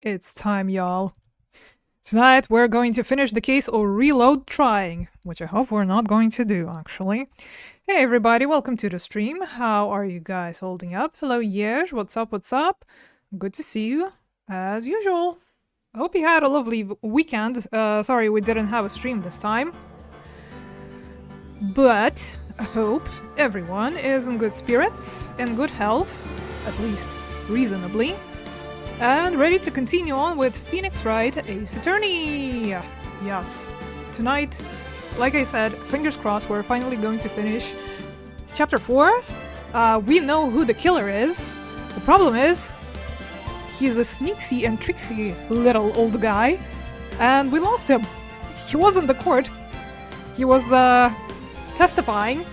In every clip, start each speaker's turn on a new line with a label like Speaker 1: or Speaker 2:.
Speaker 1: It's time, y'all. Tonight we're going to finish the case or reload trying, which I hope we're not going to do, actually. Hey everybody, welcome to the stream. How are you guys holding up? Hello Yesh, what's up, what's up? Good to see you, as usual. I hope you had a lovely weekend. Sorry we didn't have a stream this time. But I hope everyone is in good spirits, in good health, at least reasonably. And ready to continue on with Phoenix Wright, Ace Attorney! Yes, tonight, like I said, fingers crossed, we're finally going to finish Chapter 4. We know who the killer is. The problem is, he's a sneaky and tricksy little old guy, and we lost him. He was in the court. He was testifying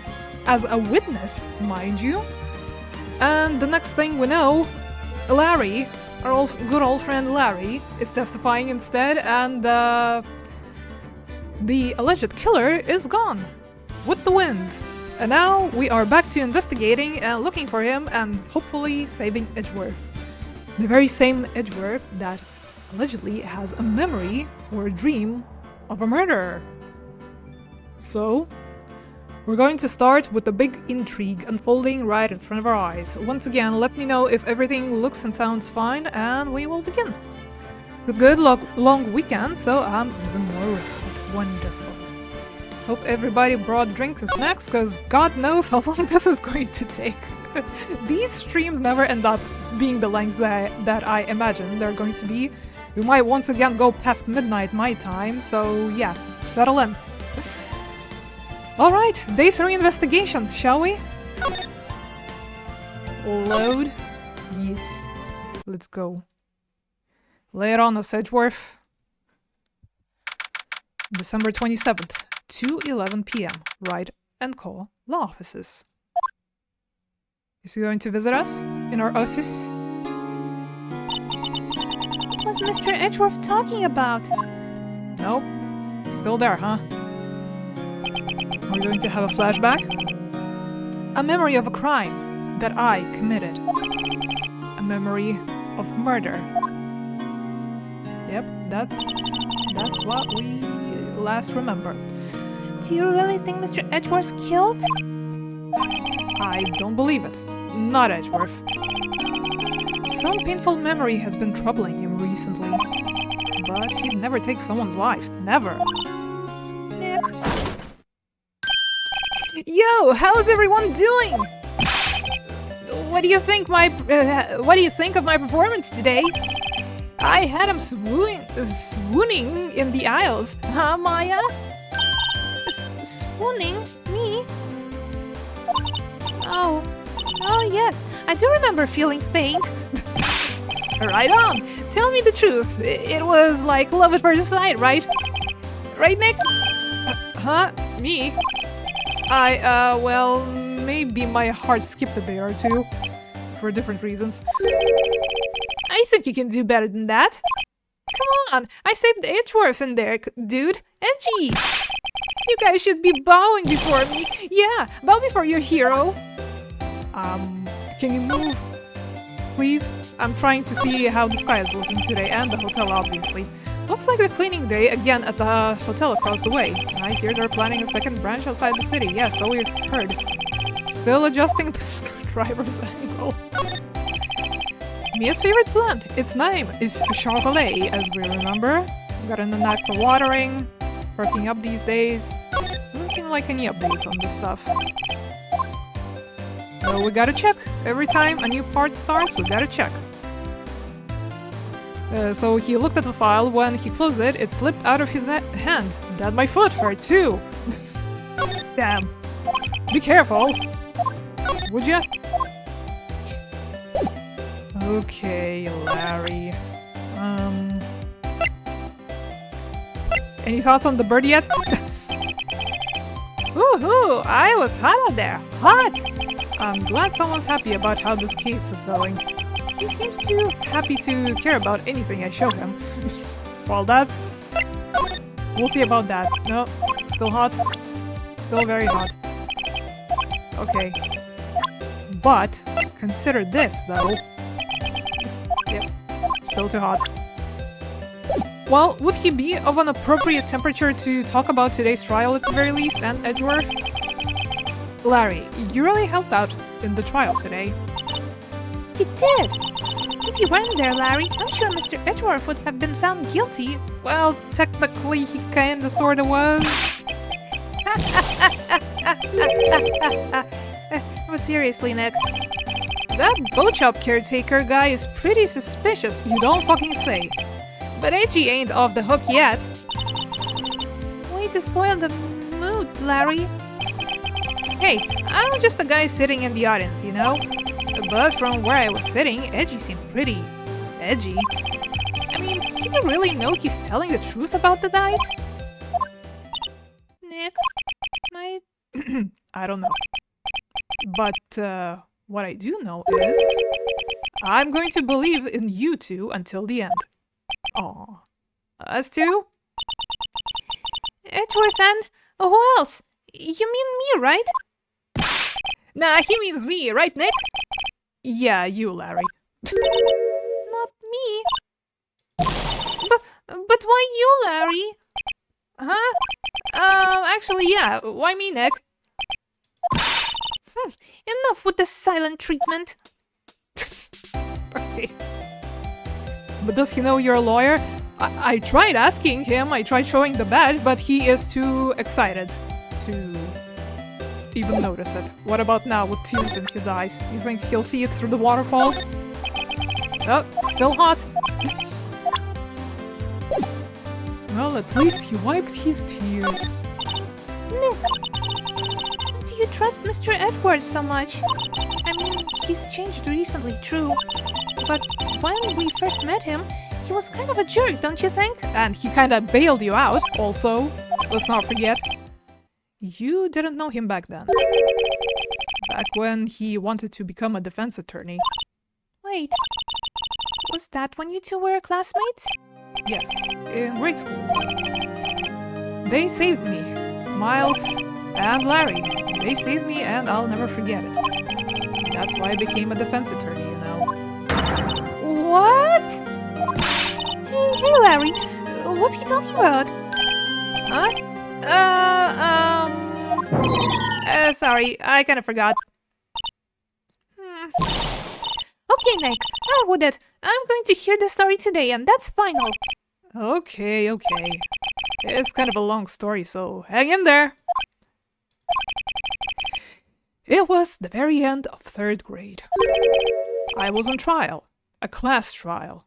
Speaker 1: as a witness, mind you. And the next thing we know, Larry, our good old friend Larry, is testifying instead, and the alleged killer is gone with the wind. And now we are back to investigating and looking for him and hopefully saving Edgeworth. The very same Edgeworth that allegedly has a memory or a dream of a murderer. So, we're going to start with the big intrigue unfolding right in front of our eyes. Once again, let me know if everything looks and sounds fine, and we will begin. Good long weekend, so I'm even more rested. Wonderful. Hope everybody brought drinks and snacks, because God knows how long this is going to take. These streams never end up being the lengths that I imagine they're going to be. We might once again go past midnight my time, so yeah, settle in. Alright, day 3 investigation, shall we? Load. Yes. Let's go. Lay it on us, Edgeworth. December 27th, 2:11 p.m. Write and call law offices. Is he going to visit us in our office?
Speaker 2: What was Mr. Edgeworth talking about?
Speaker 1: Nope. Still there, huh? We're going to have a flashback. A memory of a crime that I committed. A memory of murder. Yep, that's what we last remember.
Speaker 2: Do you really think Mr. Edgeworth killed?
Speaker 1: I don't believe it. Not Edgeworth. Some painful memory has been troubling him recently. But he'd never take someone's life. Never.
Speaker 2: Nick.
Speaker 1: Yo, how's everyone doing? What do you think of my performance today? I had him swooning in the aisles, huh, Maya?
Speaker 2: Swooning? Me? Oh yes, I do remember feeling faint.
Speaker 1: Right on. Tell me the truth. It was like love at first sight, right? Right, Nick? Huh? Me? Well, maybe my heart skipped a beat or two. For different reasons. I think you can do better than that. Come on, I saved Edgeworth in there, dude. Edgy! You guys should be bowing before me. Yeah, bow before your hero. Can you move? Please? I'm trying to see how the sky is looking today, and the hotel, obviously. Looks like a cleaning day again at the hotel across the way. I hear they're planning a second branch outside the city. Yeah, so we've heard. Still adjusting the screwdriver's angle. Mia's favorite plant. Its name is Charlotte, as we remember. Got in the knack for watering, perking up these days. Doesn't seem like any updates on this stuff. So we gotta check. Every time a new part starts, we gotta check. So he looked at the file. When he closed it, it slipped out of his hand. That my foot hurt too. Damn. Be careful. Would ya? Okay, Larry. Any thoughts on the bird yet? Woohoo! I was hot out there. Hot! I'm glad someone's happy about how this case is going. He seems too happy to care about anything I show him. Well, that's... We'll see about that. No, still hot. Still very hot. Okay. But, consider this, though. Yep, still too hot. Well, would he be of an appropriate temperature to talk about today's trial at the very least, and Edgeworth? Larry, you really helped out in the trial today.
Speaker 2: You did! If you weren't there, Larry, I'm sure Mr. Edgeworth would have been found guilty.
Speaker 1: Well, technically he kinda sorta was.
Speaker 2: But seriously, Nick,
Speaker 1: That boat shop caretaker guy is pretty suspicious, you don't fucking say. But AG ain't off the hook yet.
Speaker 2: way to spoil the mood, Larry.
Speaker 1: Hey, I'm just a guy sitting in the audience, you know? But from where I was sitting, Edgy seemed pretty edgy. I mean, can you really know he's telling the truth about the night?
Speaker 2: Nick,
Speaker 1: I don't know. But, what I do know is... I'm going to believe in you two until the end. Aw. Us two?
Speaker 2: Edgeworth and... who else? You mean me, right?
Speaker 1: Nah, he means me, right, Nick? Yeah, you, Larry.
Speaker 2: Not me. But why you, Larry?
Speaker 1: Huh? Actually, yeah. Why me, Nick?
Speaker 2: Enough with the silent treatment.
Speaker 1: Okay. But does he know you're a lawyer? I tried asking him, I tried showing the badge, but he is too excited to even notice it. What about now with tears in his eyes? You think he'll see it through the waterfalls? Oh, still hot. Well, at least he wiped his tears.
Speaker 2: Nick, do you trust Mr. Edwards so much? I mean, he's changed recently, true. But when we first met him, he was kind of a jerk, don't you think?
Speaker 1: And he kinda bailed you out, also. Let's not forget. You didn't know him back then. Back when he wanted to become a defense attorney.
Speaker 2: Wait, was that when you two were classmates?
Speaker 1: Yes, in grade school. They saved me. Miles and Larry. They saved me and I'll never forget it. That's why I became a defense attorney, you know.
Speaker 2: What? Hey, Larry, what's he talking about?
Speaker 1: Huh? Sorry, I kinda forgot.
Speaker 2: Okay, Nick, I would it. I'm going to hear the story today, and that's final.
Speaker 1: Okay. It's kind of a long story, so hang in there. It was the very end of 3rd grade. I was on trial. A class trial.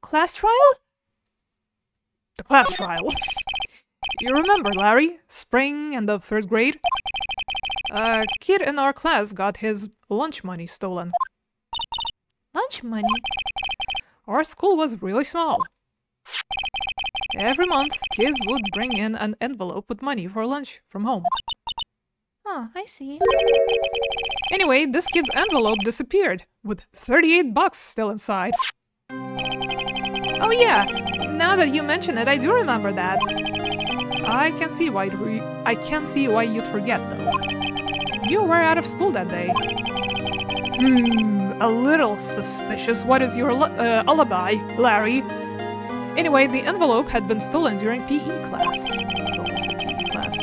Speaker 2: Class trial?
Speaker 1: The class trial. You remember, Larry? Spring, end of 3rd grade? A kid in our class got his lunch money stolen.
Speaker 2: Lunch money?
Speaker 1: Our school was really small. Every month, kids would bring in an envelope with money for lunch from home.
Speaker 2: Oh, I see.
Speaker 1: Anyway, this kid's envelope disappeared, with 38 bucks still inside. Oh yeah, now that you mention it, I do remember that. I can see why you'd forget, though. You were out of school that day. A little suspicious. What is your alibi, Larry? Anyway, the envelope had been stolen during PE class. It's always the PE class.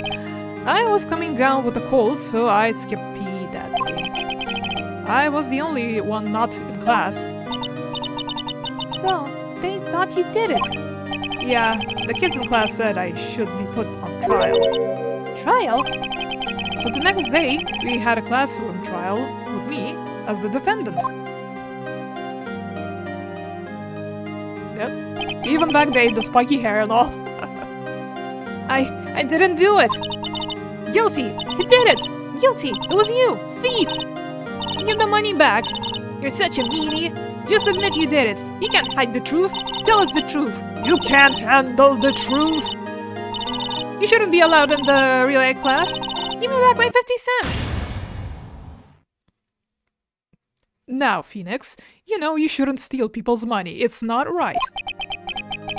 Speaker 1: I was coming down with a cold, so I skipped PE that day. I was the only one not in class.
Speaker 2: So, they thought you did it.
Speaker 1: Yeah, the kids in class said I should be put on trial.
Speaker 2: Trial?
Speaker 1: So the next day, we had a classroom trial with me as the defendant. Yep. Even back then, the spiky hair and all. I didn't do it. Guilty. You did it. Guilty. It was you. Thief. Give the money back. You're such a meanie. Just admit you did it. You can't hide the truth. Tell us the truth. You can't handle the truth. You shouldn't be allowed in the relay class. Give me back my 50 cents. Now, Phoenix, you know you shouldn't steal people's money. It's not right.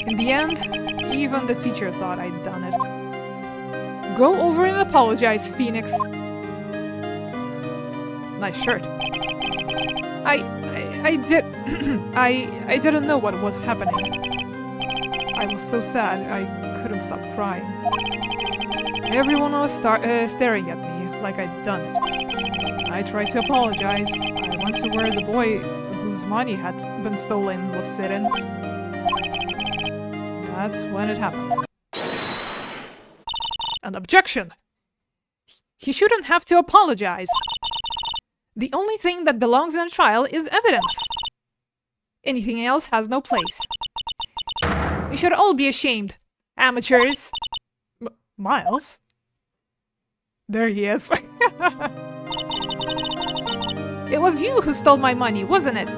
Speaker 1: In the end, even the teacher thought I'd done it. Go over and apologize, Phoenix. Nice shirt. I didn't know what was happening. I was so sad I couldn't stop crying. Everyone was staring at me like I'd done it. I tried to apologize. I went to where the boy whose money had been stolen was sitting. That's when it happened. An objection! He shouldn't have to apologize. The only thing that belongs in a trial is evidence. Anything else has no place. We should all be ashamed. Amateurs. Miles? There he is. It was you who stole my money, wasn't it?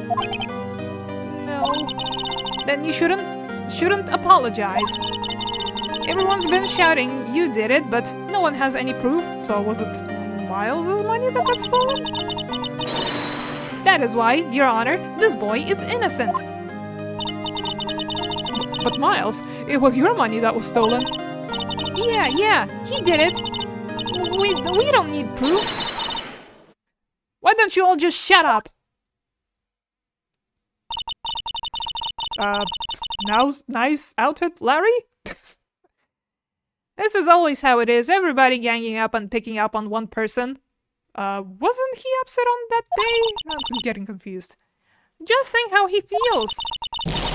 Speaker 1: No. Then you shouldn't apologize. Everyone's been shouting you did it, but no one has any proof, so was it Miles' money that got stolen? That is why, Your Honor, this boy is innocent. But Miles, it was your money that was stolen. Yeah, he did it. We don't need proof. Why don't you all just shut up? Nice outfit, Larry? This is always how it is, everybody ganging up and picking up on one person. Wasn't he upset on that day? I'm getting confused. Just think how he feels.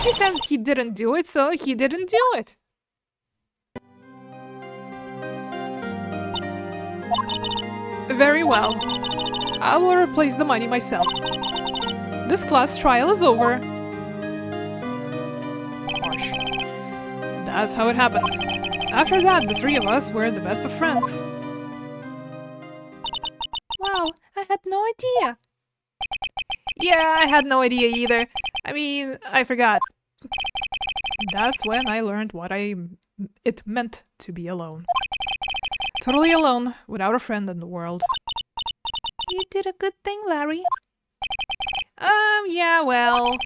Speaker 1: He said he didn't do it, so he didn't do it. Very well. I will replace the money myself. This class trial is over. Harsh. That's how it happened. After that, the three of us were the best of friends.
Speaker 2: Wow, I had no idea.
Speaker 1: Yeah, I had no idea either. I mean, I forgot. That's when I learned what it meant to be alone. Totally alone, without a friend in the world.
Speaker 2: You did a good thing, Larry.
Speaker 1: Yeah, well,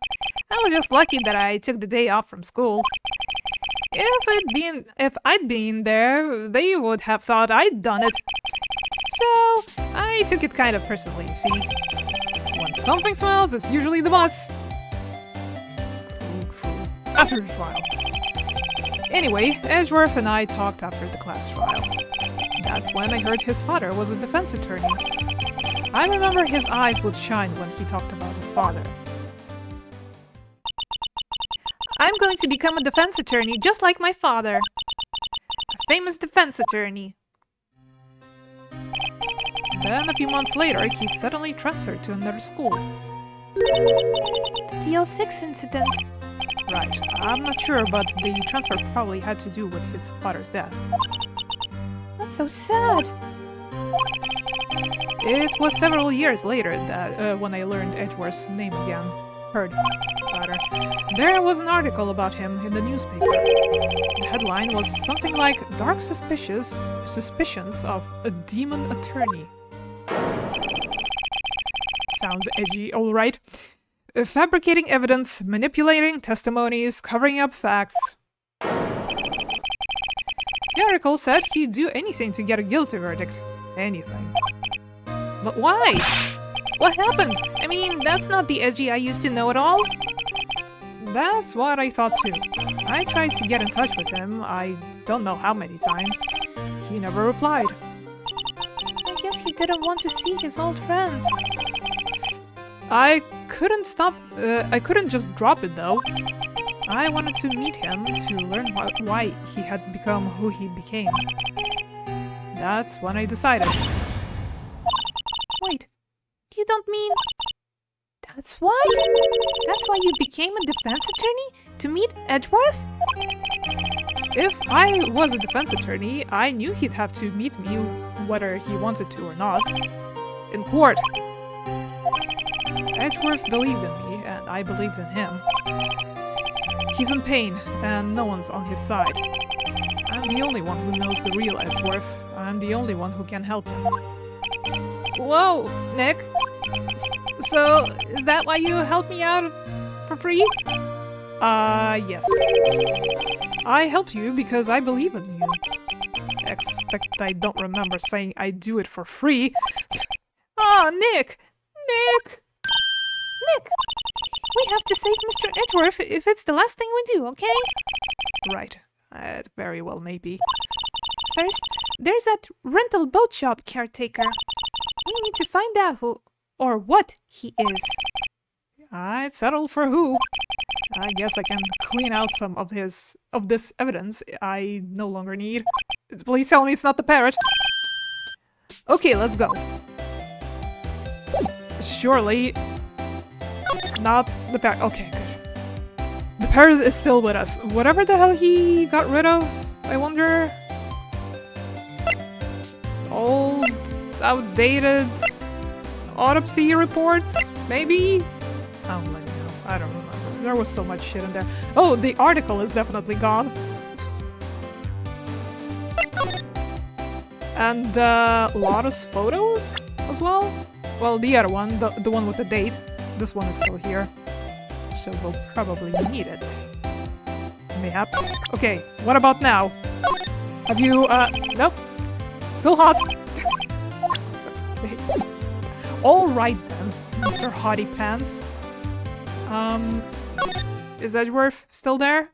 Speaker 1: I was just lucky that I took the day off from school. If I'd been there, they would have thought I'd done it. So, I took it kind of personally, you see. When something smells, it's usually the butts. True. After the trial. Anyway, Edgeworth and I talked after the class trial. That's when I heard his father was a defense attorney. I remember his eyes would shine when he talked about his father. I'm going to become a defense attorney just like my father. A famous defense attorney. Then, a few months later, he suddenly transferred to another school.
Speaker 2: The DL6 incident.
Speaker 1: Right. I'm not sure, but the transfer probably had to do with his father's death.
Speaker 2: That's so sad.
Speaker 1: It was several years later that when I learned Edgeworth's name again. There was an article about him in the newspaper. The headline was something like "Dark Suspicions of a Demon Attorney." Sounds edgy, alright. Fabricating evidence, manipulating testimonies, covering up facts. The article said he'd do anything to get a guilty verdict. Anything. But why? What happened? I mean, that's not the Edgy I used to know at all. That's what I thought too. I tried to get in touch with him, I don't know how many times. He never replied.
Speaker 2: I guess he didn't want to see his old friends.
Speaker 1: I couldn't just drop it though. I wanted to meet him to learn why he had become who he became. That's when I decided.
Speaker 2: Wait, you don't mean... That's why? That's why you became a defense attorney? To meet Edgeworth?
Speaker 1: If I was a defense attorney, I knew he'd have to meet me whether he wanted to or not. In court. Edgeworth believed in me, and I believed in him. He's in pain, and no one's on his side. I'm the only one who knows the real Edgeworth. I'm the only one who can help him. Whoa, Nick. So, is that why you helped me out for free? Yes. I helped you because I believe in you. Expect I don't remember saying I do it for free. Aw, Nick! Nick!
Speaker 2: Nick! We have to save Mr. Edgeworth if it's the last thing we do, okay?
Speaker 1: Right. Very well, maybe.
Speaker 2: First, there's that rental boat shop caretaker. We need to find out who or what he is.
Speaker 1: I'd settle for who. I guess I can clean out some of this evidence I no longer need. Please tell me it's not the parrot. Okay, let's go. Surely not the parrot. Okay, good. The parrot is still with us. Whatever the hell he got rid of, I wonder. Old, outdated autopsy reports, maybe? I'll let you know. I don't remember. There was so much shit in there. Oh, the article is definitely gone. And Lotta's photos as well? Well, the other one, the one with the date. This one is still here. So we'll probably need it. Mayhaps. Okay, what about now? Have you, nope. Still hot. Alright then, Mr. Hottie Pants. Is Edgeworth still there?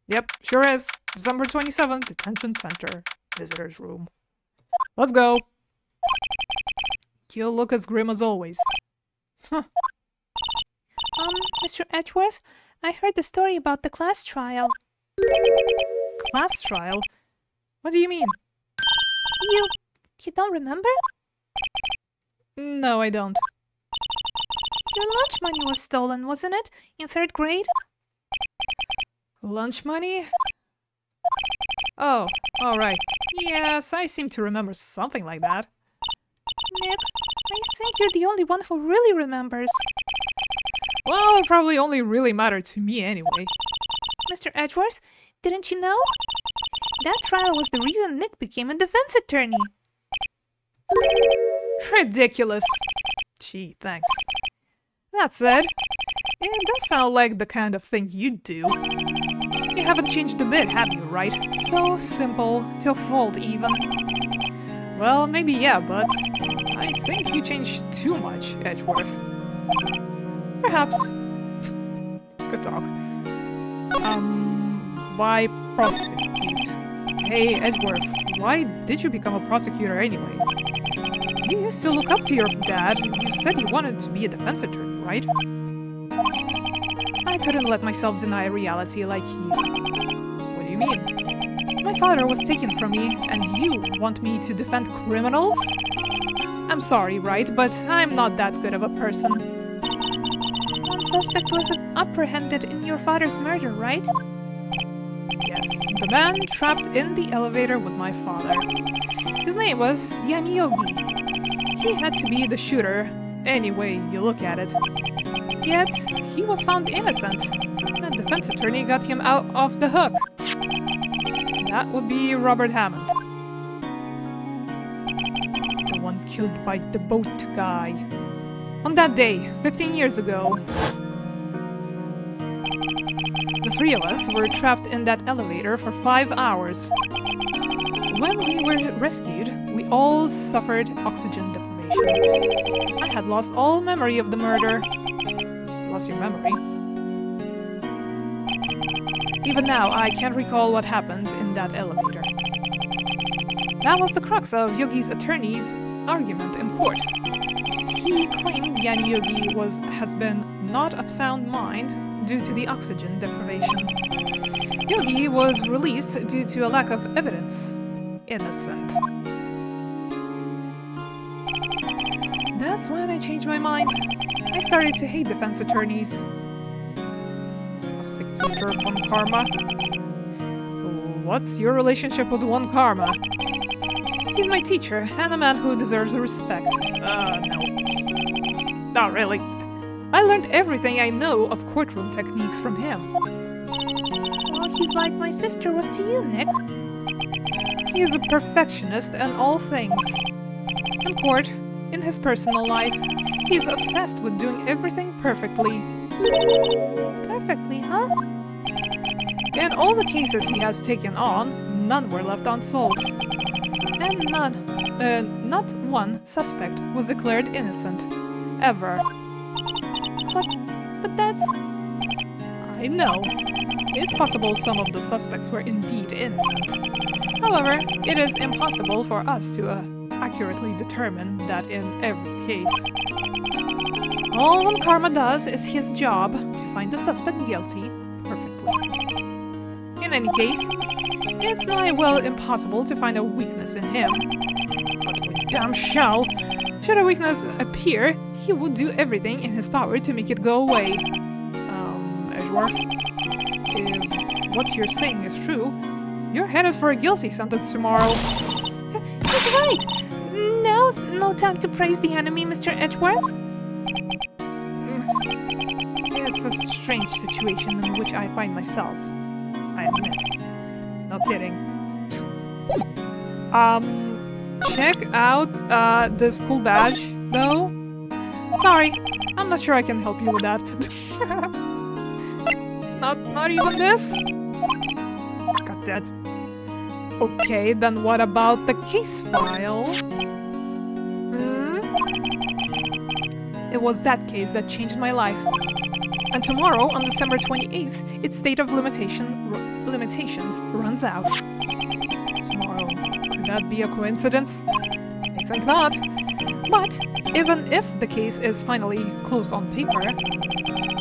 Speaker 1: Yep, sure is. December 27th, Detention Center. Visitor's room. Let's go. You'll look as grim as always. Huh.
Speaker 2: Mr. Edgeworth, I heard the story about the class trial.
Speaker 1: Class trial? What do you mean?
Speaker 2: You don't remember?
Speaker 1: No, I don't.
Speaker 2: Your lunch money was stolen, wasn't it? In 3rd grade?
Speaker 1: Lunch money? Oh, alright. Yes, I seem to remember something like that.
Speaker 2: Nick, I think you're the only one who really remembers.
Speaker 1: Well, it probably only really mattered to me anyway.
Speaker 2: Mr. Edgeworth, didn't you know? That trial was the reason Nick became a defense attorney.
Speaker 1: Ridiculous. Gee, thanks. That said, it does sound like the kind of thing you'd do. You haven't changed a bit, have you, right? So simple, to a fault even. Well, maybe yeah, but I think you changed too much, Edgeworth. Perhaps. Good talk. Why prosecute? Hey, Edgeworth, why did you become a prosecutor anyway? You used to look up to your dad. You said you wanted to be a defense attorney, right? I couldn't let myself deny reality like you. What do you mean? My father was taken from me, and you want me to defend criminals? I'm sorry, Wright, but I'm not that good of a person.
Speaker 2: One suspect was apprehended in your father's murder, right?
Speaker 1: Yes, the man trapped in the elevator with my father. His name was Yogi. He had to be the shooter, any way you look at it. Yet, he was found innocent. The defense attorney got him out off the hook. That would be Robert Hammond. The one killed by the boat guy. On that day, 15 years ago, the 3 of us were trapped in that elevator for 5 hours. When we were rescued, we all suffered oxygen deprivation. I had lost all memory of the murder. Lost your memory? Even now, I can't recall what happened in that elevator. That was the crux of Yogi's attorney's argument in court. He claimed Yogi has been not of sound mind due to the oxygen deprivation. Yogi was released due to a lack of evidence. Innocent. That's when I changed my mind. I started to hate defense attorneys. Prosecutor One Karma? What's your relationship with One Karma? He's my teacher, and a man who deserves respect. No. Not really. I learned everything I know of courtroom techniques from him.
Speaker 2: So he's like my sister was to you, Nick.
Speaker 1: He is a perfectionist in all things. In court, in his personal life, he is obsessed with doing everything perfectly.
Speaker 2: Perfectly, huh?
Speaker 1: In all the cases he has taken on, none were left unsolved. And not one suspect was declared innocent. Ever.
Speaker 2: But that's...
Speaker 1: I know. It's possible some of the suspects were indeed innocent. However, it is impossible for us to accurately determine that in every case. All one Karma does is his job to find the suspect guilty perfectly. In any case, it's nigh well impossible to find a weakness in him. But with damn shell, should a weakness appear, he would do everything in his power to make it go away. Edgeworth, if what you're saying is true, you're headed for a guilty sentence tomorrow.
Speaker 2: He's right! Now's no time to praise the enemy, Mr. Edgeworth.
Speaker 1: It's a strange situation in which I find myself, I admit. No kidding. Check out the school badge, though. Sorry, I'm not sure I can help you with that. Not even this? Got that. Okay, then what about the case file? It was that case that changed my life. And tomorrow, on December 28th, its state of limitations runs out. Tomorrow. Could that be a coincidence? I think not. But even if the case is finally closed on paper,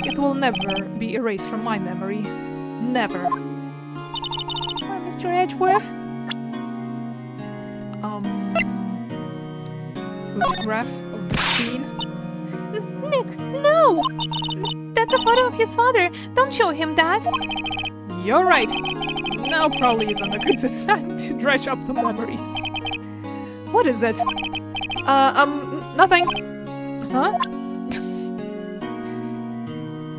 Speaker 1: it will never be erased from my memory. Never.
Speaker 2: Mr. Edgeworth?
Speaker 1: Photograph of the scene?
Speaker 2: Nick, no! That's a photo of his father. Don't show him that.
Speaker 1: You're right. Now probably isn't a good time to dredge up the memories. What is it? Nothing. Huh?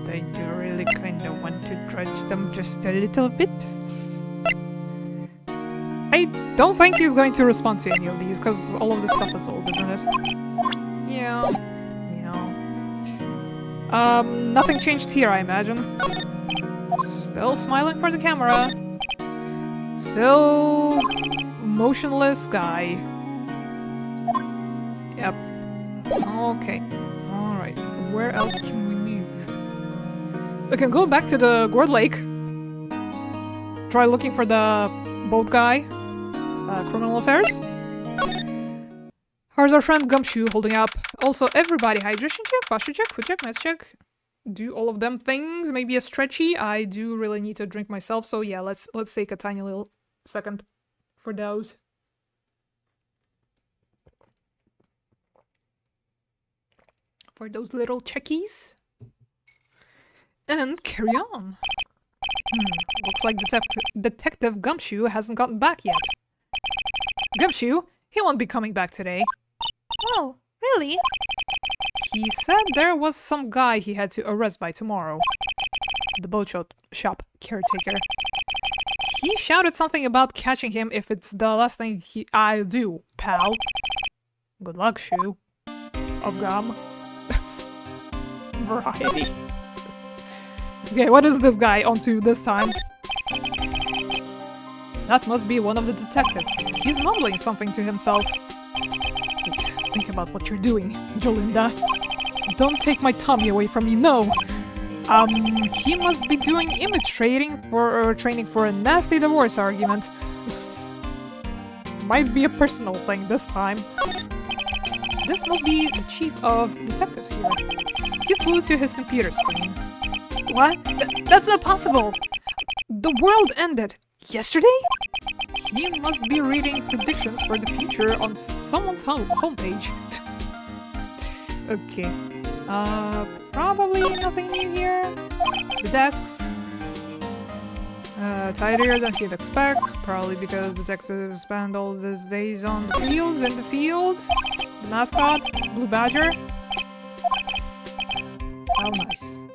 Speaker 1: I do really kinda want to dredge them just a little bit. I don't think he's going to respond to any of these, because all of this stuff is old, isn't it? Yeah. Nothing changed here, I imagine. Still smiling for the camera. Still motionless guy. Yep. Okay. Alright. Where else can we move? We can go back to the Gourd Lake. Try looking for the boat guy. Criminal affairs. How's our friend Gumshoe holding up? Also, everybody, hydration check, posture check, food check, meds check. Do all of them things. Maybe a stretchy. I do really need to drink myself, so yeah, let's take a tiny little second for those. For those little checkies. And carry on. Looks like Detective Gumshoe hasn't gotten back yet. Gumshoe, he won't be coming back today.
Speaker 2: Oh, really?
Speaker 1: He said there was some guy he had to arrest by tomorrow. The boat shop caretaker. He shouted something about catching him if it's the last thing I'll do, pal. Good luck, Shoe. Of gum. Variety. Okay, what is this guy onto this time? That must be one of the detectives. He's mumbling something to himself. Please, think about what you're doing, Jolinda. Don't take my Tommy away from me, no! He must be doing image training for a nasty divorce argument. Might be a personal thing this time. This must be the chief of detectives here. He's glued to his computer screen. What? That's not possible! The world ended yesterday? He must be reading predictions for the future on someone's homepage. Okay. Probably nothing new here. The desks. Tidier than he'd expect, probably because detectives spend all these days on the fields, in the field. The mascot, Blue Badger. How nice.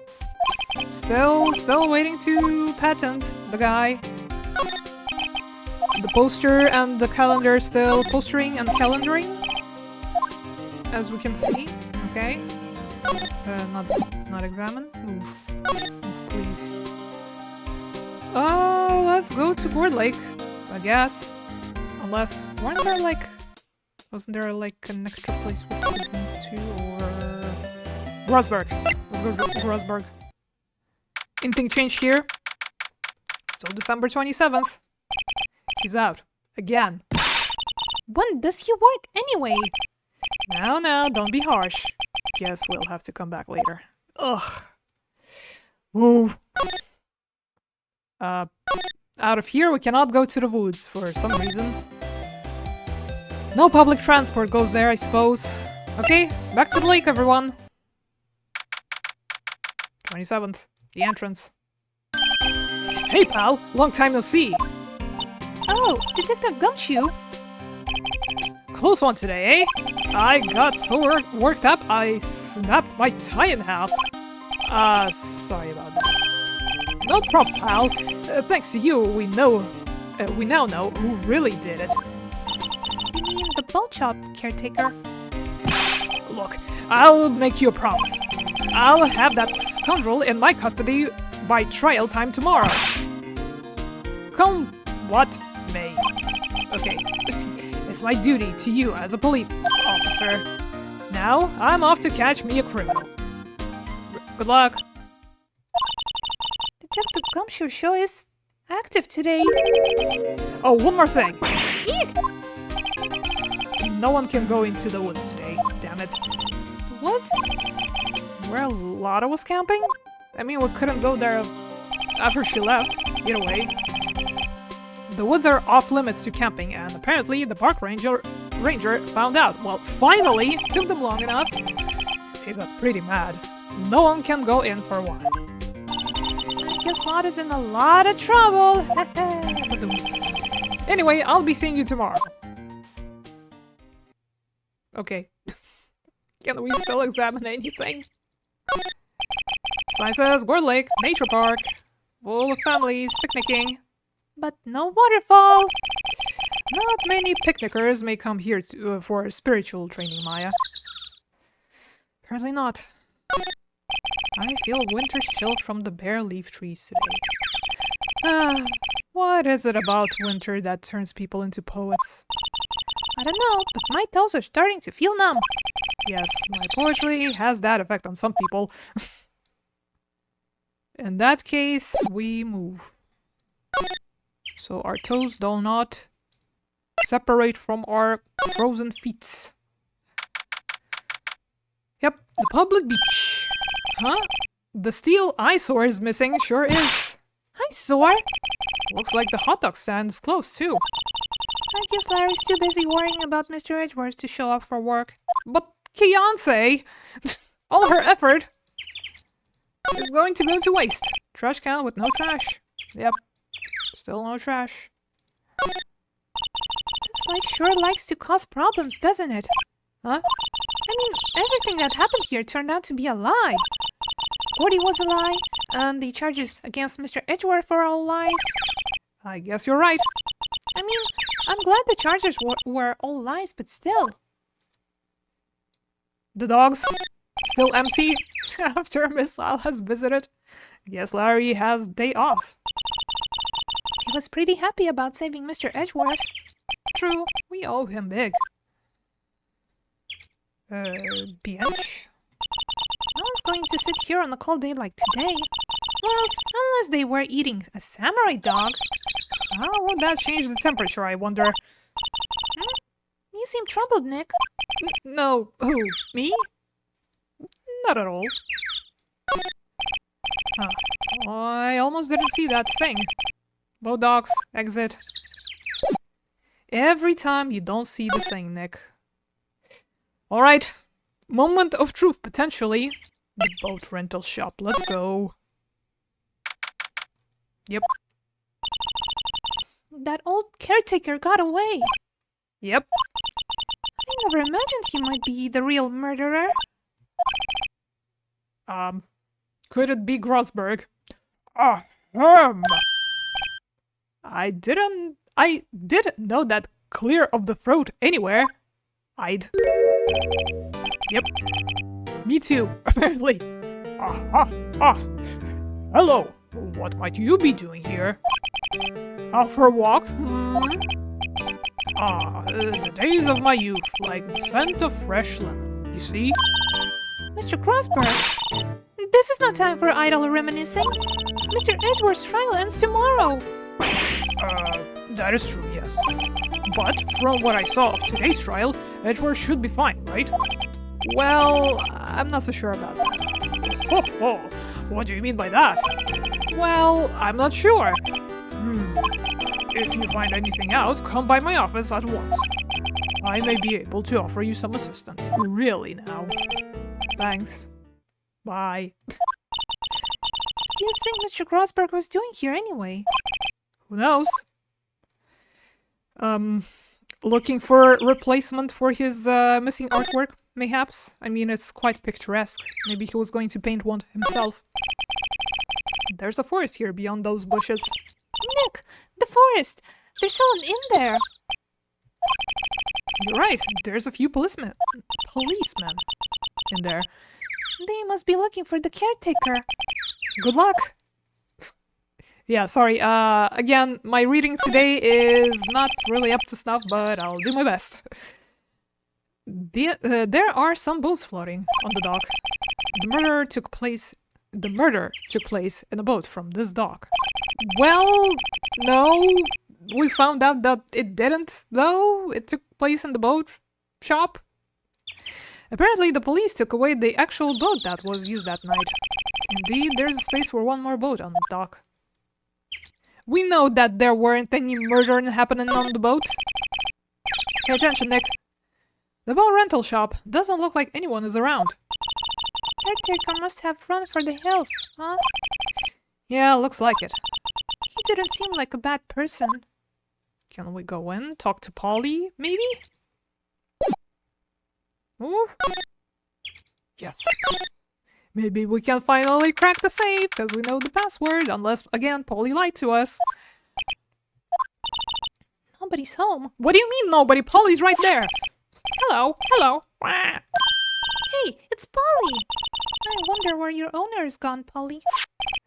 Speaker 1: Still waiting to patent the guy. The poster and the calendar still postering and calendaring, as we can see. Okay. Not examine. Oof, please. Let's go to Gourd Lake, I guess. Unless, wasn't there like an extra place we could move to, or Grosberg? Let's go to Grosberg. Anything changed here? till December 27th. He's out. Again.
Speaker 2: When does he work anyway?
Speaker 1: Now, don't be harsh. Guess we'll have to come back later. Ugh. Move. Out of here we cannot go to the woods for some reason. No public transport goes there, I suppose. Okay, back to the lake, everyone. 27th, the entrance. Hey, pal, long time no see.
Speaker 2: Oh, Detective Gumshoe.
Speaker 1: Close one today, eh? I got so worked up, I snapped my tie in half. Sorry about that. No problem, pal. Thanks to you, we now know who really did it.
Speaker 2: You mean the boat shop caretaker?
Speaker 1: Look, I'll make you a promise. I'll have that scoundrel in my custody by trial time tomorrow. Come what may. Okay, it's my duty to you as a police officer. Now, I'm off to catch me a criminal. Good luck.
Speaker 2: Detective Gumshoe sure is active today.
Speaker 1: Oh, one more thing.
Speaker 2: Eek!
Speaker 1: No one can go into the woods today, damn it.
Speaker 2: Woods?
Speaker 1: Where Lotta was camping? I mean, we couldn't go there after she left, either way. The woods are off limits to camping, and apparently the park ranger found out. Well, finally! Took them long enough. He got pretty mad. No one can go in for a while.
Speaker 2: I guess Lotta's in a lot of trouble.
Speaker 1: Anyway, I'll be seeing you tomorrow. Okay. Can we still examine anything? Sign says Word Lake Nature Park, full of families picnicking.
Speaker 2: But no waterfall.
Speaker 1: Not many picnickers may come here for spiritual training, Maya. Apparently not. I feel winter's chill from the bare leaf trees today. What is it about winter that turns people into poets?
Speaker 2: I don't know, but my toes are starting to feel numb.
Speaker 1: Yes, my poetry has that effect on some people. In that case, we move. So our toes do not separate from our frozen feet. Yep, the public beach. Huh? The steel eyesore is missing, sure is.
Speaker 2: Eyesore?
Speaker 1: Looks like the hot dog stand is closed too.
Speaker 2: I guess Larry's too busy worrying about Mr. Edgeworth to show up for work.
Speaker 1: But Keonce, all her effort is going to go to waste. Trash can with no trash. Yep, still no trash.
Speaker 2: This lake sure likes to cause problems, doesn't it?
Speaker 1: Huh?
Speaker 2: I mean, everything that happened here turned out to be a lie. Gordy was a lie, and the charges against Mr. Edgeworth were all lies.
Speaker 1: I guess you're right.
Speaker 2: I mean, I'm glad the charges were all lies, but still.
Speaker 1: The dogs still empty after a missile has visited. Guess Larry has day off.
Speaker 2: He was pretty happy about saving Mr. Edgeworth.
Speaker 1: True, we owe him big. Bench?
Speaker 2: No one's going to sit here on a cold day like today. Well, unless they were eating a samurai dog.
Speaker 1: How would that change the temperature, I wonder?
Speaker 2: Hmm? You seem troubled, Nick.
Speaker 1: No, who? Me? Not at all. Huh. I almost didn't see that thing. Both dogs, exit. Every time you don't see the thing, Nick. Alright. Moment of truth, potentially. The boat rental shop, let's go. Yep.
Speaker 2: That old caretaker got away.
Speaker 1: Yep.
Speaker 2: I never imagined he might be the real murderer.
Speaker 1: Could it be Grossberg? I didn't know that clear of the throat anywhere. Yep. Me too, apparently. Hello. What might you be doing here? Out for a walk? The days of my youth, like the scent of fresh lemon, you see?
Speaker 2: Mr. Grossberg, this is no time for idle reminiscing. Mr. Edgeworth's trial ends tomorrow.
Speaker 1: That is true, yes. But from what I saw of today's trial, Edgeworth should be fine, right? Well, I'm not so sure about that. Ho ho! What do you mean by that? Well, I'm not sure. If you find anything out, come by my office at once. I may be able to offer you some assistance. Really now. Thanks. Bye.
Speaker 2: What do you think Mr. Grossberg was doing here anyway?
Speaker 1: Who knows? Looking for replacement for his missing artwork, mayhaps? I mean, it's quite picturesque. Maybe he was going to paint one himself. There's a forest here beyond those bushes.
Speaker 2: Nick, the forest! There's someone in there!
Speaker 1: You're right, there's a few policemen in there.
Speaker 2: They must be looking for the caretaker.
Speaker 1: Good luck! Yeah, sorry, again, my reading today is not really up to snuff, but I'll do my best. There are some boats floating on the dock. The murder took place in a boat from this dock. Well, no, we found out that it didn't, though. It took place in the boat shop. Apparently, the police took away the actual boat that was used that night. Indeed, there's a space for one more boat on the dock. We know that there weren't any murder happening on the boat. Pay attention, Nick. The boat rental shop doesn't look like anyone is around.
Speaker 2: Caretaker must have run for the hills, huh?
Speaker 1: Yeah, looks like it.
Speaker 2: He didn't seem like a bad person.
Speaker 1: Can we go in, talk to Polly, maybe? Ooh. Yes. Maybe we can finally crack the safe, because we know the password, unless, again, Polly lied to us.
Speaker 2: Nobody's home.
Speaker 1: What do you mean nobody? Polly's right there. Hello, hello.
Speaker 2: Hey, it's Polly. I wonder where your owner is gone, Polly.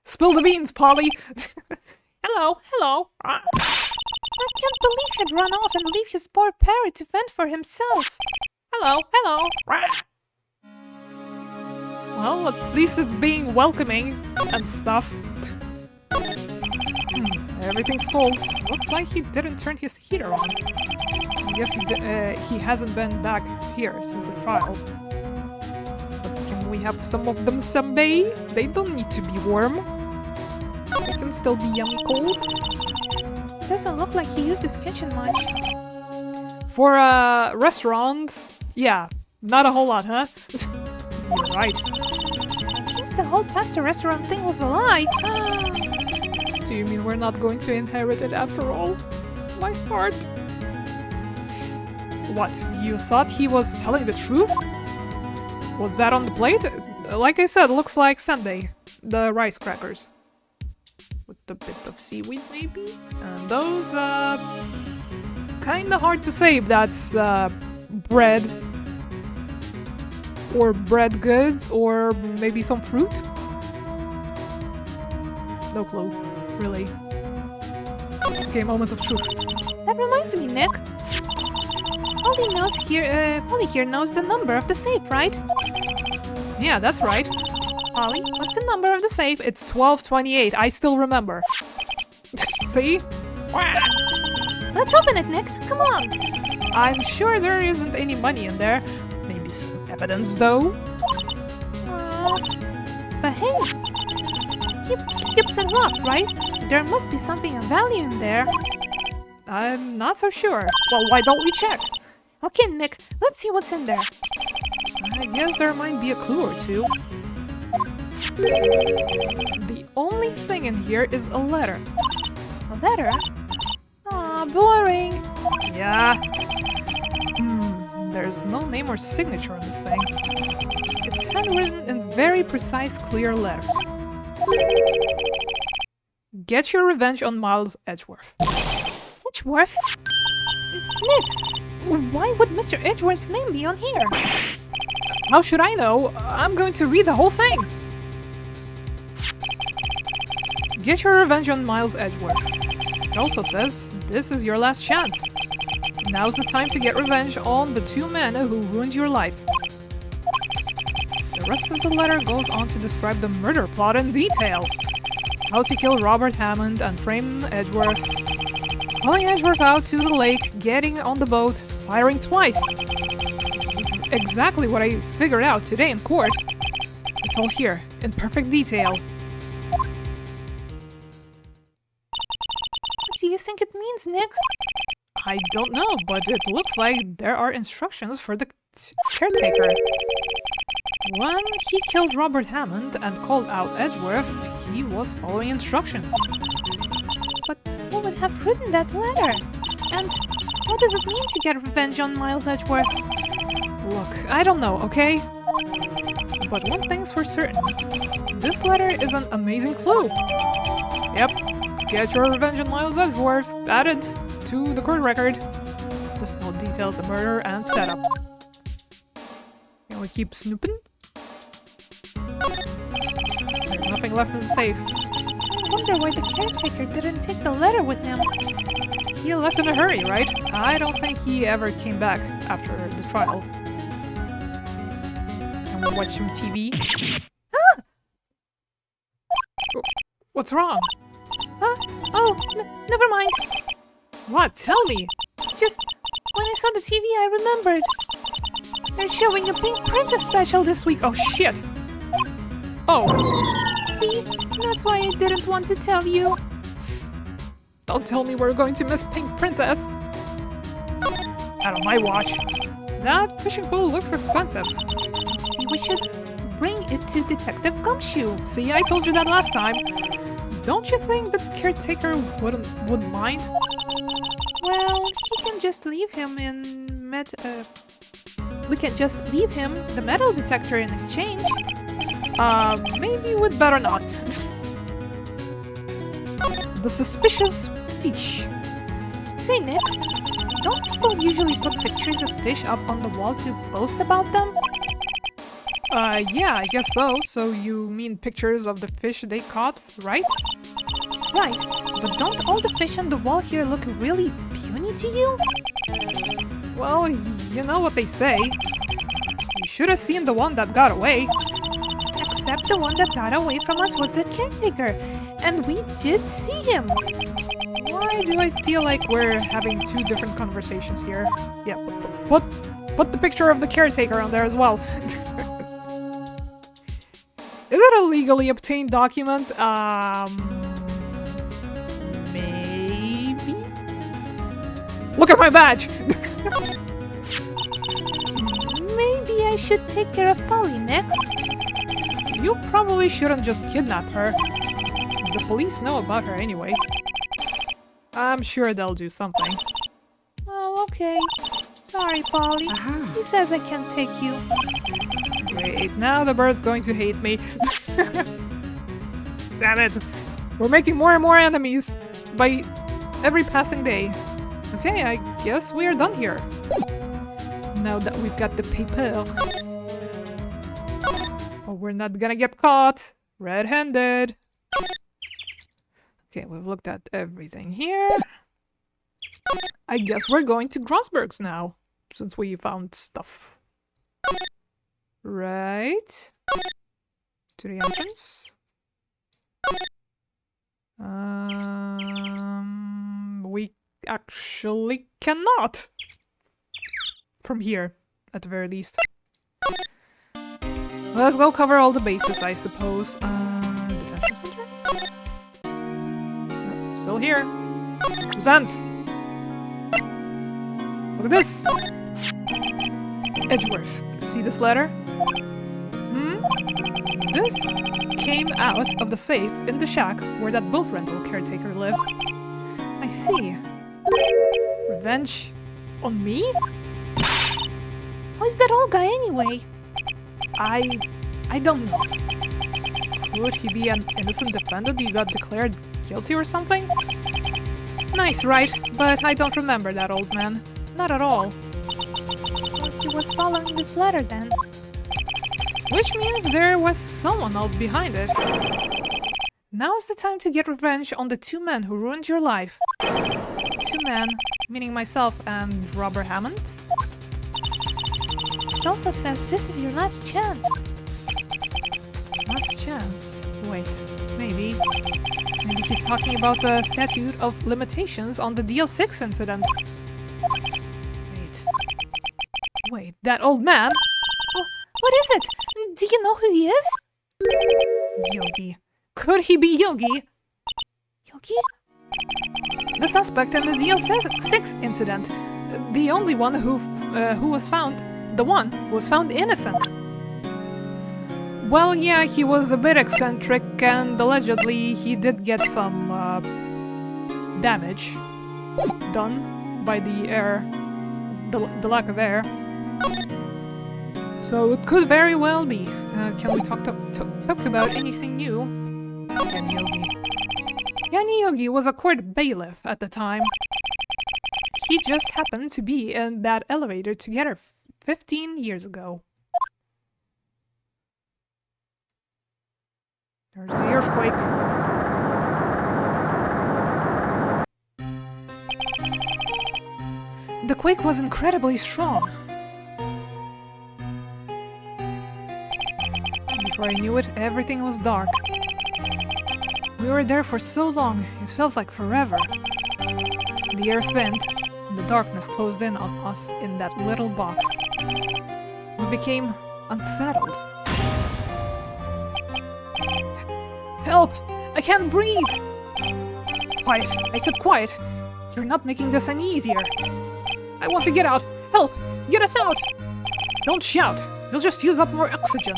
Speaker 1: Spill the beans, Polly. Hello, hello.
Speaker 2: I can't believe he'd run off and leave his poor parrot to fend for himself.
Speaker 1: Hello, hello. Well, at least it's being welcoming and stuff. Everything's cold. Looks like he didn't turn his heater on. I guess he hasn't been back here since the trial. But can we have some of them someday? They don't need to be warm. They can still be yummy cold.
Speaker 2: It doesn't look like he used his kitchen much.
Speaker 1: For a restaurant, yeah, not a whole lot, huh? You're right.
Speaker 2: I guess the whole pasta restaurant thing was a lie.
Speaker 1: Do you mean we're not going to inherit it after all? My heart. What, you thought he was telling the truth? Was that on the plate? Like I said, looks like Sunday. The rice crackers. With a bit of seaweed, maybe? And those, kinda hard to say if that's, bread. Or bread goods, or maybe some fruit? No clue, really. Okay, moment of truth.
Speaker 2: That reminds me, Nick. Polly here knows the number of the safe, right?
Speaker 1: Yeah, that's right.
Speaker 2: Polly, what's the number of the safe?
Speaker 1: It's 1228, I still remember. See?
Speaker 2: Let's open it, Nick. Come on.
Speaker 1: I'm sure there isn't any money in there. Maybe some evidence, though.
Speaker 2: But hey, he keeps it locked, right? So there must be something of value in there.
Speaker 1: I'm not so sure. Well, why don't we check?
Speaker 2: Okay, Nick, let's see what's in there.
Speaker 1: I guess there might be a clue or two. The only thing in here is a letter.
Speaker 2: A letter? Aw, boring.
Speaker 1: Yeah. There's no name or signature on this thing. It's handwritten in very precise, clear letters. Get your revenge on Miles Edgeworth.
Speaker 2: Edgeworth? Nick, why would Mr. Edgeworth's name be on here?
Speaker 1: How should I know? I'm going to read the whole thing. Get your revenge on Miles Edgeworth. It also says, this is your last chance. Now's the time to get revenge on the two men who ruined your life. The rest of the letter goes on to describe the murder plot in detail. how to kill Robert Hammond and frame Edgeworth, calling Edgeworth out to the lake, getting on the boat, firing twice. This is exactly what I figured out today in court. It's all here, in perfect detail.
Speaker 2: What do you think it means, Nick?
Speaker 1: I don't know, but it looks like there are instructions for the caretaker. When he killed Robert Hammond and called out Edgeworth, he was following instructions.
Speaker 2: But who would have written that letter? And what does it mean to get revenge on Miles Edgeworth?
Speaker 1: Look, I don't know, okay? But one thing's for certain. This letter is an amazing clue. Yep, get your revenge on Miles Edgeworth added to the court record. This note details the murder and setup. Can we keep snooping? There's nothing left in the safe.
Speaker 2: I wonder why the caretaker didn't take the letter with him.
Speaker 1: He left in a hurry, right? I don't think he ever came back after the trial. Can we watch some TV?
Speaker 2: Ah!
Speaker 1: What's wrong?
Speaker 2: Oh, never mind.
Speaker 1: What? Tell me!
Speaker 2: Just when I saw the TV, I remembered. They're showing a Pink Princess special this week.
Speaker 1: Oh shit! Oh!
Speaker 2: See? That's why I didn't want to tell you.
Speaker 1: Don't tell me we're going to miss Pink Princess! Out of my watch. That fishing pole looks expensive.
Speaker 2: Maybe we should bring it to Detective Gumshoe.
Speaker 1: See, I told you that last time. Don't you think the caretaker wouldn't mind?
Speaker 2: Well, he can just leave him in we can just leave him the metal detector in exchange.
Speaker 1: Maybe we'd better not. The suspicious fish.
Speaker 2: Say, Nick, don't people usually put pictures of fish up on the wall to boast about them?
Speaker 1: Yeah, I guess so. So you mean pictures of the fish they caught, right?
Speaker 2: Right, but don't all the fish on the wall here look really puny to you?
Speaker 1: Well, you know what they say. You should have seen the one that got away.
Speaker 2: Except the one that got away from us was the caretaker, and we did see him.
Speaker 1: Why do I feel like we're having two different conversations here? Yeah, put the picture of the caretaker on there as well. Is it a legally obtained document? Maybe? Look at my badge!
Speaker 2: Maybe I should take care of Polly, Nick.
Speaker 1: You probably shouldn't just kidnap her. The police know about her anyway. I'm sure they'll do something.
Speaker 2: Well, okay. Sorry, Polly. He says I can't take you.
Speaker 1: Great, now the bird's going to hate me. Damn it! We're making more and more enemies by every passing day. Okay, I guess we are done here. Now that we've got the papers. Oh, we're not gonna get caught red-handed. Okay, we've looked at everything here. I guess we're going to Grosberg's now, since we found stuff. Right. To the entrance. We actually cannot. From here, at the very least. Let's go cover all the bases, I suppose. Detention center? Nope, still here. Present! Look at this! Edgeworth, see this letter? This came out of the safe in the shack where that boat rental caretaker lives. I see. Revenge on me?
Speaker 2: Who's that old guy anyway?
Speaker 1: I don't know. Could he be an innocent defendant who got declared guilty or something? Nice, right? But I don't remember that old man. Not at all.
Speaker 2: So he was following this letter then.
Speaker 1: Which means there was someone else behind it. Now's the time to get revenge on the two men who ruined your life. Two men, meaning myself and Robert Hammond.
Speaker 2: It also says this is your last chance.
Speaker 1: Last chance? Wait, maybe. Maybe he's talking about the statute of limitations on the DL6 incident. Wait, that old man?
Speaker 2: What is it? Do you know who he is?
Speaker 1: Yogi. Could he be Yogi?
Speaker 2: Yogi?
Speaker 1: The suspect in the DL6 incident. The only one who was found... The one who was found innocent. Well, yeah, he was a bit eccentric and allegedly he did get some damage done by the air, the lack of air. So it could very well be. Can we talk about anything new? Yanni Yogi. Yanni Yogi was a court bailiff at the time. He just happened to be in that elevator together 15 years ago. There's the earthquake. The quake was incredibly strong. Before I knew it, everything was dark. We were there for so long, it felt like forever. The earth bent, and the darkness closed in on us in that little box. We became unsettled. Help! I can't breathe! Quiet! I said quiet! You're not making this any easier. I want to get out! Help! Get us out! Don't shout! You'll just use up more oxygen.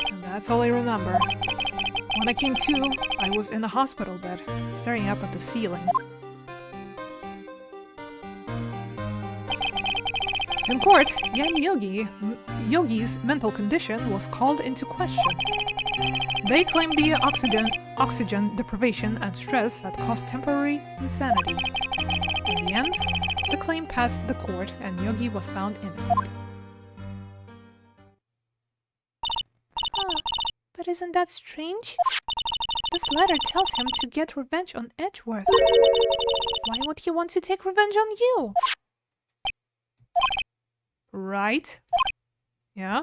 Speaker 1: And that's all I remember. When I came to, I was in a hospital bed, staring up at the ceiling. In court, Yanni Yogi's mental condition was called into question. They claimed the oxygen deprivation and stress had caused temporary insanity. In the end, the claim passed the court and Yogi was found innocent.
Speaker 2: But isn't that strange? This letter tells him to get revenge on Edgeworth. Why would he want to take revenge on you?
Speaker 1: Right? Yeah?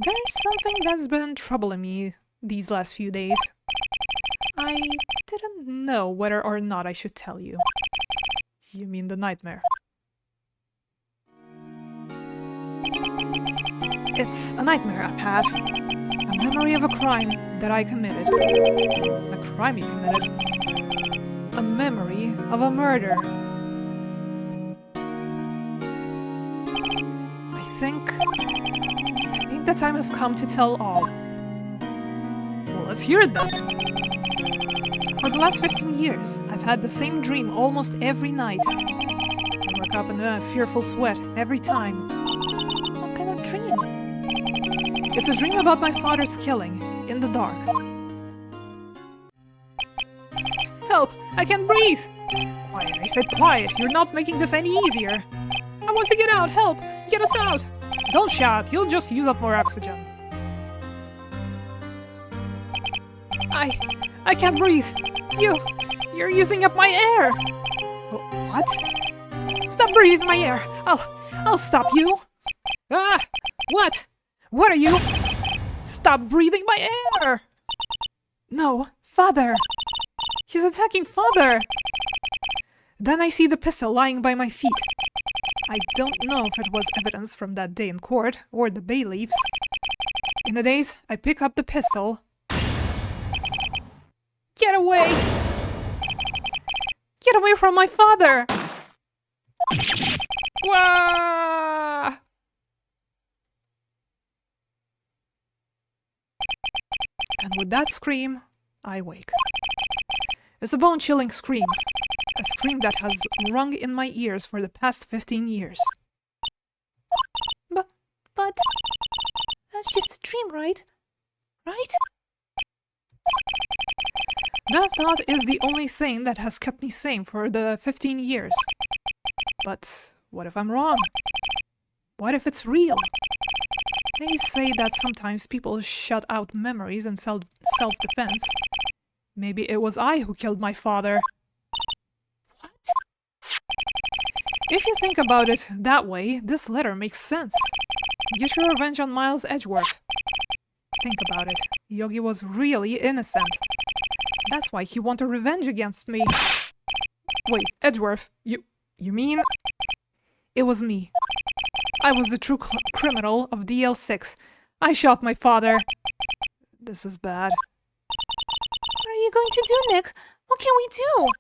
Speaker 1: There's something that's been troubling me these last few days. I didn't know whether or not I should tell you. You mean the nightmare? It's a nightmare I've had. A memory of a crime that I committed. A crime you committed. A memory of a murder. I think the time has come to tell all. Well, let's hear it then. For the last 15 years, I've had the same dream almost every night. I wake up in a fearful sweat every time.
Speaker 2: What kind of dream?
Speaker 1: It's a dream about my father's killing, in the dark. Help! I can't breathe! Quiet, I said quiet. You're not making this any easier. I want to get out! Help! Get us out! Don't shout, you'll just use up more oxygen. I can't breathe. You're using up my air. What? Stop breathing my air. I'll stop you. Ah! What? What are you? Stop breathing my air. No, Father. He's attacking Father. Then I see the pistol lying by my feet. I don't know if it was evidence from that day in court or the bailiffs. In a daze, I pick up the pistol. Get away! Get away from my father! Wah! And with that scream, I wake. It's a bone-chilling scream. A scream that has rung in my ears for the past 15 years.
Speaker 2: But that's just a dream, right? Right?
Speaker 1: That thought is the only thing that has kept me sane for the 15 years. But what if I'm wrong? What if it's real? They say that sometimes people shut out memories in self-defense. Maybe it was I who killed my father.
Speaker 2: What?
Speaker 1: If you think about it that way, this letter makes sense. Get your revenge on Miles Edgeworth. Think about it. Yogi was really innocent. That's why he wanted revenge against me. Wait, Edgeworth, you mean? It was me. I was the true criminal of DL6. I shot my father. This is bad.
Speaker 2: What are you going to do, Nick? What can we do?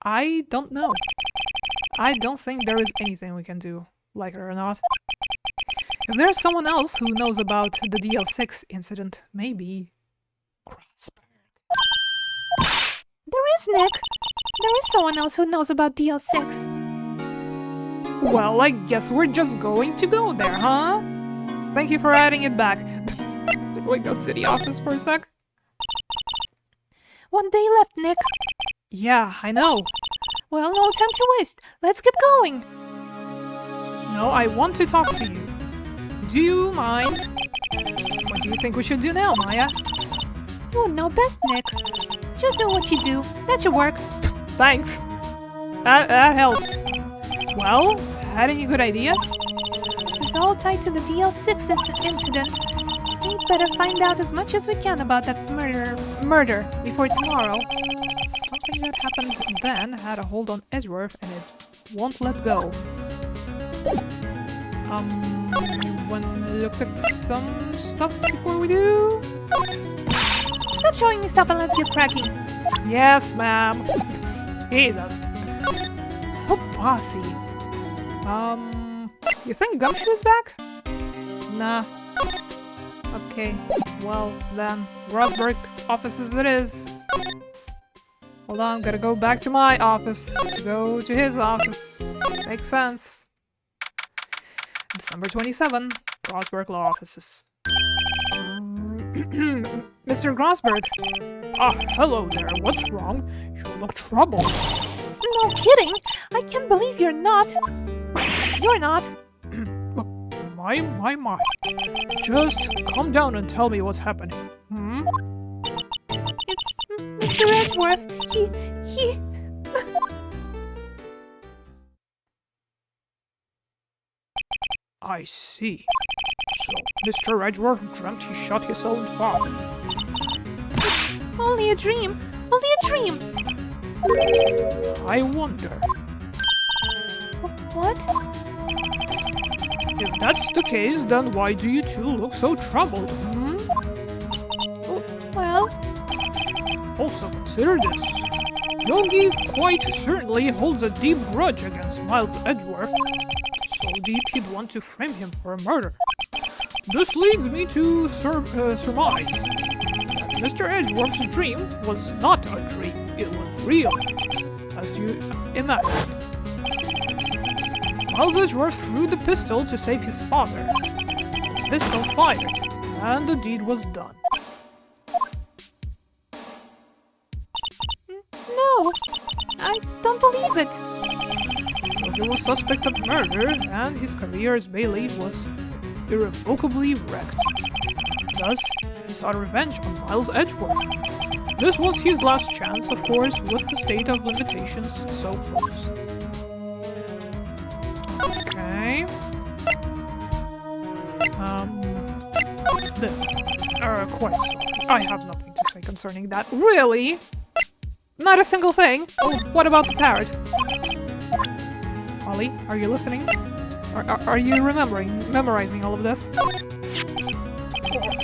Speaker 1: I don't know. I don't think there is anything we can do, like it or not. If there's someone else who knows about the DL6 incident, maybe... Grasberg.
Speaker 2: There is, Nick. There is someone else who knows about DL6.
Speaker 1: Well, I guess we're just going to go there, huh? Thank you for adding it back. Did we go to the office for a sec?
Speaker 2: 1 day left, Nick.
Speaker 1: Yeah, I know.
Speaker 2: Well, no time to waste. Let's get going.
Speaker 1: No, I want to talk to you. Do you mind? What do you think we should do now, Maya?
Speaker 2: You would know best, Nick. Just do what you do. That should work.
Speaker 1: Thanks. That helps. Well, had any good ideas?
Speaker 2: This is all tied to the DL6 incident. We'd better find out as much as we can about that murder before tomorrow.
Speaker 1: Something that happened then had a hold on Edgeworth and it won't let go. Want to look at some stuff before we do?
Speaker 2: Stop showing me stuff and let's get cracking.
Speaker 1: Yes, ma'am. Jesus. So bossy. You think Gumshoe is back? Nah. Okay, well then, Grasberg offices it is. Hold on, gotta go back to my office to go to his office. Makes sense. December 27, Grasberg Law Offices. Mr. Grasberg. Ah, hello there, what's wrong? You look troubled.
Speaker 2: No kidding! I can't believe you're not. You're not.
Speaker 1: My. Just calm down and tell me what's happening.
Speaker 2: It's Mr. Edgeworth. He...
Speaker 1: I see. So, Mr. Edgeworth dreamt he shot his own father.
Speaker 2: It's only a dream. Only a dream.
Speaker 1: I wonder.
Speaker 2: What?
Speaker 1: If that's the case, then why do you two look so troubled,
Speaker 2: Well...
Speaker 1: Also consider this. Yogi quite certainly holds a deep grudge against Miles Edgeworth. So deep he'd want to frame him for a murder. This leads me to surmise that Mr. Edgeworth's dream was not a dream, it was real, as you imagined. Miles Edgeworth threw the pistol to save his father. The pistol fired, and the deed was done.
Speaker 2: No, I don't believe it.
Speaker 1: He was suspect of murder, and his career as bailiff was irrevocably wrecked. Thus, he sought revenge on Miles Edgeworth. This was his last chance, of course, with the state of limitations so close. Okay. This. Quite sorry. I have nothing to say concerning that. Really? Not a single thing? Oh, what about the parrot? Holly, are you listening? Are you memorizing all of this?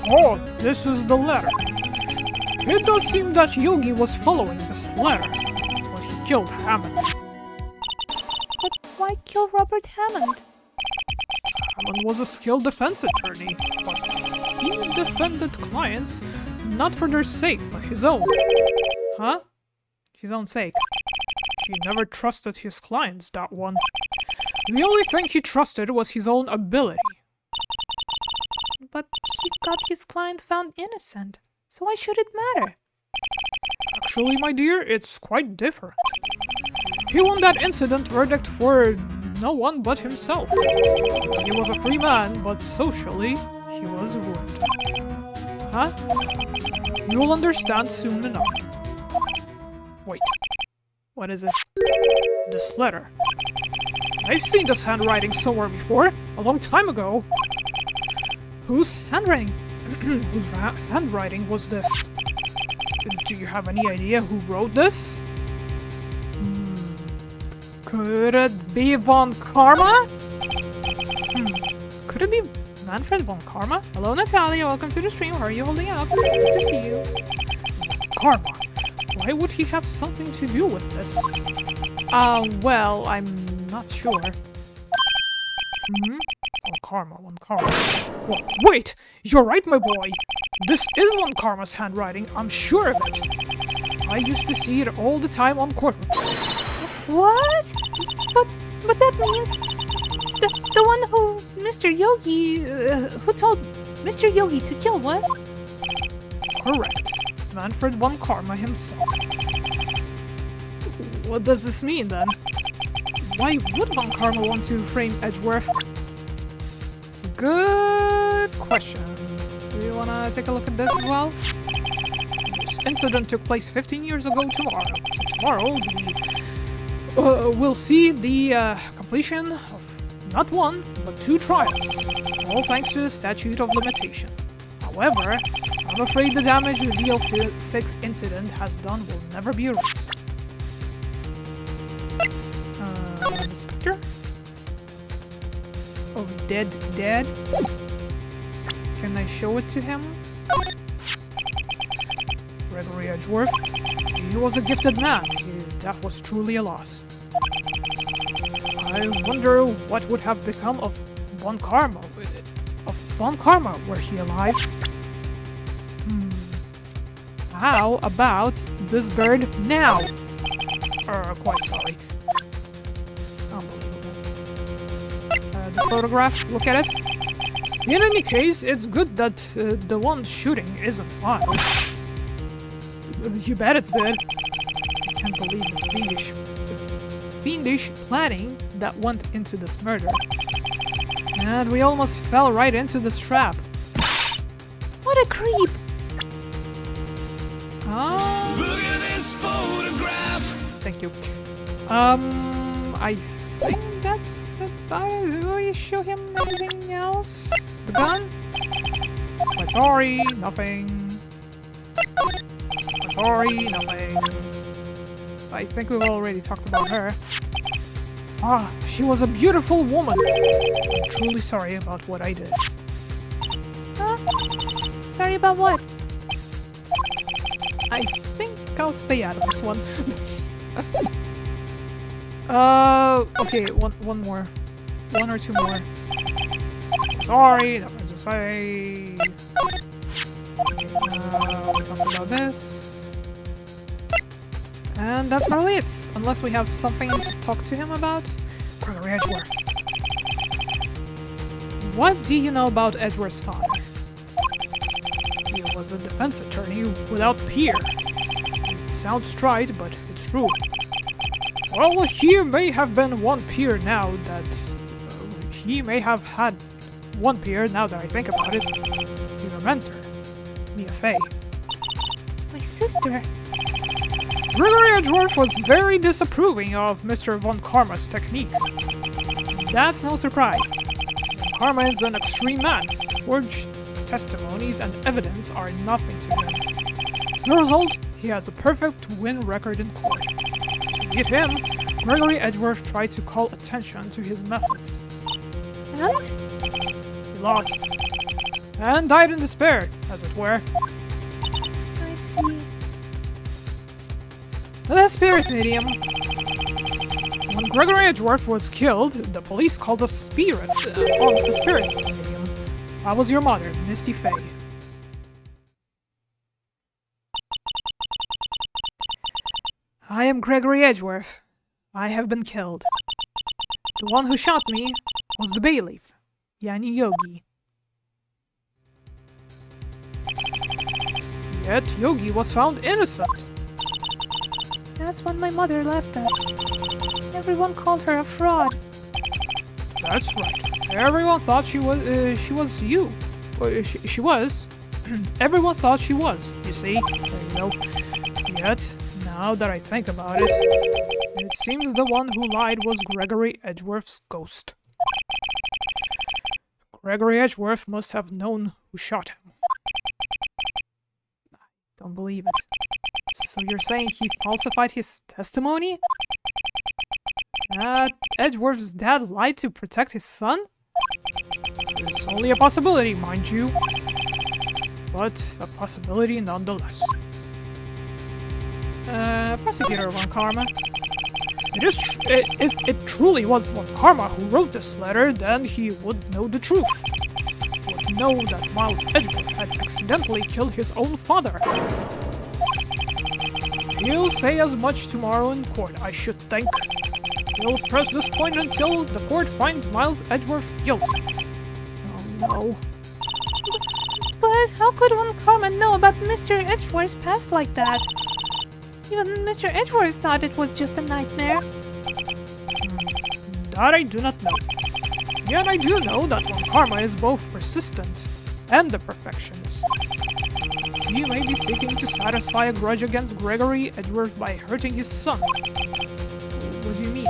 Speaker 1: Oh, this is the letter. It does seem that Yogi was following this letter when he killed Hammond.
Speaker 2: But why kill Robert Hammond?
Speaker 1: Hammond was a skilled defense attorney, but he defended clients not for their sake, but his own. Huh? His own sake. He never trusted his clients, that one. The only thing he trusted was his own ability.
Speaker 2: But he got his client found innocent, so why should it matter?
Speaker 1: Actually, my dear, it's quite different. He won that incident verdict for no one but himself. He was a free man, but socially, he was ruined. Huh? You'll understand soon enough. Wait. What is it? This letter. I've seen this handwriting somewhere before, a long time ago. Whose handwriting? Whose handwriting was this? Do you have any idea who wrote this? Could it be Von Karma? Could it be Manfred Von Karma? Hello, Natalia. Welcome to the stream. How are you holding up? Good to see you. Karma. Why would he have something to do with this? Well, I'm not sure. One Karma. Well, wait! You're right, my boy! This is One Karma's handwriting, I'm sure of it. I used to see it all the time on court reports.
Speaker 2: What? But that means the one who Mr. Yogi who told Mr. Yogi to kill was?
Speaker 1: Correct. Manfred Von Karma himself. What does this mean then? Why would Von Karma want to frame Edgeworth? Good question. Do you wanna take a look at this as well? This incident took place 15 years ago tomorrow. So tomorrow we'll see the completion of not one, but 2 trials. All thanks to the statute of limitation. However, I'm afraid the damage the DL6 incident has done will never be erased. This picture? Oh, dead. Can I show it to him? Gregory Edgeworth. He was a gifted man. His death was truly a loss. I wonder what would have become of Von Karma. Were he alive? How about this bird now? Quite sorry. Unbelievable. This photograph, look at it. In any case, it's good that the one shooting isn't Miles. You bet it's good. I can't believe the fiendish planning that went into this murder. And we almost fell right into this trap.
Speaker 2: What a creep!
Speaker 3: Look at this photograph.
Speaker 1: Thank you. I think that's about it. Will you show him anything else? The gun? But sorry, nothing. But sorry, nothing. I think we've already talked about her. She was a beautiful woman. I'm truly sorry about what I did.
Speaker 2: Huh? Sorry about what?
Speaker 1: I think I'll stay out of this one. Okay, one more. 1 or 2 more. Sorry, nothing to say. We talked about this. And that's probably it. Unless we have something to talk to him about. Gregory Edgeworth. What do you know about Edgeworth's father? He was a defense attorney without peer. It sounds trite, but it's true. Well, he may have been one peer now that... he may have had one peer now that I think about it. Your mentor, Mia Fey.
Speaker 2: My sister.
Speaker 1: Gregory Edgeworth was very disapproving of Mr. Von Karma's techniques. That's no surprise. Von Karma is an extreme man. Forged testimonies and evidence are nothing to him. The result, he has a perfect win record in court. To beat him, Gregory Edgeworth tried to call attention to his methods.
Speaker 2: And?
Speaker 1: He lost. And died in despair, as it were.
Speaker 2: I see.
Speaker 1: The spirit medium. When Gregory Edgeworth was killed, the police called a spirit on the spirit medium. I was your mother, Misty Fey. I am Gregory Edgeworth. I have been killed. The one who shot me was the bailiff, Yani Yogi. Yet Yogi was found innocent.
Speaker 2: That's when my mother left us. Everyone called her a fraud.
Speaker 1: That's right. Everyone thought she was you. She was. Everyone thought she was, you see. There you go. Yet, now that I think about it, it seems the one who lied was Gregory Edgeworth's ghost. Gregory Edgeworth must have known who shot him. Don't believe it. So you're saying he falsified his testimony? Edgeworth's dad lied to protect his son? It's only a possibility, mind you. But a possibility nonetheless. Prosecutor Von Karma. If it truly was Von Karma who wrote this letter, then he would know the truth. He would know that Miles Edgeworth had accidentally killed his own father. He'll say as much tomorrow in court, I should think. He'll press this point until the court finds Miles Edgeworth guilty. Oh no.
Speaker 2: But how could Von Karma know about Mr. Edgeworth's past like that? Even Mr. Edgeworth thought it was just a nightmare.
Speaker 1: That I do not know. Yet I do know that Von Karma is both persistent and a perfectionist. He may be seeking to satisfy a grudge against Gregory Edgeworth by hurting his son. What do you mean?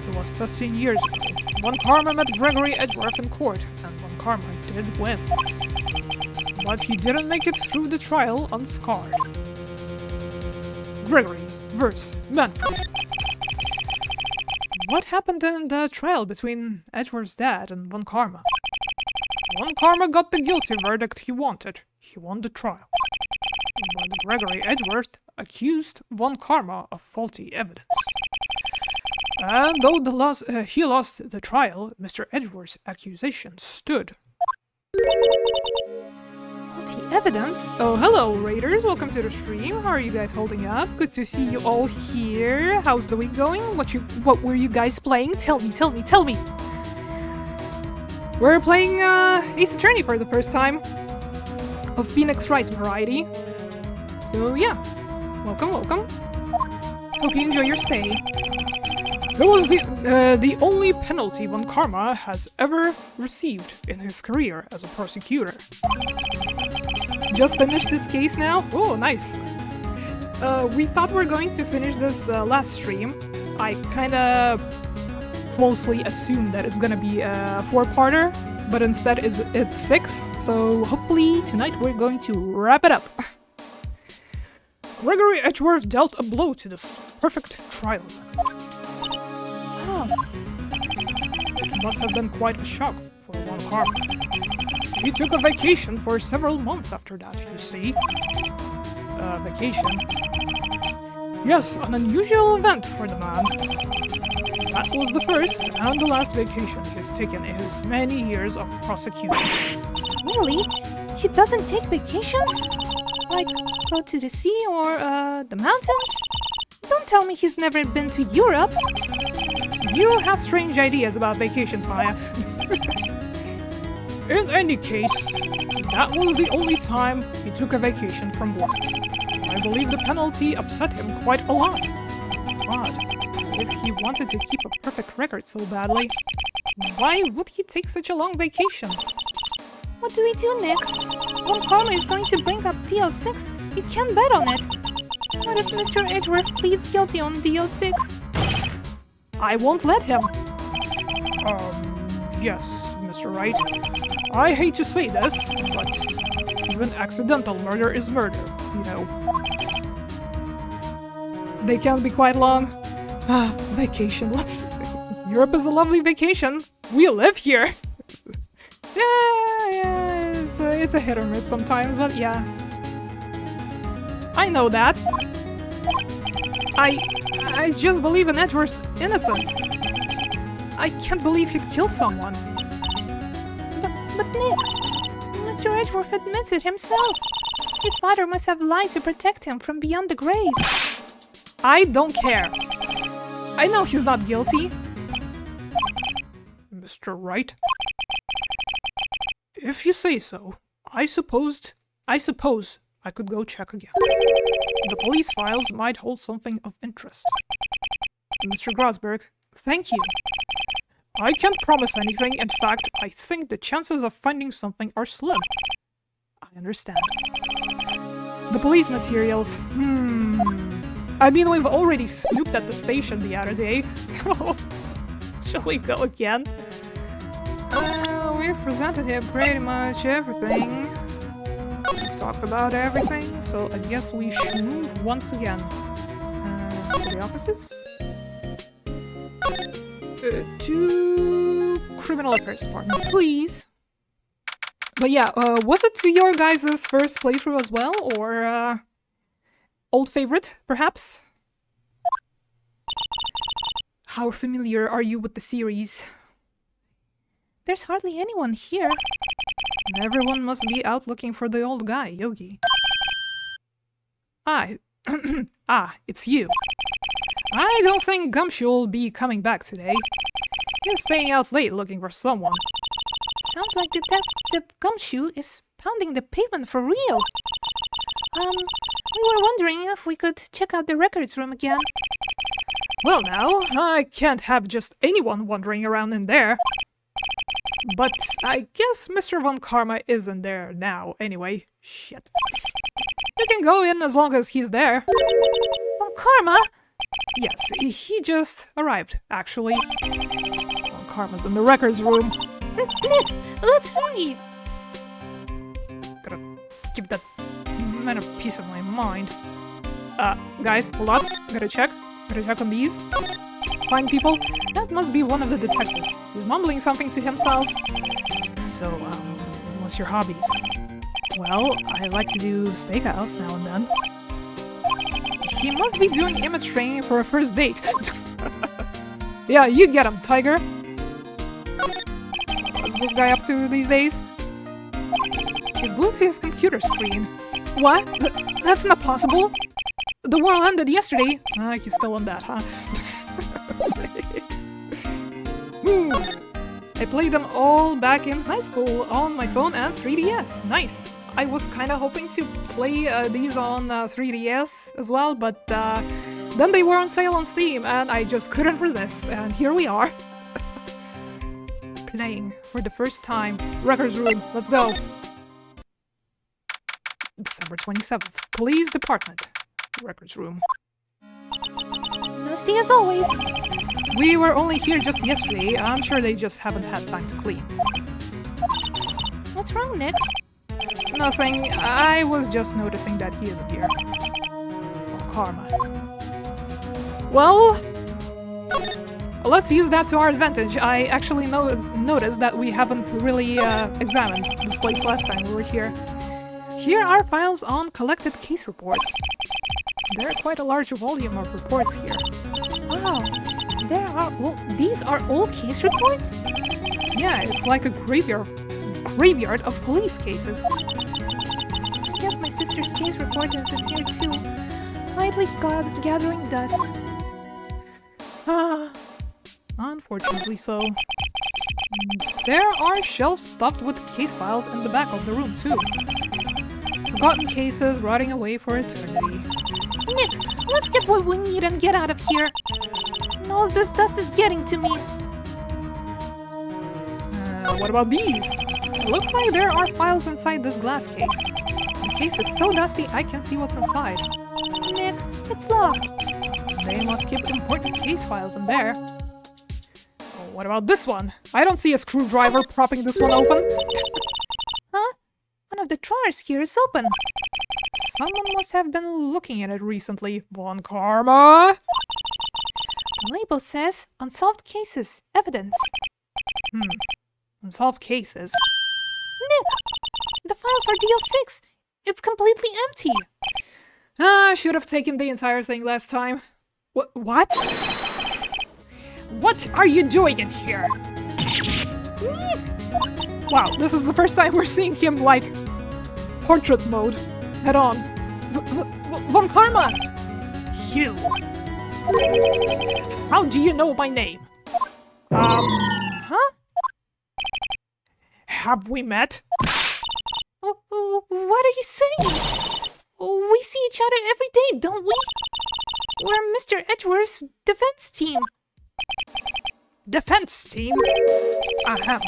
Speaker 1: It was 15 years ago. Von Karma met Gregory Edgeworth in court, and Von Karma did win. But he didn't make it through the trial unscarred. Gregory vs. Manfred. What happened in the trial between Edgeworth's dad and Von Karma? Von Karma got the guilty verdict he wanted. He won the trial. But Gregory Edgeworth accused Von Karma of faulty evidence. And though he lost the trial, Mr. Edgeworth's accusation stood.
Speaker 2: Faulty evidence?
Speaker 1: Oh, hello, Raiders. Welcome to the stream. How are you guys holding up? Good to see you all here. How's the week going? What were you guys playing? Tell me. We're playing Ace Attorney for the first time of Phoenix Wright variety. So yeah, welcome. Hope you enjoy your stay. It was the only penalty Von Karma has ever received in his career as a prosecutor. Just finished this case now? Oh, nice. We thought we were going to finish this last stream. I kinda falsely assumed that it's gonna be a 4-parter, but instead it's 6, so hopefully tonight we're going to wrap it up. Gregory Edgeworth dealt a blow to this perfect trial record. It must have been quite a shock for Von Karma. He took a vacation for several months after that, you see. Vacation? Yes, an unusual event for the man. That was the first and the last vacation he's taken in his many years of prosecuting.
Speaker 2: Really? He doesn't take vacations? Like, go to the sea or, the mountains? Don't tell me he's never been to Europe!
Speaker 1: You have strange ideas about vacations, Maya. In any case, that was the only time he took a vacation from work. I believe the penalty upset him quite a lot. But if he wanted to keep a perfect record so badly, why would he take such a long vacation?
Speaker 2: What do we do, Nick? Von Karma is going to bring up DL6. You can't bet on it. What if Mr. Edgeworth pleads guilty on DL6?
Speaker 1: I won't let him. Yes, Mr. Wright. I hate to say this, but even accidental murder is murder, you know. They can be quite long. Vacation, Europe is a lovely vacation. We live here. Yeah, it's a hit or miss sometimes, but yeah. I know that. I just believe in Edgeworth's innocence. I can't believe he'd kill someone.
Speaker 2: But Nick, Mr. Edgeworth admits it himself. His father must have lied to protect him from beyond the grave.
Speaker 1: I don't care. I know he's not guilty. Mr. Wright? If you say so, I suppose I could go check again. The police files might hold something of interest. Mr. Grosberg, thank you. I can't promise anything. In fact, I think the chances of finding something are slim. I understand. The police materials. I mean, we've already snooped at the station the other day. Shall we go again? We've presented him pretty much everything. We've talked about everything, so I guess we should move once again. To the offices? To Criminal Affairs Department, please. But yeah, was it your guys' first playthrough as well, or old favorite, perhaps? How familiar are you with the series?
Speaker 2: There's hardly anyone here.
Speaker 1: Everyone must be out looking for the old guy, Yogi. It's you. I don't think Gumshoe will be coming back today. He's staying out late looking for someone.
Speaker 2: Sounds like Detective Gumshoe is pounding the pavement for real. We were wondering if we could check out the records room again.
Speaker 1: Well now, I can't have just anyone wandering around in there. But I guess Mr. Von Karma isn't there now anyway. Shit. You can go in as long as he's there.
Speaker 2: Von Karma?
Speaker 1: Yes, he just arrived, actually. Von Karma's in the records room.
Speaker 2: Nick, let's hurry!
Speaker 1: Gotta give that man a piece of my mind. Guys, hold on. Gotta check on these. Fine people. That must be one of the detectives. He's mumbling something to himself. So, what's your hobbies? Well, I like to do stakeouts now and then. He must be doing image training for a first date. Yeah, you get him, Tiger. What's this guy up to these days? He's glued to his computer screen. What? That's not possible. The world ended yesterday. He's still on that, huh? I played them all back in high school on my phone and 3DS. Nice. I was kind of hoping to play these on 3DS as well, but then they were on sale on Steam and I just couldn't resist, and here we are. Playing for the first time. Records room, let's go. December 27th. Police Department. Records room.
Speaker 2: Nasty as always.
Speaker 1: We were only here just yesterday. I'm sure they just haven't had time to clean.
Speaker 2: What's wrong, Nick?
Speaker 1: Nothing. I was just noticing that he isn't here. Oh, karma. Well, let's use that to our advantage. I actually noticed that we haven't really examined this place last time we were here. Here are files on collected case reports. There are quite a large volume of reports here.
Speaker 2: Wow, these are all case reports?
Speaker 1: Yeah, it's like a graveyard of police cases.
Speaker 2: I guess my sister's case report is in here too. Quietly gathering dust.
Speaker 1: Unfortunately so. There are shelves stuffed with case files in the back of the room too. Forgotten cases rotting away for eternity.
Speaker 2: Nick, let's get what we need and get out of here. All this dust is getting to me.
Speaker 1: What about these? It looks like there are files inside this glass case. The case is so dusty I can't see what's inside.
Speaker 2: Nick, it's locked.
Speaker 1: They must keep important case files in there. Oh, what about this one? I don't see a screwdriver propping this one open.
Speaker 2: Huh? One of the drawers here is open.
Speaker 1: Someone must have been looking at it recently. Von Karma!
Speaker 2: The label says, Unsolved Cases, Evidence.
Speaker 1: Unsolved cases.
Speaker 2: Nick! The file for DL6! It's completely empty!
Speaker 1: I should have taken the entire thing last time. What? What are you doing in here?
Speaker 2: Nick!
Speaker 1: Wow, this is the first time we're seeing him, like, portrait mode. Head on. Von Karma! You! How do you know my name?
Speaker 2: Huh?
Speaker 1: Have we met?
Speaker 2: What are you saying? We see each other every day, don't we? We're Mr. Edgeworth's defense team.
Speaker 1: Defense team? Ahem.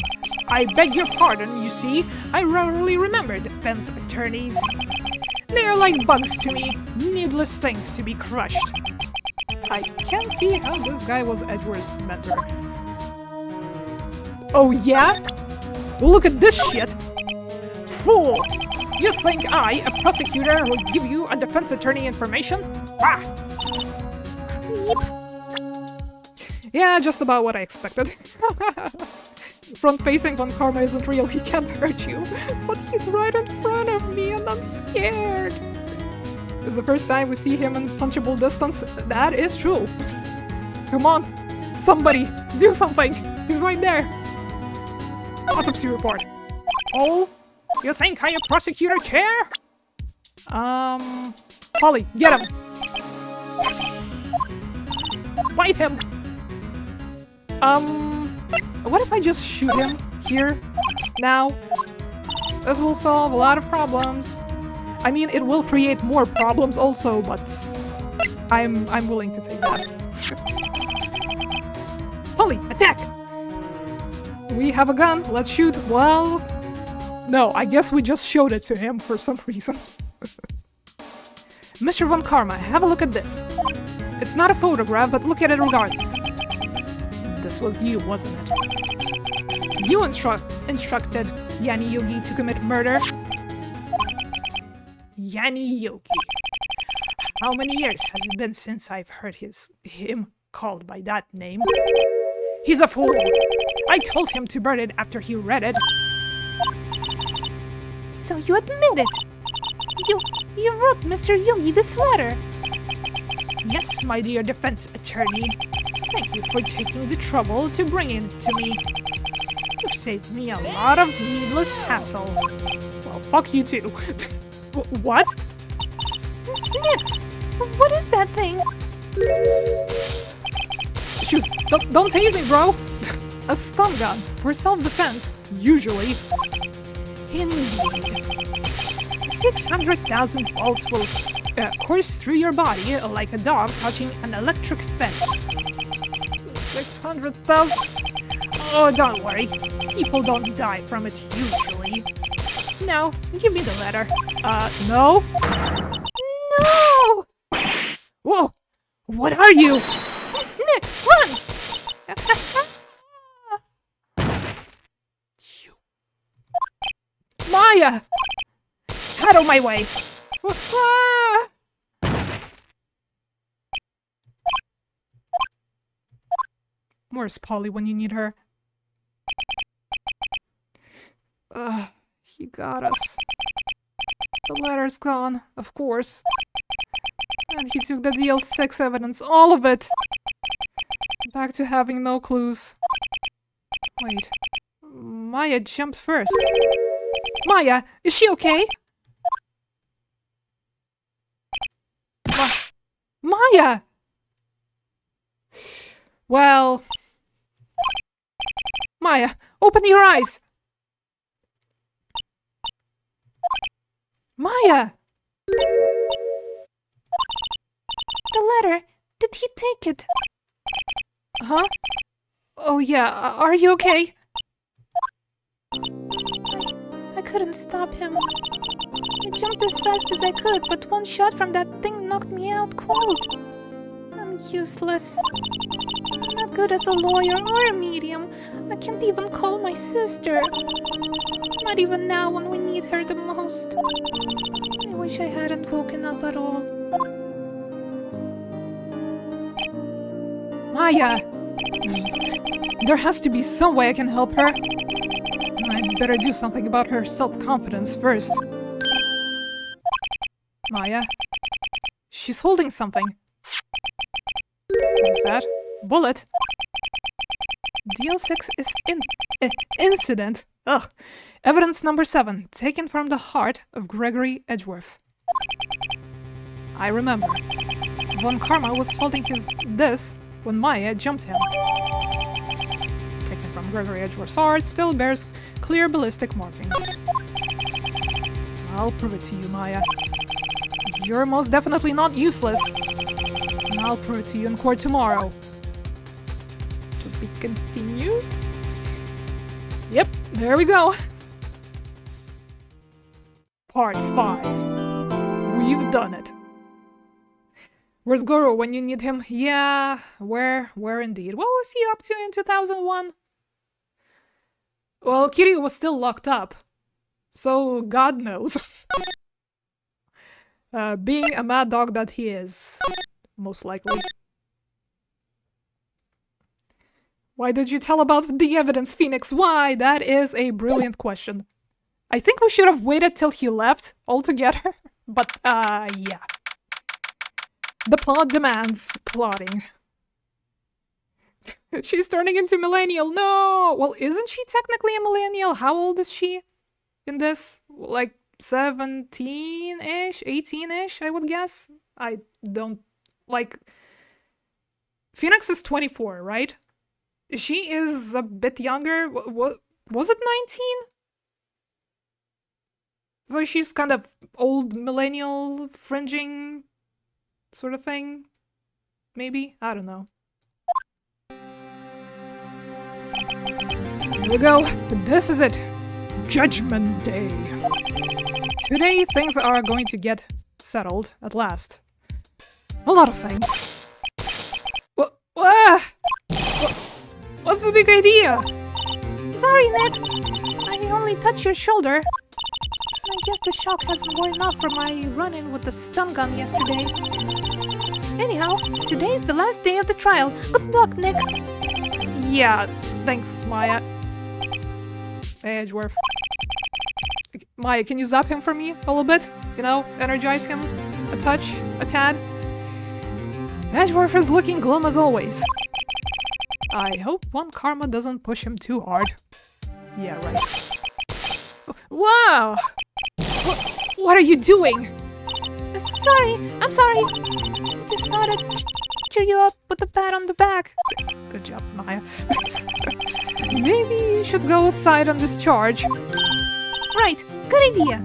Speaker 1: I beg your pardon, you see. I rarely remember defense attorneys. They're like bugs to me. Needless things to be crushed. I can see how this guy was Edgeworth's mentor. Oh yeah? Look at this shit! Fool! You think I, a prosecutor, would give you a defense attorney information? Ah!
Speaker 2: Creep.
Speaker 1: Yeah, just about what I expected. Front-facing Von Karma isn't real, he can't hurt you. But he's right in front of me and I'm scared. It's the first time we see him in punchable distance. That is true. Come on, somebody, do something. He's right there. Autopsy report. Oh, you think I a prosecutor care? Polly, get him. Bite him. What if I just shoot him here, now? This will solve a lot of problems. I mean, it will create more problems also, but I'm willing to take that. Polly, attack! We have a gun, let's shoot. Well, no, I guess we just showed it to him for some reason. Mr. Von Karma, have a look at this. It's not a photograph, but look at it regardless. This was you, wasn't it? You instructed Yanni Yogi to commit murder. Yanni Yogi. How many years has it been since I've heard him called by that name? He's a fool! I told him to burn it after he read it.
Speaker 2: So you admit it? You wrote Mr. Yogi this letter?
Speaker 1: Yes, my dear defense attorney. Thank you for taking the trouble to bring it to me. You've saved me a lot of needless hassle. Well, fuck you too. What?
Speaker 2: Nick, what is that thing?
Speaker 1: Shoot, don't tase me, bro! A stun gun, for self-defense, usually. Indeed. 600,000 volts will course through your body like a dog touching an electric fence. 600,000? Oh, don't worry. People don't die from it usually. Now, give me the letter. No?
Speaker 2: No!
Speaker 1: Whoa! What are you?
Speaker 2: Nick, run!
Speaker 1: You. Maya! Out of my way! Where's Polly when you need her? He got us. The letter's gone, of course. And he took the DL6 evidence, all of it! Back to having no clues. Wait. Maya jumped first. Maya, is she okay? Maya! Well... Maya, open your eyes! Maya!
Speaker 2: The letter, did he take it?
Speaker 1: Huh? Oh yeah, are you okay?
Speaker 2: I couldn't stop him. I jumped as fast as I could, but one shot from that thing knocked me out cold. I'm useless. I'm not good as a lawyer or a medium. I can't even call my sister. Not even now when we need her the most. I wish I hadn't woken up at all.
Speaker 1: Maya! There has to be some way I can help her. I'd better do something about her self-confidence first. Maya? She's holding something. What is that? Bullet? DL6 is incident. Ugh. Evidence number 7, taken from the heart of Gregory Edgeworth. I remember. Von Karma was holding this when Maya jumped him. Taken from Gregory Edgeworth's heart, still bears clear ballistic markings. I'll prove it to you, Maya. You're most definitely not useless. And I'll prove it to you in court tomorrow. To be continued? Yep, there we go. Part 5. We've done it. Where's Goro when you need him? Yeah, where indeed. What was he up to in 2001? Well, Kiryu was still locked up. So God knows. Being a mad dog that he is, most likely. Why did you tell about the evidence, Phoenix? Why? That is a brilliant question. I think we should have waited till he left altogether, but yeah. The plot demands plotting. She's turning into millennial. No! Well, isn't she technically a millennial? How old is she in this? Like 17-ish? 18-ish, I would guess? I don't... Like... Phoenix is 24, right? She is a bit younger. Was it 19? So she's kind of old millennial fringing sort of thing? Maybe? I don't know. Here we go. This is it. Judgment Day. Today things are going to get settled at last. A lot of things. What's the big idea?
Speaker 2: Sorry, Nick. I only touched your shoulder. I guess the shock hasn't worn off from my run-in with the stun gun yesterday. Anyhow, today's the last day of the trial. Good luck, Nick.
Speaker 1: Yeah, thanks, Maya. Hey, Edgeworth. Maya, can you zap him for me a little bit? You know, energize him a touch, a tad? Edgeworth is looking glum as always. I hope one karma doesn't push him too hard. Yeah, right. Wow! What are you doing?
Speaker 2: Sorry, I'm sorry. I just thought I'd cheer you up with a pat on the back.
Speaker 1: Good job, Maya. Maybe you should go outside on this charge.
Speaker 2: Right, good idea.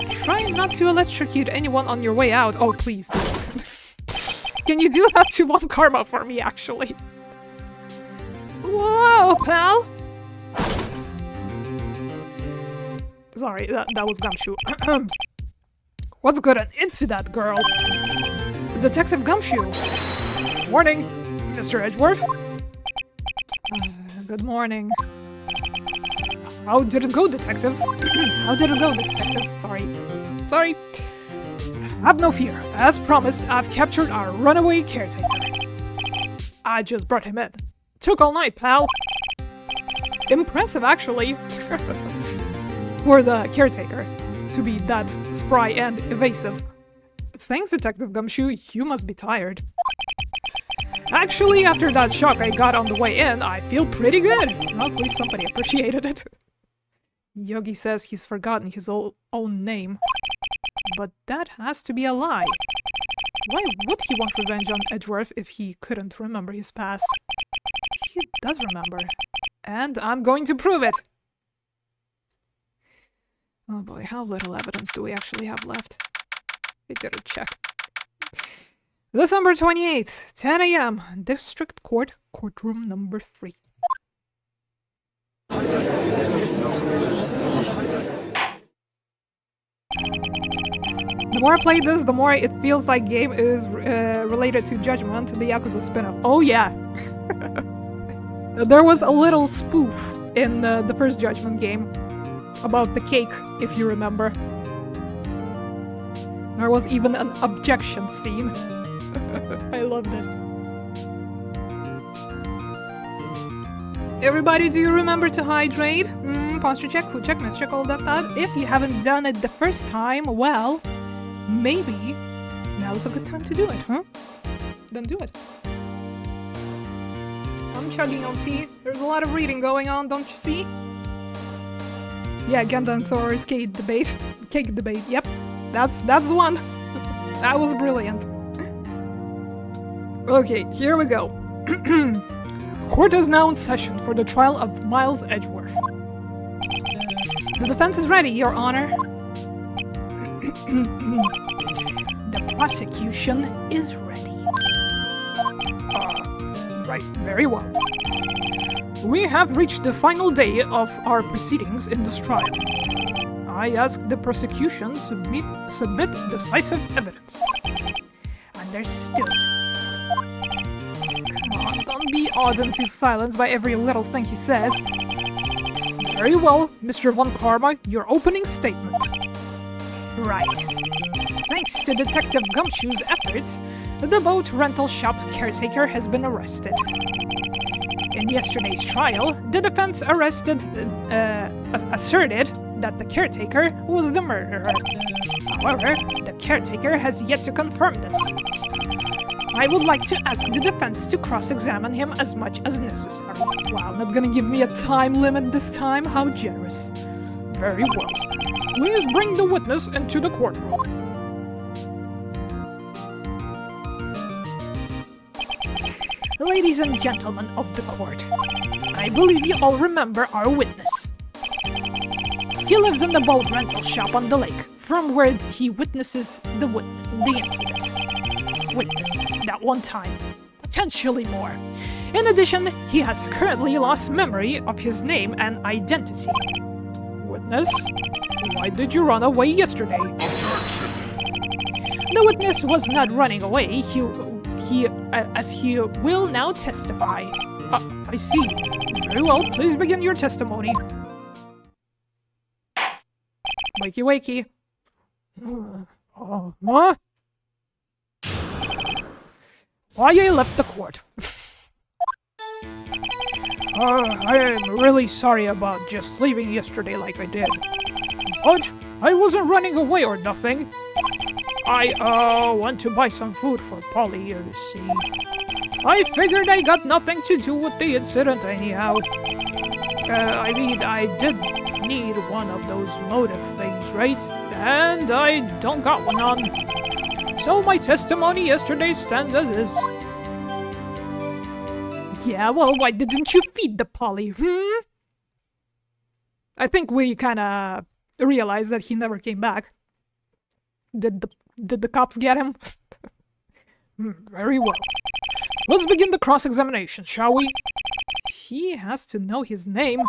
Speaker 1: Try not to electrocute anyone on your way out. Oh, please do. Can you do that to one karma for me, actually? Whoa, pal! Sorry, that was Gumshoe. What's gotten into that girl? Detective Gumshoe. Morning, Mr. Edgeworth. Good morning. How did it go, Detective? How did it go, Detective? Sorry. Have no fear. As promised, I've captured our runaway caretaker. I just brought him in. Took all night, pal. Impressive, actually. For the caretaker to be that spry and evasive. Thanks, Detective Gumshoe. You must be tired. Actually, after that shock I got on the way in, I feel pretty good. Well, at least somebody appreciated it. Yogi says he's forgotten his own name. But that has to be a lie. Why would he want revenge on Edgeworth if he couldn't remember his past? He does remember. And I'm going to prove it! Oh boy, how little evidence do we actually have left? We gotta check. December 28th, 10 a.m. District Court, courtroom number 3. The more I play this, the more it feels like game is related to Judgment, the Yakuza spin-off. Oh yeah! There was a little spoof in the first Judgment game about the cake, if you remember. There was even an objection scene. I loved it. Everybody, do you remember to hydrate? Posture check, food check, mess check, all that stuff. If you haven't done it the first time, well, maybe now's a good time to do it, huh? Then do it. I'm chugging on tea. There's a lot of reading going on, don't you see? Yeah, Ganda and Sora's cake debate. Cake debate, yep. That's the one. That was brilliant. Okay, here we go. Court is now in session for the trial of Miles Edgeworth. The defense is ready, Your Honor. The prosecution is ready. Right, very well. We have reached the final day of our proceedings in this trial. I ask the prosecution submit decisive evidence. Understood. Come on, don't be awed into silence by every little thing he says. Very well, Mr. Von Karma, your opening statement.
Speaker 2: Right. Thanks to Detective Gumshoe's efforts, the boat rental shop caretaker has been arrested. In yesterday's trial, the defense asserted that the caretaker was the murderer. However, the caretaker has yet to confirm this. I would like to ask the defense to cross-examine him as much as necessary.
Speaker 1: Wow, not gonna give me a time limit this time? How generous. Very well. Please bring the witness into the courtroom.
Speaker 2: Ladies and gentlemen of the court, I believe you all remember our witness. He lives in the boat rental shop on the lake, from where he witnesses the incident. Witnessed that one time, potentially more. In addition, he has currently lost memory of his name and identity.
Speaker 1: Witness, why did you run away yesterday?
Speaker 2: The witness was not running away, as he will now testify.
Speaker 1: I see. Very well, please begin your testimony. Wakey wakey. What? Why I left the court? I'm really sorry about just leaving yesterday like I did. But I wasn't running away or nothing. I went to buy some food for Polly, you see. I figured I got nothing to do with the incident anyhow. I mean, I did need one of those motive things, right? And I don't got one on. So my testimony yesterday stands as is.
Speaker 2: Yeah, well, why didn't you feed the Polly,
Speaker 1: I think we kinda realized that he never came back. Did the cops get him? Very well. Let's begin the cross-examination, shall we? He has to know his name.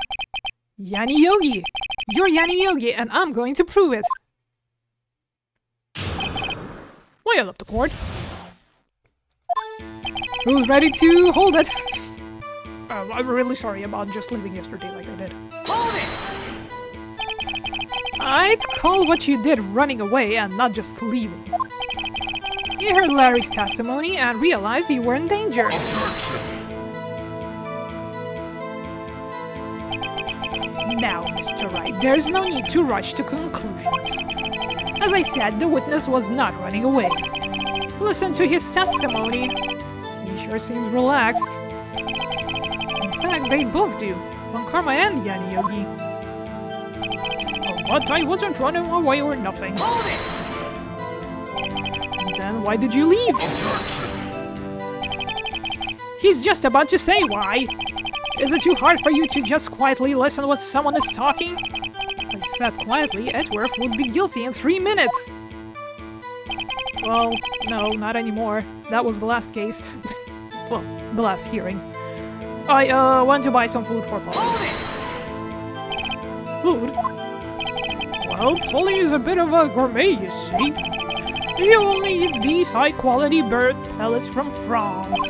Speaker 1: Yanni Yogi! You're Yanni Yogi, and I'm going to prove it! Why I left the court? Who's ready to hold it? I'm really sorry about just leaving yesterday like I did.
Speaker 3: Hold it!
Speaker 1: I'd call what you did running away and not just leaving. You heard Larry's testimony and realized you were in danger.
Speaker 2: Now, Mr. Wright, there's no need to rush to conclusions. As I said, the witness was not running away. Listen to his testimony.
Speaker 1: He sure seems relaxed. In fact, they both do. Von Karma and Yanni Yogi. But I wasn't running away or nothing.
Speaker 3: Hold it!
Speaker 1: Then why did you leave?
Speaker 2: He's just about to say why. Is it too hard for you to just quietly listen when someone is talking?
Speaker 1: I said quietly, Edgeworth would be guilty in 3 minutes. Well, no, not anymore. That was the last case. Well, the last hearing. I went to buy some food for Polly. Food? Well, Polly is a bit of a gourmet, you see. She only eats these high-quality bird pellets from France.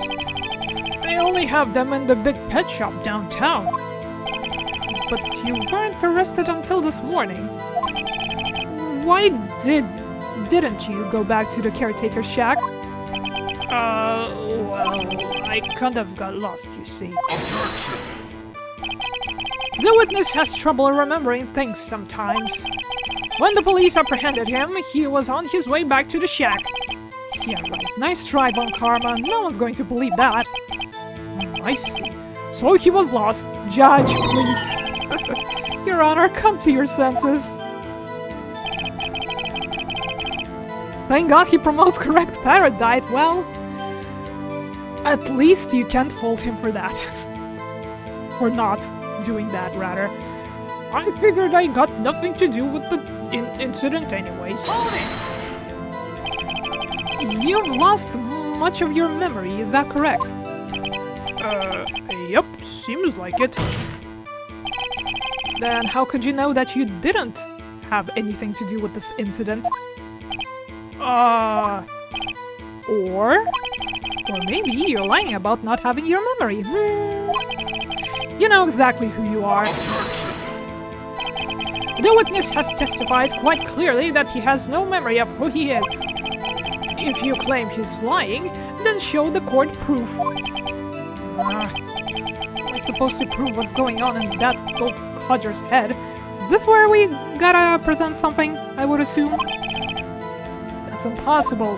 Speaker 1: They only have them in the big pet shop downtown. But you weren't arrested until this morning. Why didn't you go back to the caretaker's shack? Well, I kind of got lost, you see. The witness has trouble remembering things sometimes. When the police apprehended him, he was on his way back to the shack. Yeah, right. Nice try, Von Karma. No one's going to believe that. I see. So he was lost. Judge, please. Your Honor, come to your senses. Thank God he promotes correct parrot diet. Well, at least you can't fault him for that. Or not doing that, rather. I figured I got nothing to do with the incident anyways. You've lost much of your memory, is that correct? Yep, seems like it. Then how could you know that you didn't have anything to do with this incident? Or maybe you're lying about not having your memory. You know exactly who you are. The witness has testified quite clearly that he has no memory of who he is. If you claim he's lying, then show the court proof. Am I supposed to prove what's going on in that old codger's head? Is this where we gotta present something, I would assume? That's impossible.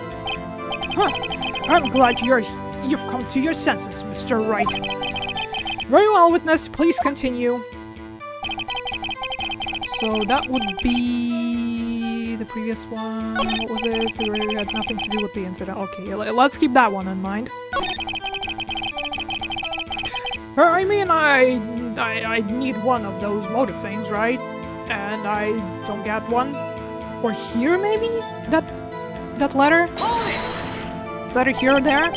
Speaker 1: Huh. I'm glad you've come to your senses, Mr. Wright. Very well, witness, please continue. So that would be the previous one. What was it? It had nothing to do with the incident. Okay, let's keep that one in mind. I mean, I need one of those motive things, right? And I don't get one. Or here, maybe? That letter? Is that a here or there?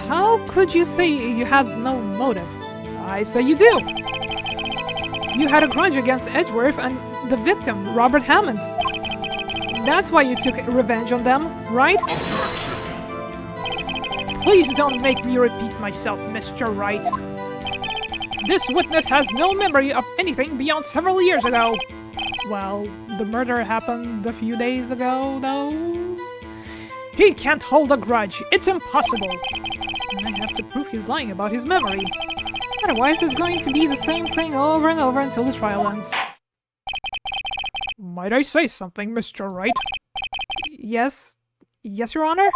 Speaker 1: How could you say you had no motive? I say you do. You had a grudge against Edgeworth and the victim, Robert Hammond. That's why you took revenge on them, right? Please don't make me repeat myself, Mr. Wright. This witness has no memory of anything beyond several years ago. Well, the murder happened a few days ago, though. He can't hold a grudge. It's impossible. I have to prove he's lying about his memory. Otherwise, it's going to be the same thing over and over until the trial ends. Might I say something, Mr. Wright? Yes? Yes, Your Honor?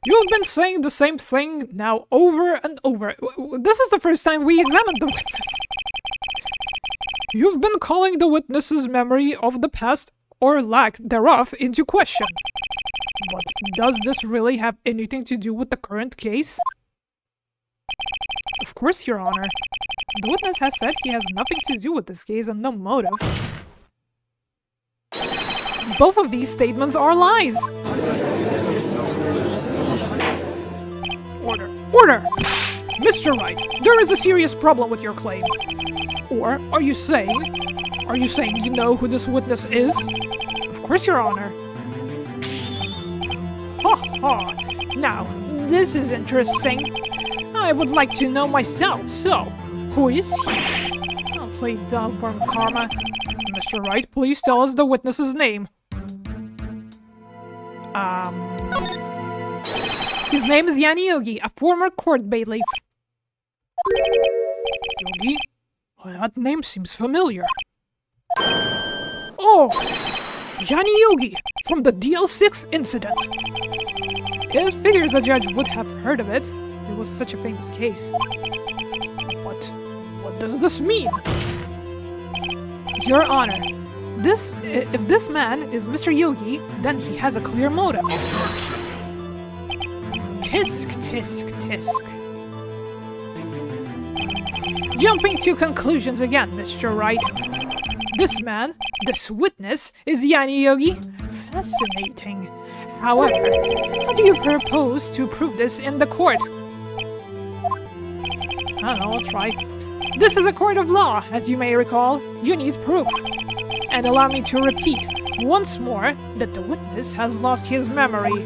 Speaker 1: You've been saying the same thing now over and over. This is the first time we examined the witness. You've been calling the witness's memory of the past, or lack thereof, into question. But does this really have anything to do with the current case? Of course, Your Honor. The witness has said he has nothing to do with this case and no motive. Both of these statements are lies! Order! Order! Mr. Wright, there is a serious problem with your claim. Or are you saying you know who this witness is? Of course, Your Honor. Ha ha! Now, this is interesting. I would like to know myself, so who is he? I'll play dumb for karma. Mr. Wright, please tell us the witness's name. His name is Yanni Yogi, a former court bailiff. Yogi? That name seems familiar. Oh! Yanni Yogi, from the DL6 incident. It figures the judge would have heard of it. It was such a famous case. But what does this mean? Your Honor, if this man is Mr. Yogi, then he has a clear motive. Tisk, tisk, tisk. Jumping to conclusions again, Mr. Wright. This man, this witness, is Yanni Yogi? Fascinating. However, how do you propose to prove this in the court? I don't know, I'll try. This is a court of law, as you may recall. You need proof. And allow me to repeat once more that the witness has lost his memory.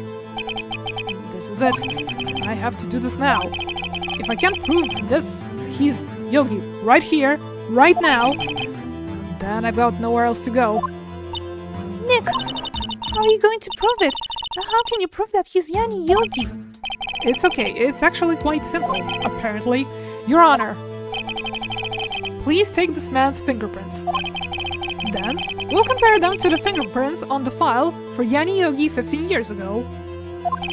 Speaker 1: This is it. I have to do this now. If I can't prove this, he's Yogi right here, right now, then I've got nowhere else to go.
Speaker 2: Nick, how are you going to prove it? How can you prove that he's Yanni Yogi?
Speaker 1: It's okay, it's actually quite simple, apparently. Your Honor, please take this man's fingerprints. Then, we'll compare them to the fingerprints on the file for Yanni Yogi 15 years ago.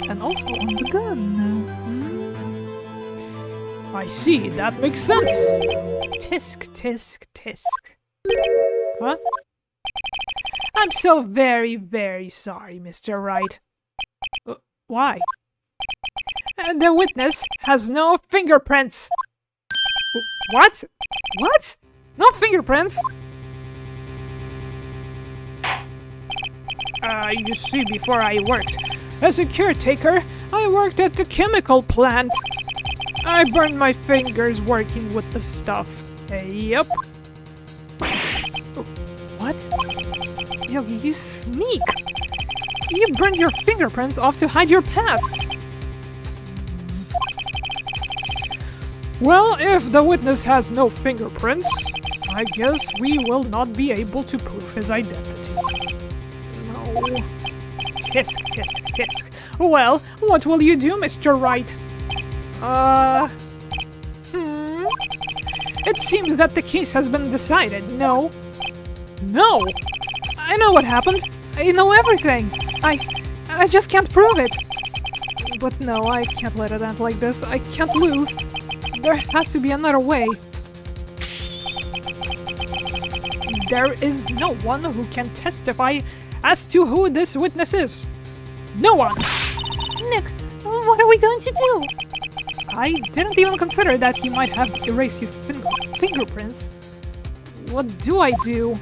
Speaker 1: And also on the gun. I see, that makes sense. Tisk, tisk, tisk. Huh? I'm so very, very sorry, Mr. Wright. Why? The witness has no fingerprints. What? What? No fingerprints? You see, before I worked as a caretaker, I worked at the chemical plant. I burned my fingers working with the stuff. Yep. What? Yogi, you sneak! You burned your fingerprints off to hide your past! Well, if the witness has no fingerprints, I guess we will not be able to prove his identity. No. Tisk, tisk, tisk. Well, what will you do, Mr. Wright? It seems that the case has been decided, no? No! I know what happened. I know everything. I just can't prove it. But no, I can't let it end like this. I can't lose. There has to be another way. There is no one who can testify as to who this witness is. No one!
Speaker 2: Nick, what are we going to do?
Speaker 1: I didn't even consider that he might have erased his fingerprints. What do I do?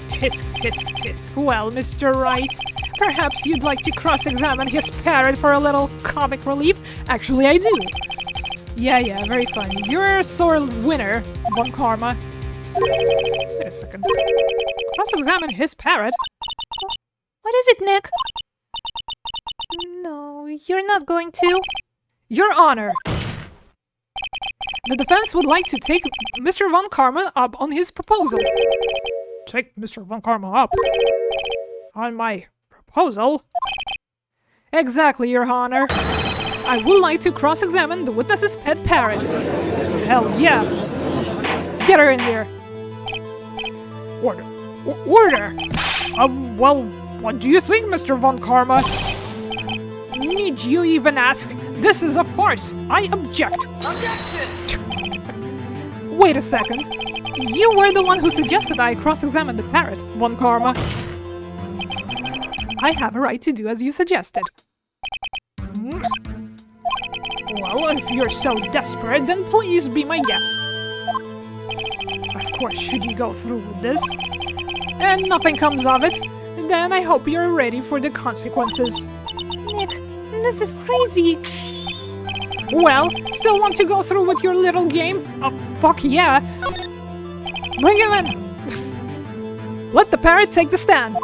Speaker 1: Tisk, tisk, tisk. Well, Mr. Wright, perhaps you'd like to cross-examine his parrot for a little comic relief? Actually, I do. Yeah, very funny. You're a sore winner, Von Karma. Wait a second. Cross-examine his parrot?
Speaker 2: What is it, Nick? No, you're not going to.
Speaker 1: Your Honor! The defense would like to take Mr. Von Karma up on his proposal. Take Mr. Von Karma up? On my proposal? Exactly, Your Honor. I would like to cross-examine the witness's pet parrot. Hell yeah! Get her in here! Order. Order! Well, what do you think, Mr. Von Karma? Need you even ask? This is a farce! I object! Objection! Wait a second. You were the one who suggested I cross-examine the parrot, Von Karma. I have a right to do as you suggested. Well, if you're so desperate, then please be my guest. Of course, should you go through with this, and nothing comes of it, then I hope you're ready for the consequences.
Speaker 2: Nick, this is crazy.
Speaker 1: Well, still want to go through with your little game? Oh, fuck yeah! Bring him in! Let the parrot take the stand.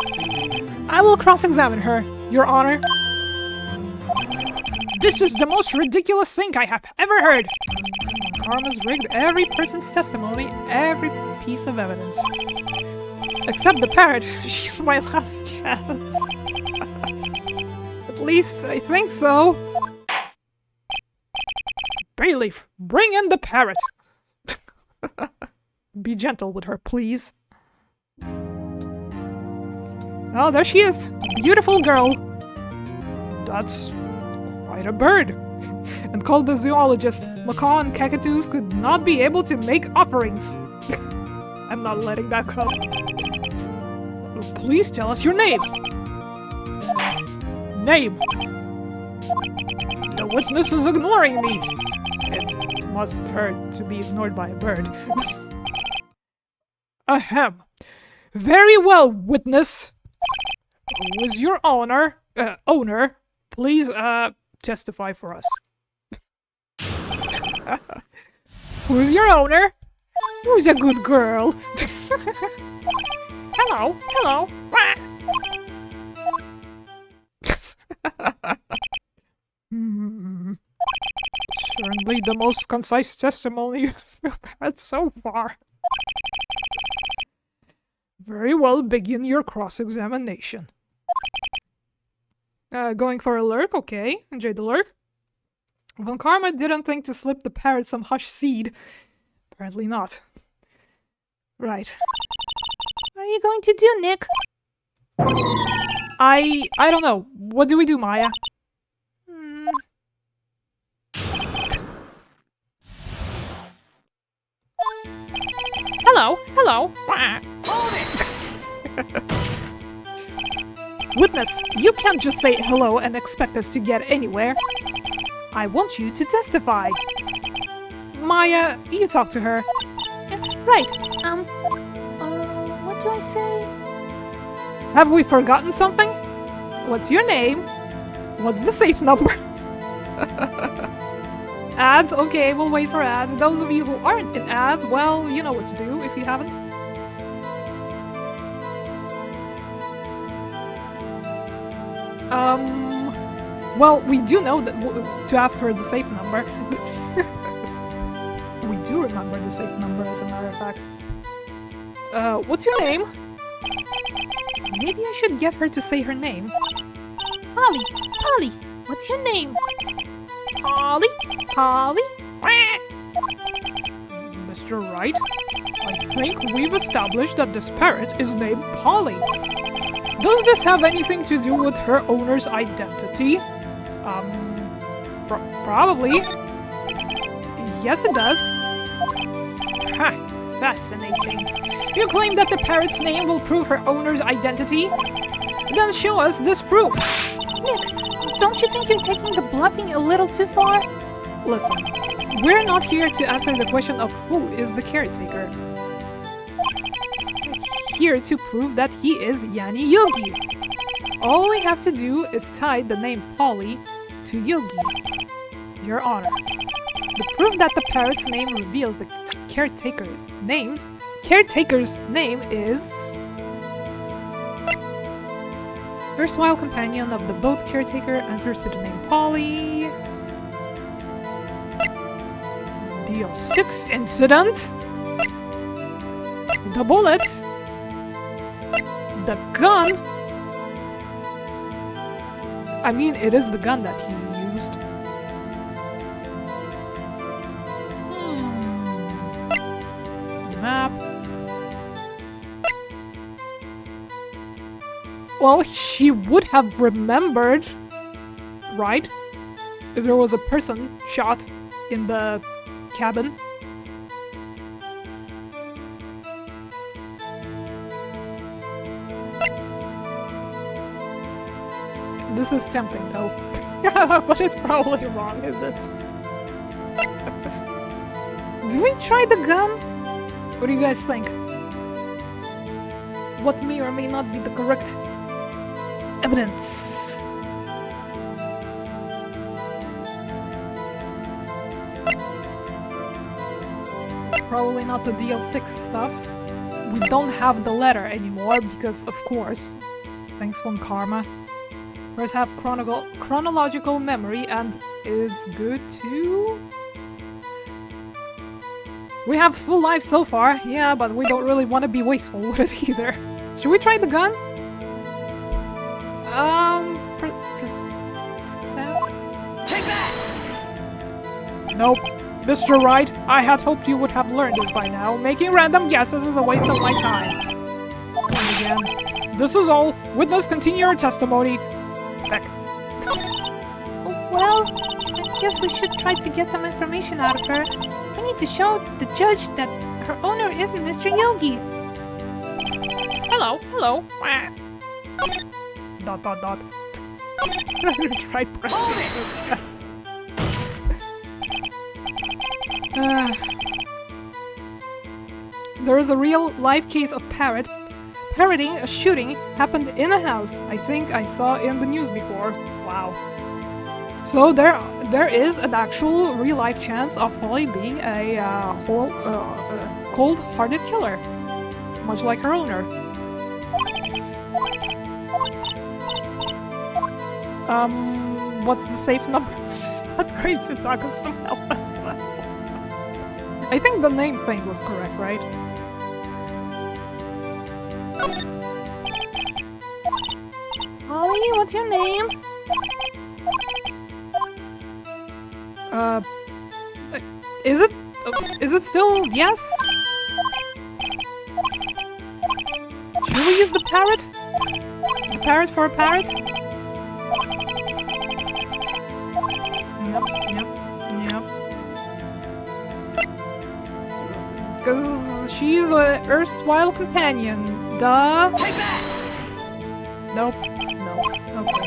Speaker 1: I will cross-examine her, Your Honor. This is the most ridiculous thing I have ever heard. Karma's rigged every person's testimony, every piece of evidence. Except the parrot. She's my last chance. At least, I think so. Bailiff, bring in the parrot. Be gentle with her, please. Oh, there she is. Beautiful girl. That's quite a bird. And called the zoologist, macaw and cockatoos could not be able to make offerings. I'm not letting that go. Please tell us your name. Name. The witness is ignoring me. It must hurt to be ignored by a bird. Ahem. Very well, witness. Who is your owner? Please, testify for us. Who's your owner? Who's a good girl? Hello, hello. Certainly the most concise testimony you've had so far. Very well, begin your cross-examination. Going for a lurk? Okay, enjoy the lurk. Von Karma didn't think to slip the parrot some hush seed. Apparently not. Right.
Speaker 2: What are you going to do, Nick?
Speaker 1: I don't know. What do we do, Maya? Hello, hello. Witness, you can't just say hello and expect us to get anywhere. I want you to testify. Maya, you talk to her.
Speaker 2: Right, what do I say?
Speaker 1: Have we forgotten something? What's your name? What's the safe number? Ads? Okay, we'll wait for ads. Those of you who aren't in ads, well, you know what to do if you haven't. Well, we do know that to ask her the safe number. We do remember the safe number, as a matter of fact. What's your name? Maybe I should get her to say her name.
Speaker 2: Polly, Polly, what's your name?
Speaker 1: Polly? Polly? Mr. Wright, I think we've established that this parrot is named Polly. Does this have anything to do with her owner's identity? Probably. Yes, it does. Ha, fascinating. You claim that the parrot's name will prove her owner's identity? Then show us this proof.
Speaker 2: Nick, don't you think you're taking the bluffing a little too far?
Speaker 1: Listen, we're not here to answer the question of who is the caretaker. We're here to prove that he is Yanni Yugi. All we have to do is tie the name Polly to Yugi. Your Honor, the proof that the parrot's name reveals the caretaker's name is... erstwhile companion of the boat caretaker answers to the name Polly. DL6 incident. The bullet. The gun. I mean, it is the gun that he used. The map. Well, she would have remembered, right? If there was a person shot in the cabin. This is tempting though. But it's probably wrong, isn't it? Do we try the gun? What do you guys think? What may or may not be the correct evidence? Probably not the DL6 stuff. We don't have the letter anymore because, of course, thanks one karma. First have chronological memory and it's good too. We have full life so far, yeah, but we don't really want to be wasteful with it either. Should we try the gun? Present?
Speaker 3: Take that!
Speaker 1: Nope. Mr. Wright, I had hoped you would have learned this by now. Making random guesses is a waste of my time. And again. This is all. Witness, continue your testimony. Beck.
Speaker 2: Well, I guess we should try to get some information out of her. We need to show the judge that her owner isn't Mr. Yogi.
Speaker 1: Hello, hello. Dot dot dot. Try pressing it. There is a real life case of parroting a shooting happened in a house. I think I saw in the news before. Wow. So there is an actual real life chance of Polly being a cold-hearted killer, much like her owner. What's the safe number? It's not great to talk with some help as well. I think the name thing was correct, right?
Speaker 2: Polly, what's your name?
Speaker 1: Is it still yes? Should we use the parrot? The parrot for a parrot? Yep. Because she's an erstwhile companion. Duh.
Speaker 3: Take that!
Speaker 1: Nope. No. Okay.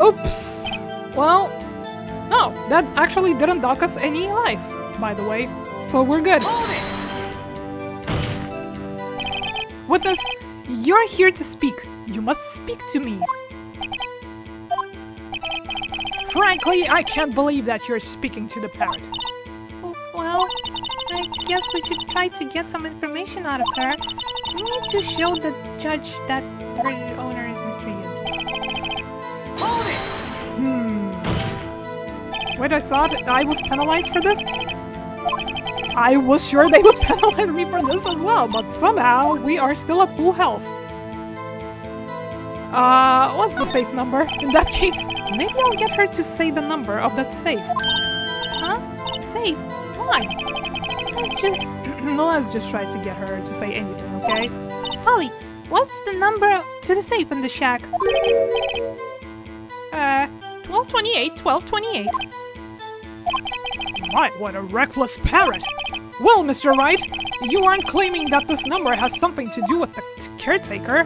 Speaker 1: Oops. Well, no, that actually didn't dock us any life, by the way. So we're good.
Speaker 3: Hold it!
Speaker 1: Witness, you're here to speak. You must speak to me. Frankly, I can't believe that you're speaking to the parrot.
Speaker 2: Well, I guess we should try to get some information out of her. We need to show the judge that her owner is Mr. Yogi.
Speaker 3: Hold it!
Speaker 1: Wait, I thought I was penalized for this? I was sure they would penalize me for this as well, but somehow we are still at full health. What's the safe number? In that case, maybe I'll get her to say the number of that safe.
Speaker 2: Huh? Safe? Why?
Speaker 1: Let's just try to get her to say anything, okay?
Speaker 2: Polly, what's the number to the safe in the shack? 1228, 1228.
Speaker 1: My, what a reckless parrot! Well, Mr. Wright, you aren't claiming that this number has something to do with the caretaker.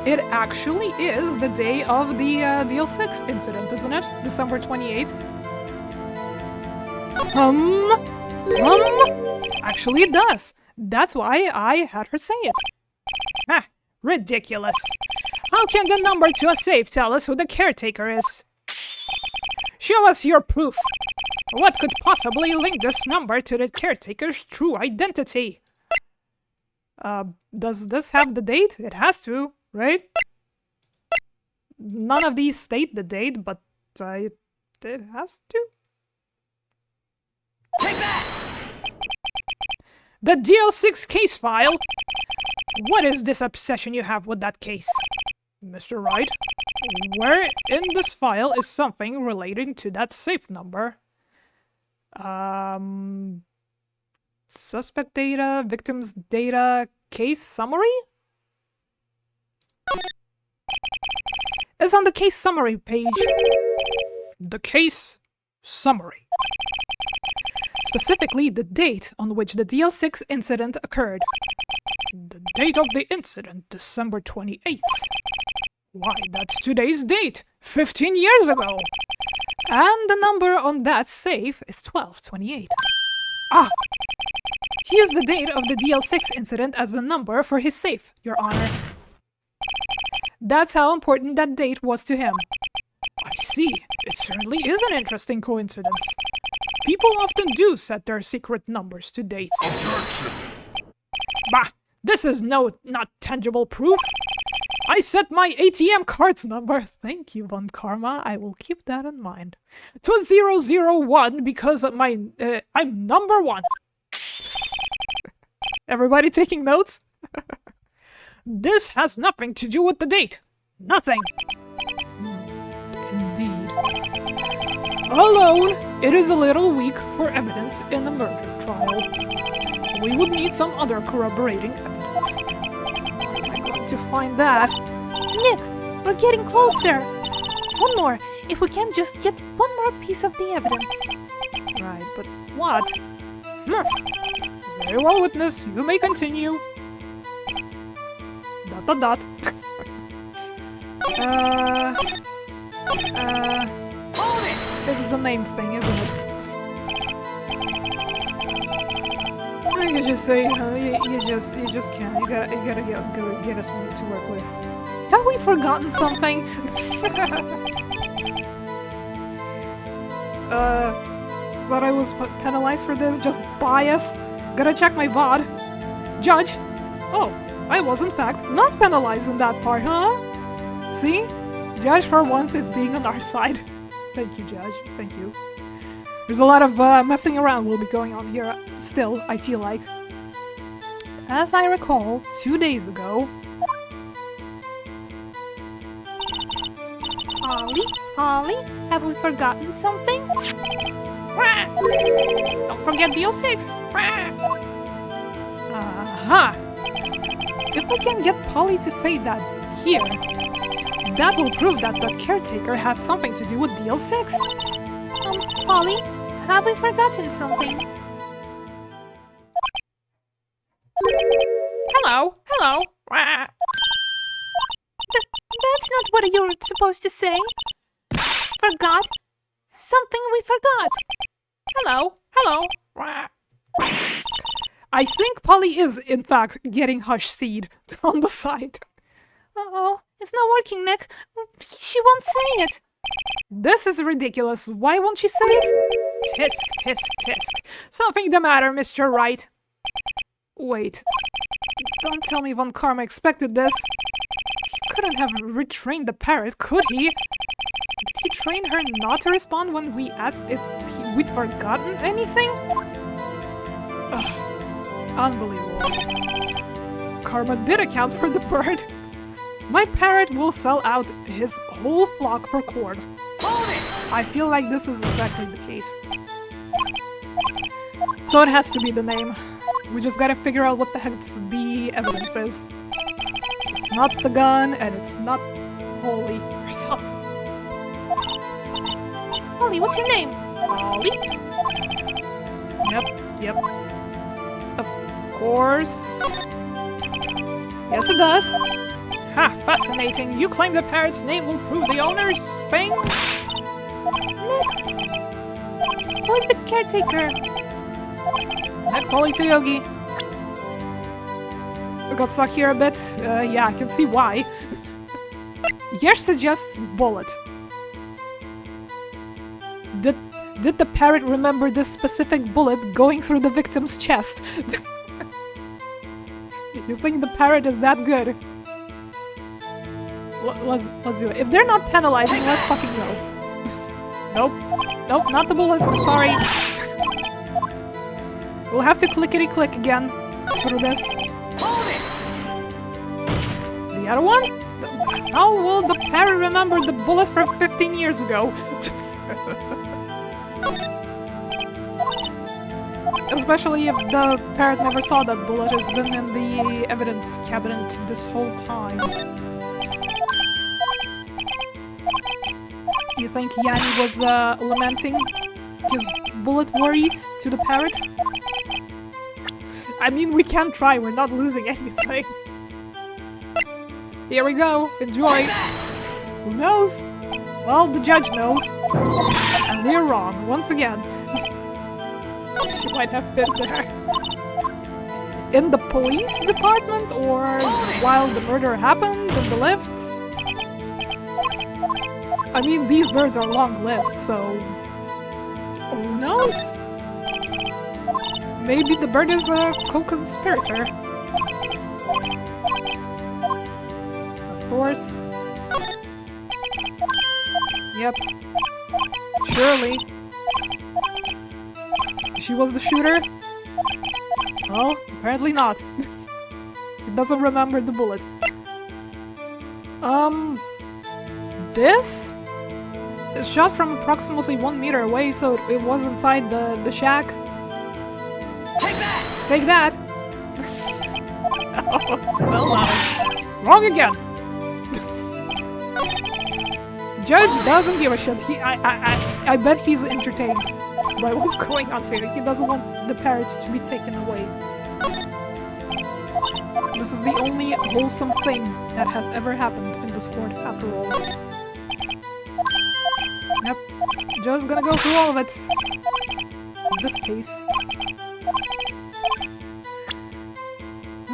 Speaker 1: It actually is the day of the DL6 incident, isn't it? December 28th. Actually it does. That's why I had her say it. Ah, ridiculous. How can the number to a safe tell us who the caretaker is? Show us your proof. What could possibly link this number to the caretaker's true identity? Does this have the date? It has to, right? None of these state the date, but it has to.
Speaker 3: Take that!
Speaker 1: The DL6 case file! What is this obsession you have with that case? Mr. Wright, where in this file is something relating to that safe number? Suspect data, victims data, case summary? It's on the case summary page. The case summary. Specifically, the date on which the DL6 incident occurred. The date of the incident, December 28th. Why, that's today's date, 15 years ago. And the number on that safe is 1228. Ah! He used the date of the DL6 incident as the number for his safe, Your Honor. That's how important that date was to him. I see. It certainly is an interesting coincidence. People often do set their secret numbers to dates.
Speaker 4: Objection!
Speaker 1: Bah! This is not tangible proof. I set my ATM card's number. Thank you, Von Karma. I will keep that in mind. To 001 because I'm number 1. Everybody taking notes? This has nothing to do with the date. Nothing. Indeed. Alone, it is a little weak for evidence in a murder trial. We would need some other corroborating evidence. Where am I going to find that?
Speaker 2: Nick, we're getting closer. One more. If we can just get one more piece of the evidence.
Speaker 1: Right, but what? Very well, witness. You may continue. ...
Speaker 3: Hold it!
Speaker 1: It's the name thing, isn't it? You just say, you just can't. You gotta get us to work with. Have we forgotten something? But I was penalized for this. Just bias. Gotta check my VOD. Judge. Oh, I was in fact not penalized in that part, huh? See? Judge for once is being on our side. Thank you, Judge. Thank you. There's a lot of messing around will be going on here still, I feel like. As I recall, 2 days ago...
Speaker 2: Polly, have we forgotten something?
Speaker 1: Don't forget DL6! Aha! If we can get Polly to say that here, that will prove that the caretaker had something to do with DL6.
Speaker 2: Polly, have we forgotten something?
Speaker 1: Hello!
Speaker 2: That's not what you're supposed to say. Forgot? Something we forgot.
Speaker 1: Hello! I think Polly is, in fact, getting hush seed on the side.
Speaker 2: Uh-oh, it's not working, Nick. She won't say it.
Speaker 1: This is ridiculous. Why won't she say it? Tisk. Something the matter, Mr. Wright. Wait. Don't tell me Von Karma expected this. He couldn't have retrained the parrot, could he? Did he train her not to respond when we asked if we'd forgotten anything? Ugh, unbelievable. Karma did account for the bird. My parrot will sell out his whole flock for corn. I feel like this is exactly the case. So it has to be the name. We just gotta figure out what the heck the evidence is. It's not the gun, and it's not Holly herself.
Speaker 2: Holly, what's your name?
Speaker 1: Holly? Yep. Of course. Yes, it does. Ha, fascinating. You claim the parrot's name will prove the owner's thing?
Speaker 2: Who's the caretaker?
Speaker 1: Connect Polly to Yogi. I got stuck here a bit. Yeah, I can see why. Yesh suggests bullet. Did the parrot remember this specific bullet going through the victim's chest? You think the parrot is that good? Let's do it. If they're not penalizing, let's fucking go. Nope, not the bullet. I'm sorry. We'll have to clickety-click again through this. The other one? How will the parrot remember the bullet from 15 years ago? Especially if the parrot never saw that bullet. It's been in the evidence cabinet this whole time. You think Yanni was lamenting his bullet worries to the parrot? I mean, we can try, we're not losing anything. Here we go, enjoy. Who knows? Well, the judge knows. And we're wrong, once again. She might have been there. In the police department, or while the murder happened in the lift? I mean, these birds are long-lived, so... who knows? Maybe the bird is a co-conspirator. Of course. Yep. Surely. She was the shooter? Well, apparently not. It doesn't remember the bullet. This? It's shot from approximately 1 meter away, so it was inside the shack.
Speaker 3: Take that!
Speaker 1: Take that! Oh, still not. Wrong again! Judge doesn't give a shit. I bet he's entertained by what's going on here. He doesn't want the parrots to be taken away. This is the only wholesome thing that has ever happened in this court, after all. Yep, just gonna go through all of it. In this case.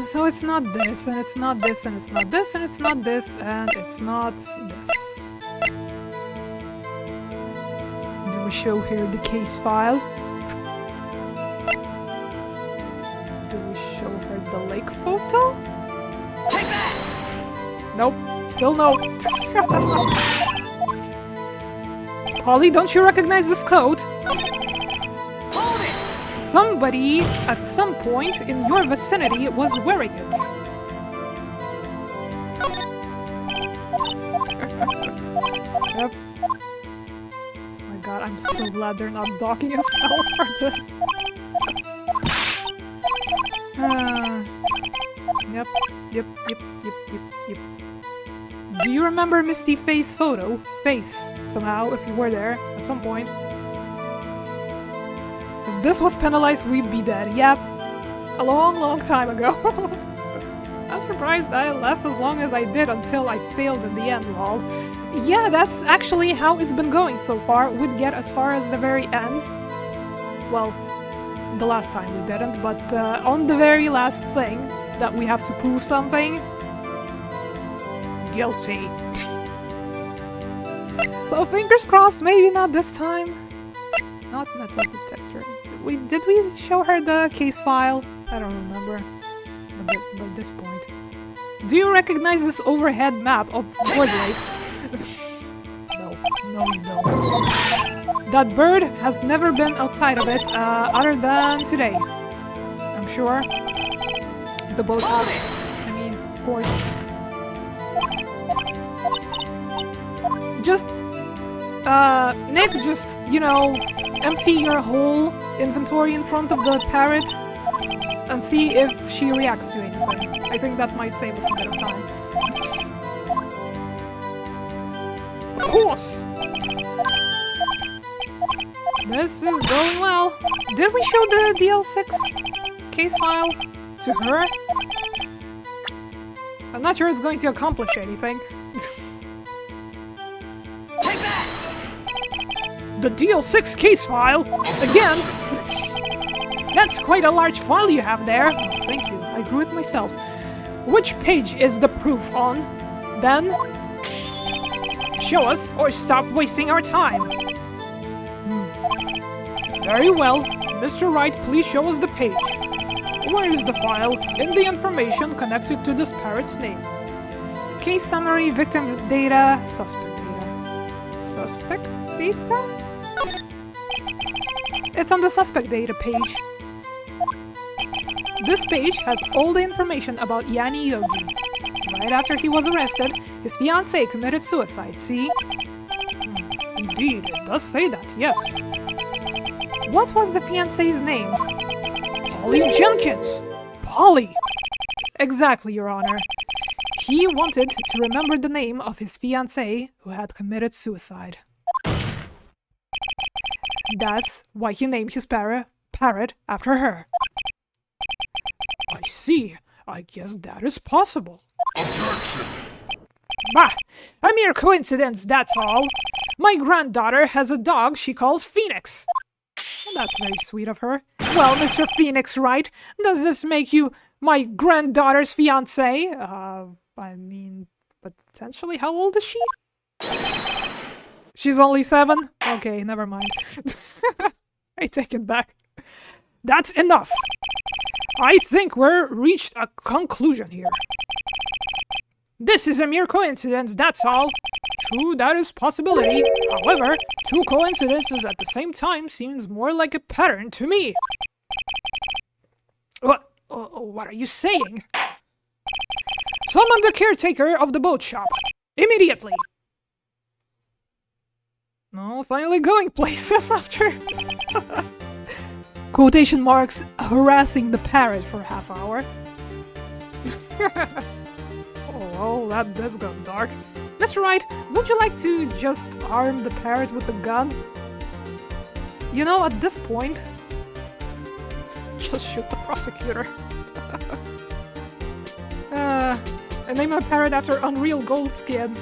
Speaker 1: So it's not this, and it's not this, and it's not this, and it's not this, and it's not this. Do we show here the case file? Do we show her the lake photo?
Speaker 3: Take that!
Speaker 1: Nope, still no. Polly, don't you recognize this coat?
Speaker 3: Hold it!
Speaker 1: Somebody, at some point in your vicinity, was wearing it. Yep. Oh my god, I'm so glad they're not docking us out for this. Yep. Do you remember Misty Face photo? Somehow, if you were there at some point. If this was penalized, we'd be dead. Yep. A long time ago. I'm surprised I lasted as long as I did until I failed in the end, lol. Yeah, that's actually how it's been going so far. We'd get as far as the very end. Well, the last time we didn't, but on the very last thing that we have to prove something. Guilty. So fingers crossed, maybe not this time. Not metal detector. Did we show her the case file? I don't remember. At this point. Do you recognize this overhead map of Wood Lake? No, you don't. That bird has never been outside of it other than today. I'm sure. The boathouse. I mean, of course. Just, Nick, just, you know, empty your whole inventory in front of the parrot and see if she reacts to anything. I think that might save us a bit of time. Of course! This is going well. Did we show the DL6 case file to her? I'm not sure it's going to accomplish anything.
Speaker 3: Take that!
Speaker 1: The DL6 case file? Again? That's quite a large file you have there. Oh, thank you. I grew it myself. Which page is the proof on? Then? Show us or stop wasting our time. Very well. Mr. Wright, please show us the page. Where is the file? In the information connected to this parrot's name. Case summary, victim data, suspect data. Suspect data? It's on the suspect data page. This page has all the information about Yanni Yogi. Right after he was arrested, his fiancée committed suicide, see? Indeed, it does say that, yes. What was the fiancée's name? Polly Jenkins! Polly! Exactly, Your Honor. He wanted to remember the name of his fiancée who had committed suicide. That's why he named his parrot after her. I see. I guess that is possible.
Speaker 4: Objection!
Speaker 1: Bah! A mere coincidence, that's all. My granddaughter has a dog she calls Phoenix. Well, that's very sweet of her. Well, Mr. Phoenix Wright, does this make you my granddaughter's fiancé? I mean, potentially, how old is she? She's only 7? Okay, never mind. I take it back. That's enough! I think we're reached a conclusion here. This is a mere coincidence, that's all. True, that is possibility. However, 2 coincidences at the same time seems more like a pattern to me. What are you saying? Summon the caretaker of the boat shop. Immediately. Oh, finally going places after. Quotation marks harassing the parrot for a half hour. Oh, that does go dark. That's right, would you like to just arm the parrot with a gun? You know, at this point, just shoot the prosecutor. And name a parrot after Unreal Gold skin.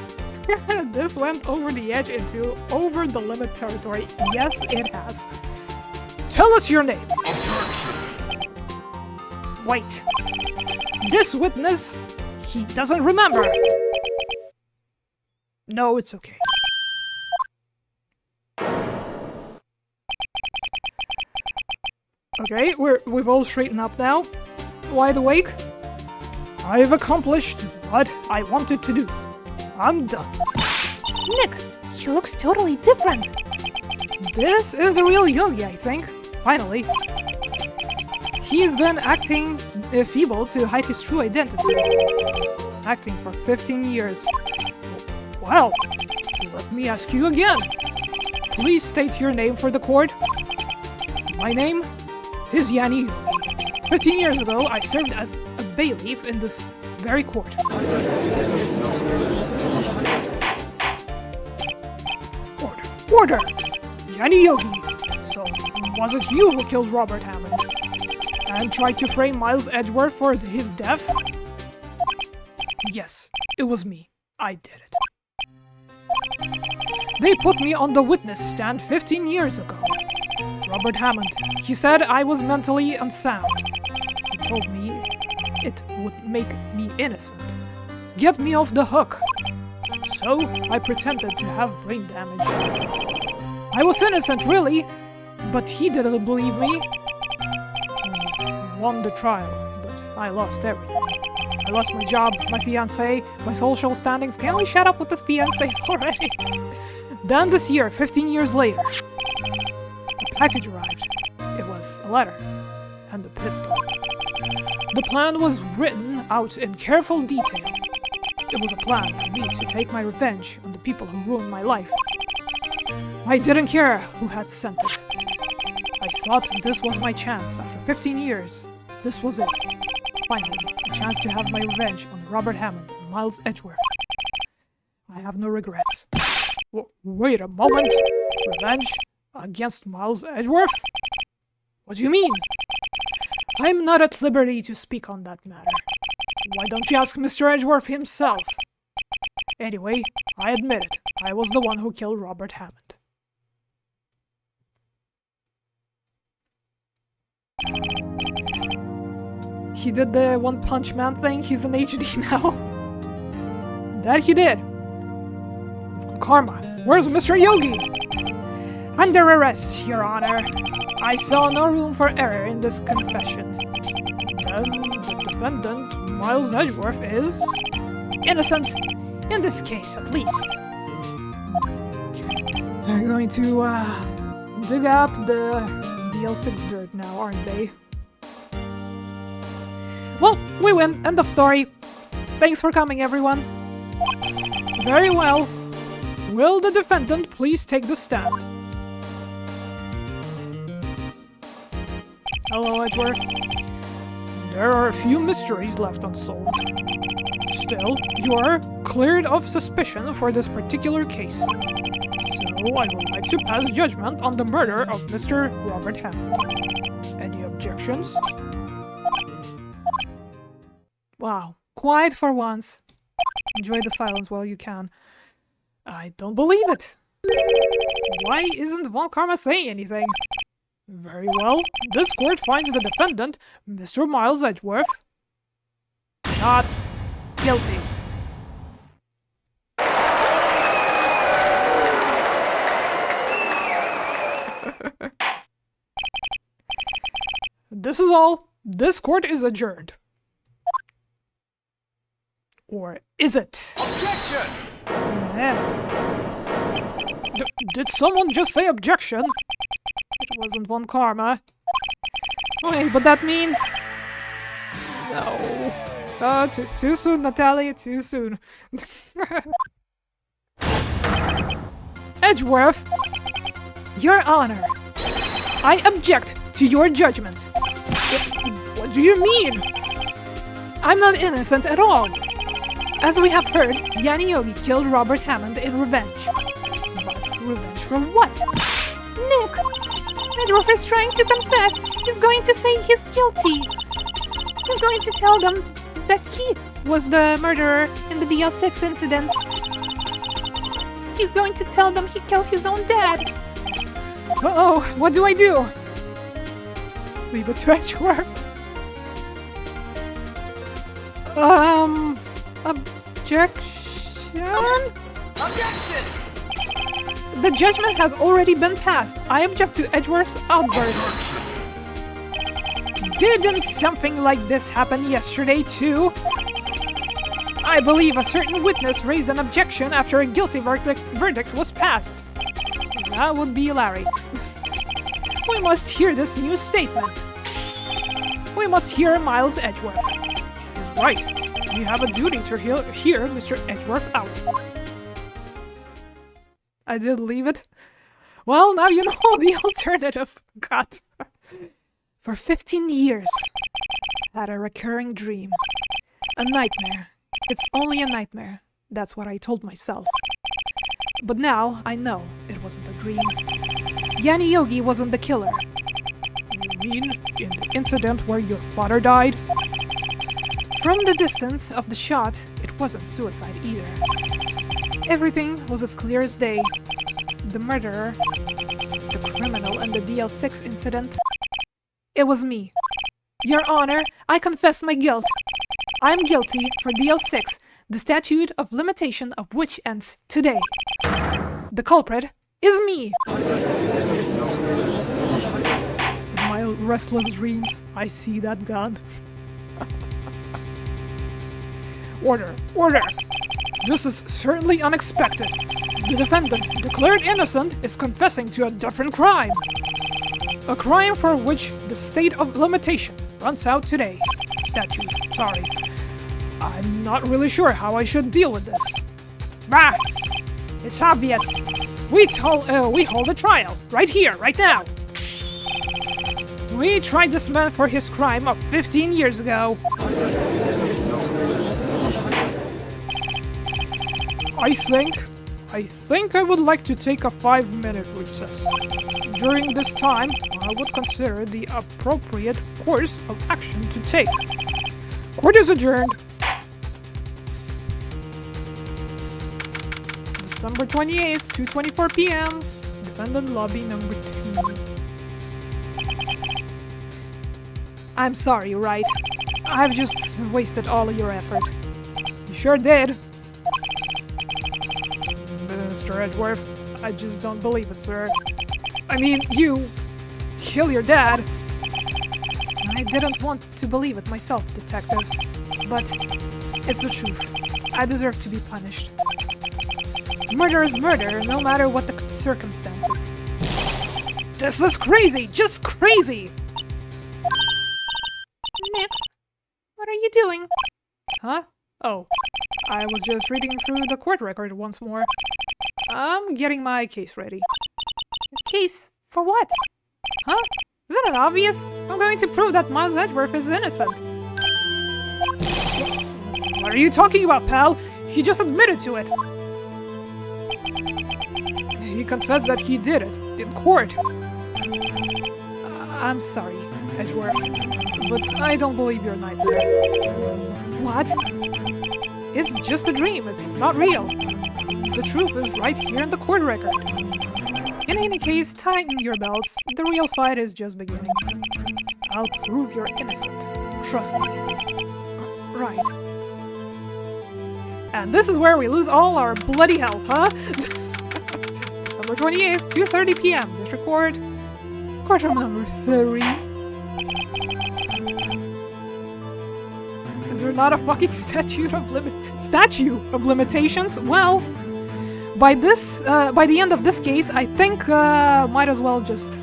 Speaker 1: This went over the edge into over the limit territory. Yes, it has. Tell us your name.
Speaker 4: Objection!
Speaker 1: Wait. This witness, he doesn't remember. No, it's okay. Okay, we've all straightened up now. Wide awake. I've accomplished what I wanted to do. I'm done.
Speaker 2: Nick, he looks totally different.
Speaker 1: This is the real Yogi, I think. Finally. He's been acting feeble to hide his true identity. Acting for 15 years. Well, let me ask you again. Please state your name for the court. My name is Yanni Yogi. 15 years ago, I served as a bailiff in this very court. Order! Yanni Yogi! So, was it you who killed Robert Hammond? And tried to frame Miles Edgeworth for his death? Yes, it was me. I did it. They put me on the witness stand 15 years ago. Robert Hammond, he said I was mentally unsound. He told me it would make me innocent. Get me off the hook. So, I pretended to have brain damage. I was innocent, really, but he didn't believe me. I won the trial, but I lost everything. I lost my job, my fiancé, my social standings. Can we shut up with this fiancés already? Then this year, 15 years later, package arrived. It was a letter and a pistol. The plan was written out in careful detail. It was a plan for me to take my revenge on the people who ruined my life. I didn't care who had sent it. I thought this was my chance after 15 years. This was it. Finally, a chance to have my revenge on Robert Hammond and Miles Edgeworth. I have no regrets. Wait a moment. Revenge against Miles Edgeworth? What do you mean? I'm not at liberty to speak on that matter. Why don't you ask Mr. Edgeworth himself? Anyway, I admit it. I was the one who killed Robert Hammond. He did the One Punch Man thing. He's an HD now. That he did. Karma, where's Mr. Yogi? Under arrest, Your Honor. I saw no room for error in this confession. Then the defendant, Miles Edgeworth, is innocent, in this case at least. They're going to dig up the DL6 dirt now, aren't they? Well, we win. End of story. Thanks for coming, everyone. Very well. Will the defendant please take the stand? Hello, Edgeworth. There are a few mysteries left unsolved. Still, you are cleared of suspicion for this particular case. So I would like to pass judgment on the murder of Mr. Robert Hammond. Any objections? Wow, quiet for once. Enjoy the silence while you can. I don't believe it. Why isn't Von Karma saying anything? Very well. This court finds the defendant, Mr. Miles Edgeworth, not guilty. This is all. This court is adjourned. Or is it?
Speaker 3: Objection!
Speaker 1: Did someone just say objection? It wasn't Von Karma. Wait, but that means... No. Too soon, Natalia, too soon. Edgeworth, Your Honor, I object to your judgment. What do you mean? I'm not innocent at all. As we have heard, Yanni Yogi killed Robert Hammond in revenge. But revenge for what?
Speaker 2: Nick! Edgeworth is trying to confess. He's going to say he's guilty. He's going to tell them that he was the murderer in the DL6 incident. He's going to tell them he killed his own dad.
Speaker 1: Uh-oh, what do I do? Leave it to Edgeworth. Objection?
Speaker 3: Objection!
Speaker 1: The judgment has already been passed. I object to Edgeworth's outburst. Didn't something like this happen yesterday too? I believe a certain witness raised an objection after a guilty verdict was passed. That would be Larry. We must hear this new statement. We must hear Miles Edgeworth. He's right. We have a duty to hear Mr. Edgeworth out. I did leave it. Well, now you know the alternative. God. For 15 years, I had a recurring dream. A nightmare. It's only a nightmare. That's what I told myself. But now I know it wasn't a dream. Yanni Yogi wasn't the killer. You mean in the incident where your father died? From the distance of the shot, it wasn't suicide either. Everything was as clear as day. The murderer, the criminal in the DL6 incident, it was me. Your Honor, I confess my guilt. I'm guilty for DL6, the statute of limitation of which ends today. The culprit is me. In my restless dreams, I see that gun. Order! Order! This is certainly unexpected. The defendant, declared innocent, is confessing to a different crime. A crime for which the state of limitation runs out today. Statute. Sorry. I'm not really sure how I should deal with this. Bah! It's obvious. We hold a trial. Right here, right now. We tried this man for his crime of 15 years ago. I think I would like to take a 5-minute recess. During this time, I would consider the appropriate course of action to take. Court is adjourned. December 28th, 2:24 p.m. Defendant lobby number 2. I'm sorry, Wright. I've just wasted all of your effort. You sure did. Mr. Edgeworth, I just don't believe it, sir. I mean, you kill your dad. I didn't want to believe it myself, detective. But it's the truth. I deserve to be punished. Murder is murder, no matter what the circumstances. This is crazy! Just crazy!
Speaker 2: Nick, what are you doing?
Speaker 1: Huh? Oh, I was just reading through the court record once more. I'm getting my case ready.
Speaker 2: Case? For what?
Speaker 1: Huh? Isn't it obvious? I'm going to prove that Miles Edgeworth is innocent. What are you talking about, pal? He just admitted to it. He confessed that he did it, in court. I'm sorry, Edgeworth, but I don't believe your nightmare.
Speaker 2: What?
Speaker 1: It's just a dream, it's not real. The truth is right here in the court record. In any case, tighten your belts, the real fight is just beginning. I'll prove you're innocent. Trust me. Right. And this is where we lose all our bloody health, huh? December 28th, 2:30 p.m. District Court. Courtroom number 3. Is there not a fucking statue of limitations? Well, by the end of this case, I think might as well just,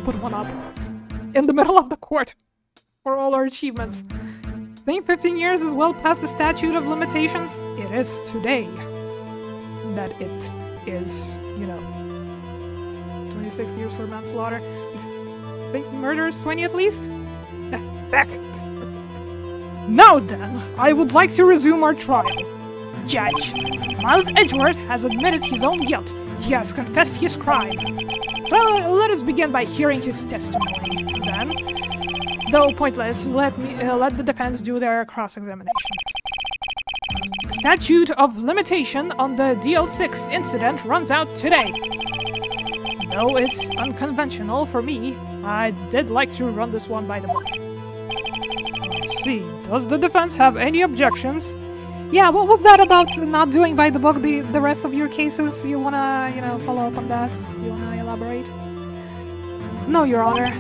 Speaker 1: put one up in the middle of the court for all our achievements. Think 15 years is well past the statute of limitations? It is today that it is, 26 years for manslaughter. Think murder is 20 at least? Heck. Now then, I would like to resume our trial. Judge, Miles Edgeworth has admitted his own guilt. He has confessed his crime. Well, let us begin by hearing his testimony. Then, though pointless, let the defense do their cross-examination. The statute of limitation on the DL6 incident runs out today. Though it's unconventional for me, I did like to run this one by the book. Let's see, does the defense have any objections? Yeah, what was that about not doing by the book the rest of your cases? You wanna, follow up on that? You wanna elaborate? No, Your Honor.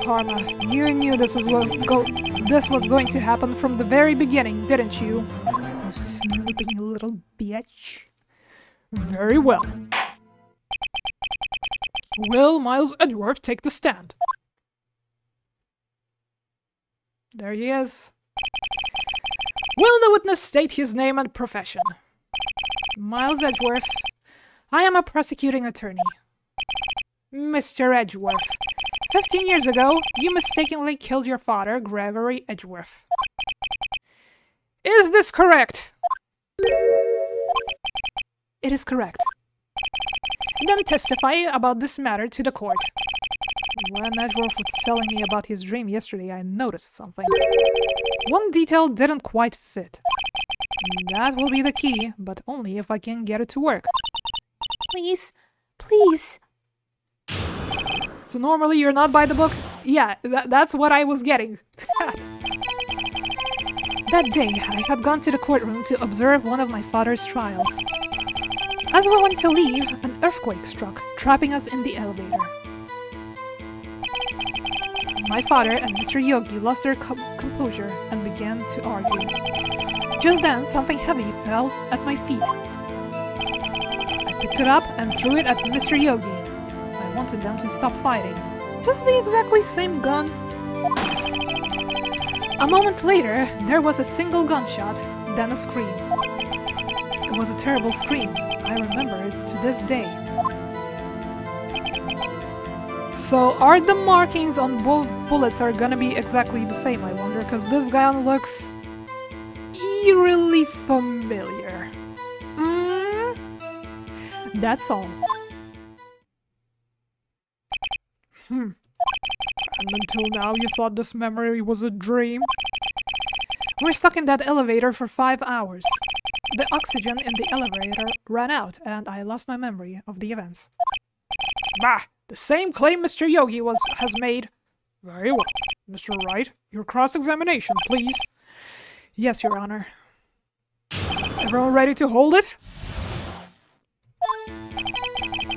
Speaker 1: Karma, you knew this was going to happen from the very beginning, didn't you? You snooping little bitch. Very well. Will Miles Edgeworth take the stand? There he is. Will the witness state his name and profession? Miles Edgeworth. I am a prosecuting attorney. Mr. Edgeworth. 15 years ago, you mistakenly killed your father, Gregory Edgeworth. Is this correct? It is correct. Then testify about this matter to the court. When Edgeworth was telling me about his dream yesterday, I noticed something. One detail didn't quite fit. That will be the key, but only if I can get it to work.
Speaker 2: Please, please.
Speaker 1: So normally you're not by the book? Yeah, that's what I was getting at. That day, I had gone to the courtroom to observe one of my father's trials. As we went to leave, an earthquake struck, trapping us in the elevator. My father and Mr. Yogi lost their composure and began to argue. Just then, something heavy fell at my feet. I picked it up and threw it at Mr. Yogi. I wanted them to stop fighting. Is this the exactly same gun? A moment later, there was a single gunshot, then a scream. It was a terrible scream. I remember it to this day. So, are the markings on both bullets are gonna be exactly the same, I wonder? Because this gun looks eerily familiar. That's all. And until now you thought this memory was a dream? We're stuck in that elevator for 5 hours. The oxygen in the elevator ran out, and I lost my memory of the events. Bah! The same claim Mr. Yogi has made. Very well. Mr. Wright, your cross-examination, please. Yes, Your Honor. Everyone ready to hold it?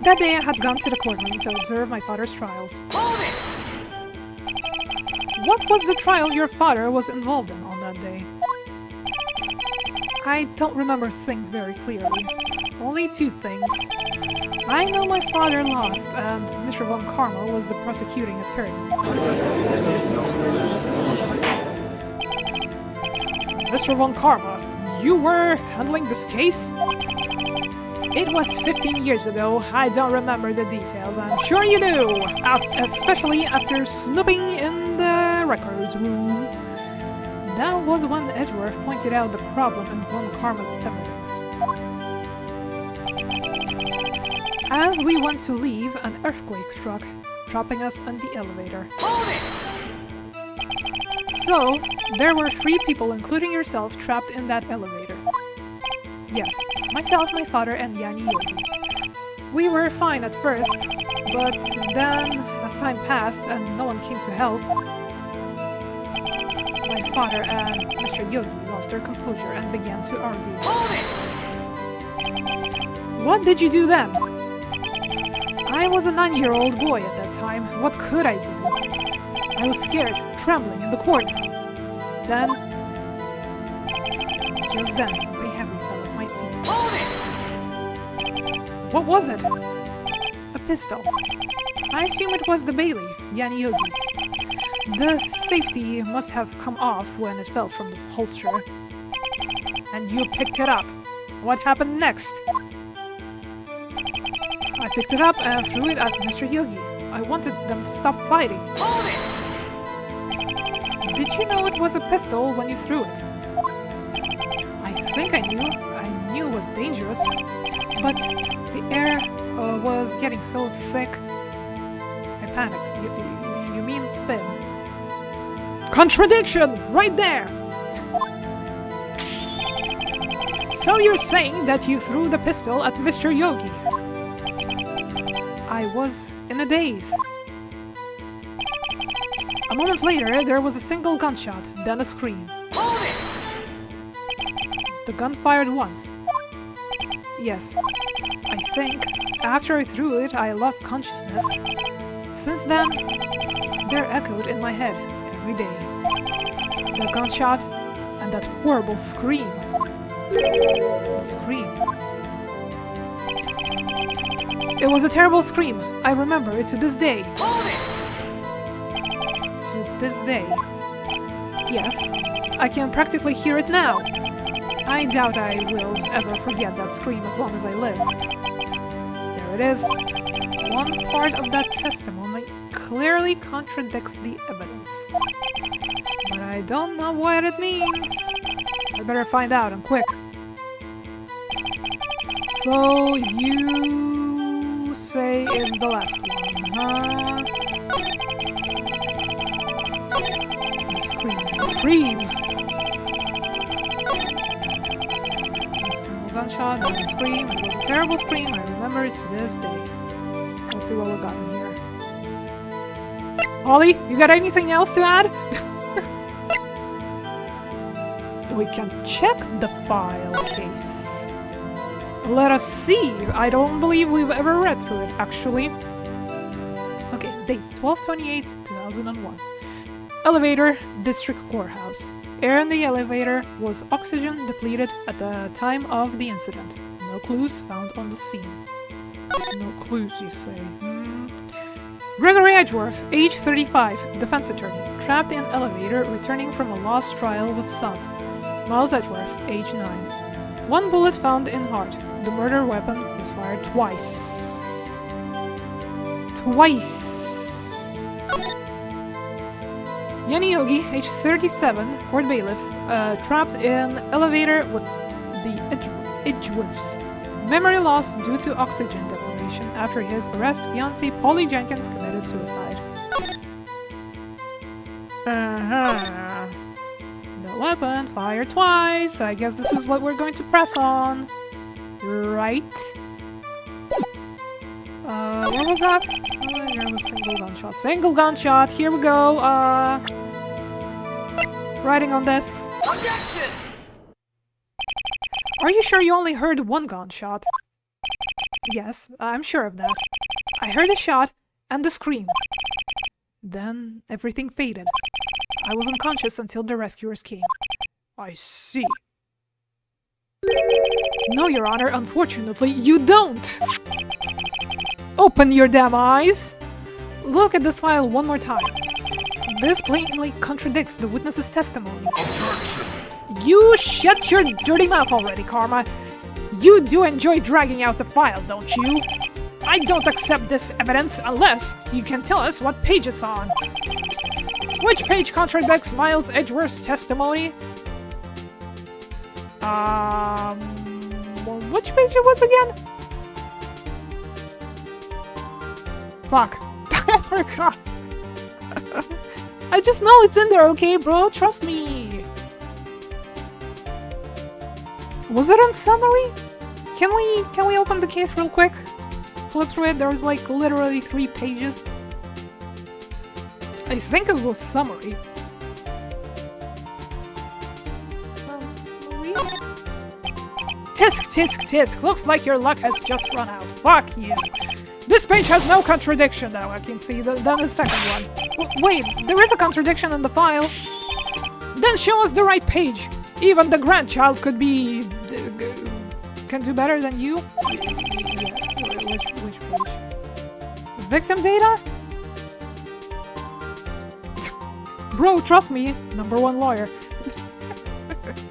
Speaker 1: That day I had gone to the courtroom to observe my father's trials.
Speaker 3: Hold it!
Speaker 1: What was the trial your father was involved in on that day? I don't remember things very clearly. Only 2 things. I know my father lost, and Mr. Von Karma was the prosecuting attorney. Mr. Von Karma, you were handling this case? It was 15 years ago. I don't remember the details. I'm sure you do, especially after snooping in the records room. That was when Edgeworth pointed out the problem in Von Karma's evidence. As we went to leave, an earthquake struck, dropping us in the elevator.
Speaker 3: Hold it!
Speaker 1: So, there were 3 people, including yourself, trapped in that elevator. Yes, myself, my father, and Yanni Yogi. We were fine at first, but then, as time passed and no one came to help, my father and Mr. Yogi lost their composure and began to argue.
Speaker 3: Hold it!
Speaker 1: What did you do then? I was a 9-year-old boy at that time. What could I do? I was scared, trembling in the corner. Then, just then, something heavy fell at my feet.
Speaker 3: Hold it!
Speaker 1: What was it? A pistol. I assume it was the bailiff, Yanni Yogi's. The safety must have come off when it fell from the holster. And you picked it up. What happened next? I picked it up and threw it at Mr. Yogi. I wanted them to stop fighting.
Speaker 3: Hold it!
Speaker 1: Did you know it was a pistol when you threw it? I think I knew. I knew it was dangerous. But the air was getting so thick. I panicked. You mean thin? Contradiction! Right there! So you're saying that you threw the pistol at Mr. Yogi? I was in a daze. A moment later, there was a single gunshot, then a scream.
Speaker 3: Hold it!
Speaker 1: The gun fired once. Yes, I think after I threw it, I lost consciousness. Since then, they're echoed in my head every day. The gunshot and that horrible scream. The scream. It was a terrible scream. I remember it to this day.
Speaker 3: Hold it!
Speaker 1: To this day. Yes, I can practically hear it now. I doubt I will ever forget that scream as long as I live. There it is. One part of that testimony clearly contradicts the evidence. But I don't know what it means. I better find out, and quick. So, you say it's the last one, huh? The scream. A single gunshot, then a scream. It was a terrible scream. I remember it to this day. Let's see what we got in here. Holly, you got anything else to add? We can check the file case. Let us see. I don't believe we've ever read through it, actually. Okay, date 12/28/2001. Elevator, District Courthouse. Air in the elevator was oxygen depleted at the time of the incident. No clues found on the scene. No clues, you say? Gregory Edgeworth, age 35, defense attorney, trapped in elevator returning from a lost trial with son. Miles Edgeworth, age 9. One bullet found in heart. The murder weapon was fired twice. Twice! Yanni Yogi, age 37, court bailiff, trapped in elevator with the Edgeworths. Memory loss due to oxygen deprivation. After his arrest, Beyonce Polly Jenkins committed suicide. The weapon fired twice. I guess this is what we're going to press on. Right? What was that? There was single gunshot. Single gunshot! Here we go! Writing on this.
Speaker 3: Objection!
Speaker 1: Are you sure you only heard one gunshot? Yes, I'm sure of that. I heard a shot and a scream. Then everything faded. I was unconscious until the rescuers came. I see. No, Your Honor, unfortunately, you don't! Open your damn eyes! Look at this file one more time. This blatantly contradicts the witness's testimony.
Speaker 4: Objection!
Speaker 1: You shut your dirty mouth already, Karma. You do enjoy dragging out the file, don't you? I don't accept this evidence unless you can tell us what page it's on. Which page contradicts Miles Edgeworth's testimony? Which page it was again? Fuck. I forgot. I just know it's in there, okay, bro? Trust me. Was it on summary? Can we open the case real quick? Flip through it. There was like literally 3 pages. I think it was summary. Tisk, tisk, tisk. Looks like your luck has just run out. Fuck you. This page has no contradiction now, I can see. Then the second one. Wait, there is a contradiction in the file. Then show us the right page. Even the grandchild could be... can do better than you? Yeah, which page? Victim data? Bro, trust me. #1 lawyer.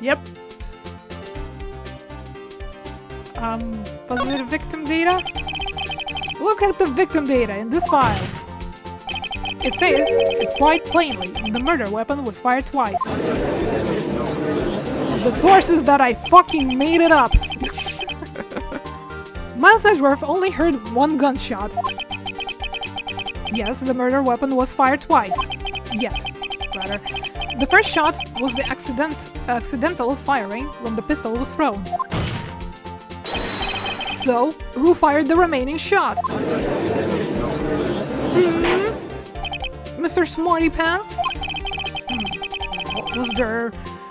Speaker 1: Yep. Was it victim data? Look at the victim data in this file. It says, quite plainly, the murder weapon was fired twice. The source is that I fucking made it up. Miles Edgeworth only heard 1 gunshot. Yes, the murder weapon was fired twice. Yet, rather. The first shot was the accidental firing when the pistol was thrown. So, who fired the remaining shot? Mr. Smarty Pants?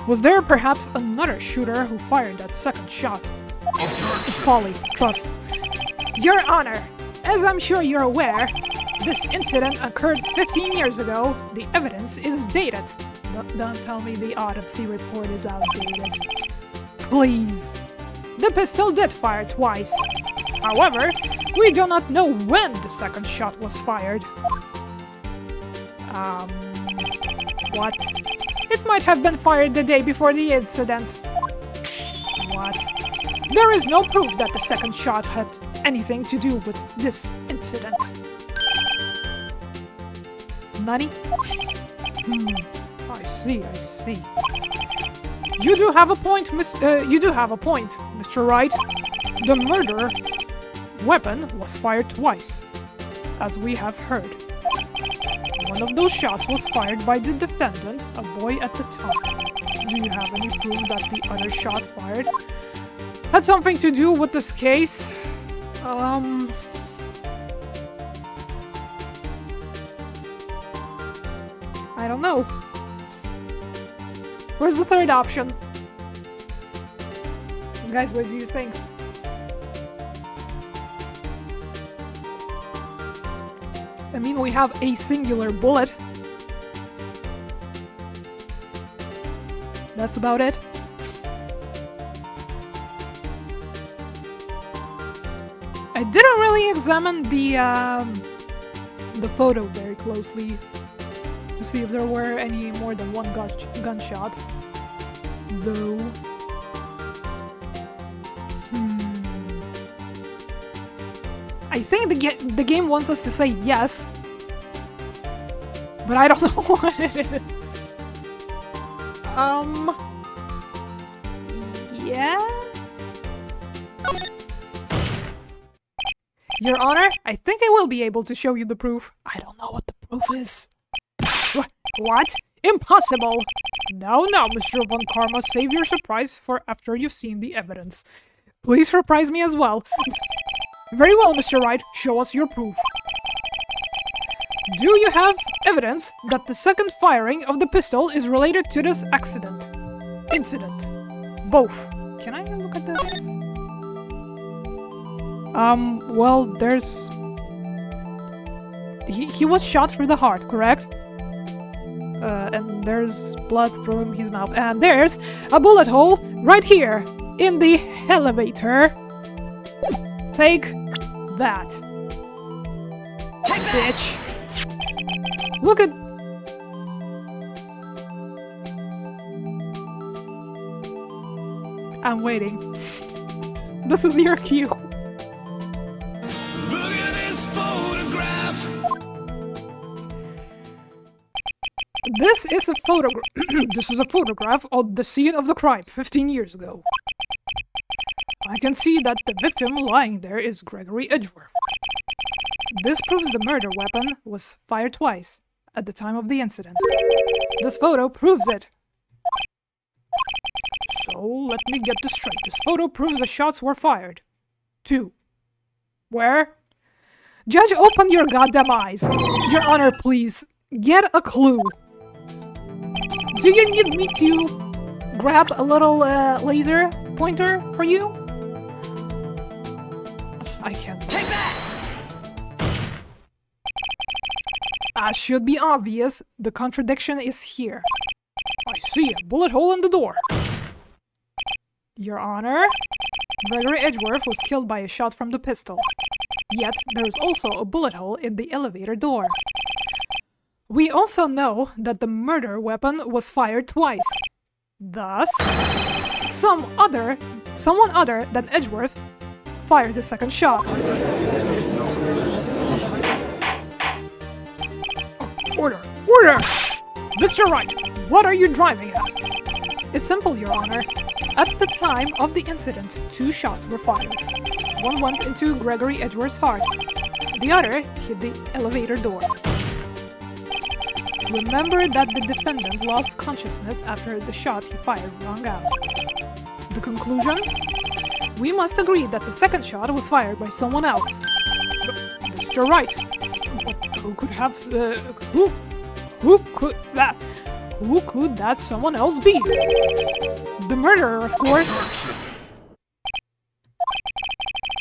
Speaker 1: Was there perhaps another shooter who fired that second shot? It's Polly, trust. Your Honor, as I'm sure you're aware, this incident occurred 15 years ago. The evidence is dated. Don't tell me the autopsy report is outdated. Please. The pistol did fire twice. However, we do not know when the second shot was fired. What? It might have been fired the day before the incident. What? There is no proof that the second shot had anything to do with this incident. Nani? I see. You do have a point, Mr. Wright. The murder weapon was fired twice, as we have heard. One of those shots was fired by the defendant, a boy at the time. Do you have any proof that the other shot fired had something to do with this case? I don't know. Where's the third option? Guys, what do you think? I mean, we have a singular bullet. That's about it. I didn't really examine the photo very closely to see if there were any more than one gunshot. Though... I think the game wants us to say yes, but I don't know what it is. Yeah? Your Honor, I think I will be able to show you the proof. I don't know what the proof is. What? Impossible! Now, Mr. Von Karma, save your surprise for after you've seen the evidence. Please surprise me as well. Very well, Mr. Wright, show us your proof. Do you have evidence that the second firing of the pistol is related to this incident? Both. Can I look at this? Well, there's... He was shot through the heart, correct? And there's blood from his mouth. And there's a bullet hole right here in the elevator. Take that. Bitch. Look at... I'm waiting. This is your cue.
Speaker 4: Look at this photograph.
Speaker 1: This is a photograph. This is a photograph of the scene of the crime 15 years ago. I can see that the victim lying there is Gregory Edgeworth. This proves the murder weapon was fired twice at the time of the incident. This photo proves it. So, let me get this straight. This photo proves the shots were fired. 2. Where? Judge, open your goddamn eyes. Your Honor, please, get a clue. Do you need me to grab a little laser pointer for you? I can't.
Speaker 3: Take that!
Speaker 1: As should be obvious, the contradiction is here. I see a bullet hole in the door. Your Honor, Gregory Edgeworth was killed by a shot from the pistol. Yet, there is also a bullet hole in the elevator door. We also know that the murder weapon was fired twice. Thus, someone other than Edgeworth fired the second shot. Order! Order! Mr. Wright, what are you driving at? It's simple, Your Honor. At the time of the incident, 2 shots were fired. One went into Gregory Edgeworth's heart. The other hit the elevator door. Remember that the defendant lost consciousness after the shot he fired rang out. The conclusion? We must agree that the second shot was fired by someone else. Mr. Wright, but who could have... who could that someone else be? The murderer, of course.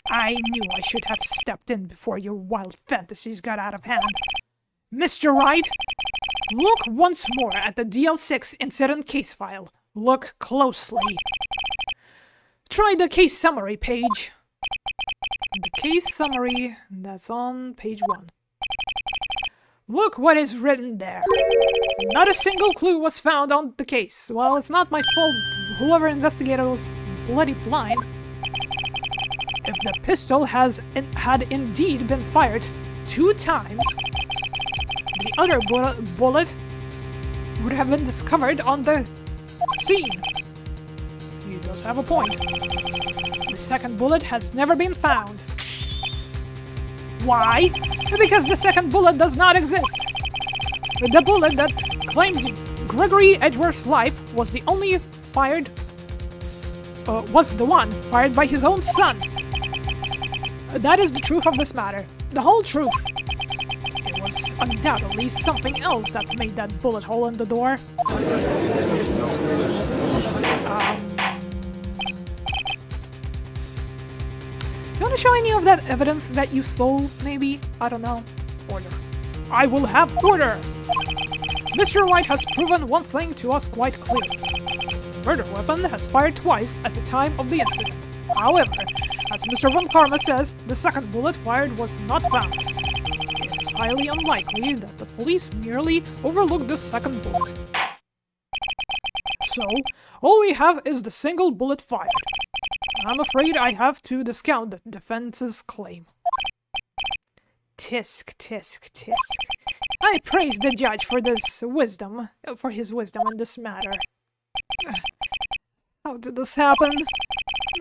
Speaker 1: I knew I should have stepped in before your wild fantasies got out of hand. Mr. Wright, look once more at the DL6 incident case file. Look closely. Try the case summary page. The case summary, that's on page 1. Look what is written there. Not a single clue was found on the case. Well, it's not my fault. Whoever investigated was bloody blind. If the pistol had indeed been fired 2 times, the other bullet would have been discovered on the scene. He does have a point. The second bullet has never been found. Why? Because the second bullet does not exist. The bullet that claimed Gregory Edgeworth's life was the one fired by his own son. That is the truth of this matter. The whole truth. It was undoubtedly something else that made that bullet hole in the door. You want to show any of that evidence that you stole, maybe? I don't know. Order. I will have order! Mr. Wright has proven one thing to us quite clearly. The murder weapon has fired twice at the time of the incident. However, as Mr. Von Karma says, the second bullet fired was not found. It is highly unlikely that the police merely overlooked the second bullet. So, all we have is the single bullet fired. I'm afraid I have to discount the defense's claim. Tisk, tisk, tisk. I praise the judge for his wisdom in this matter. How did this happen?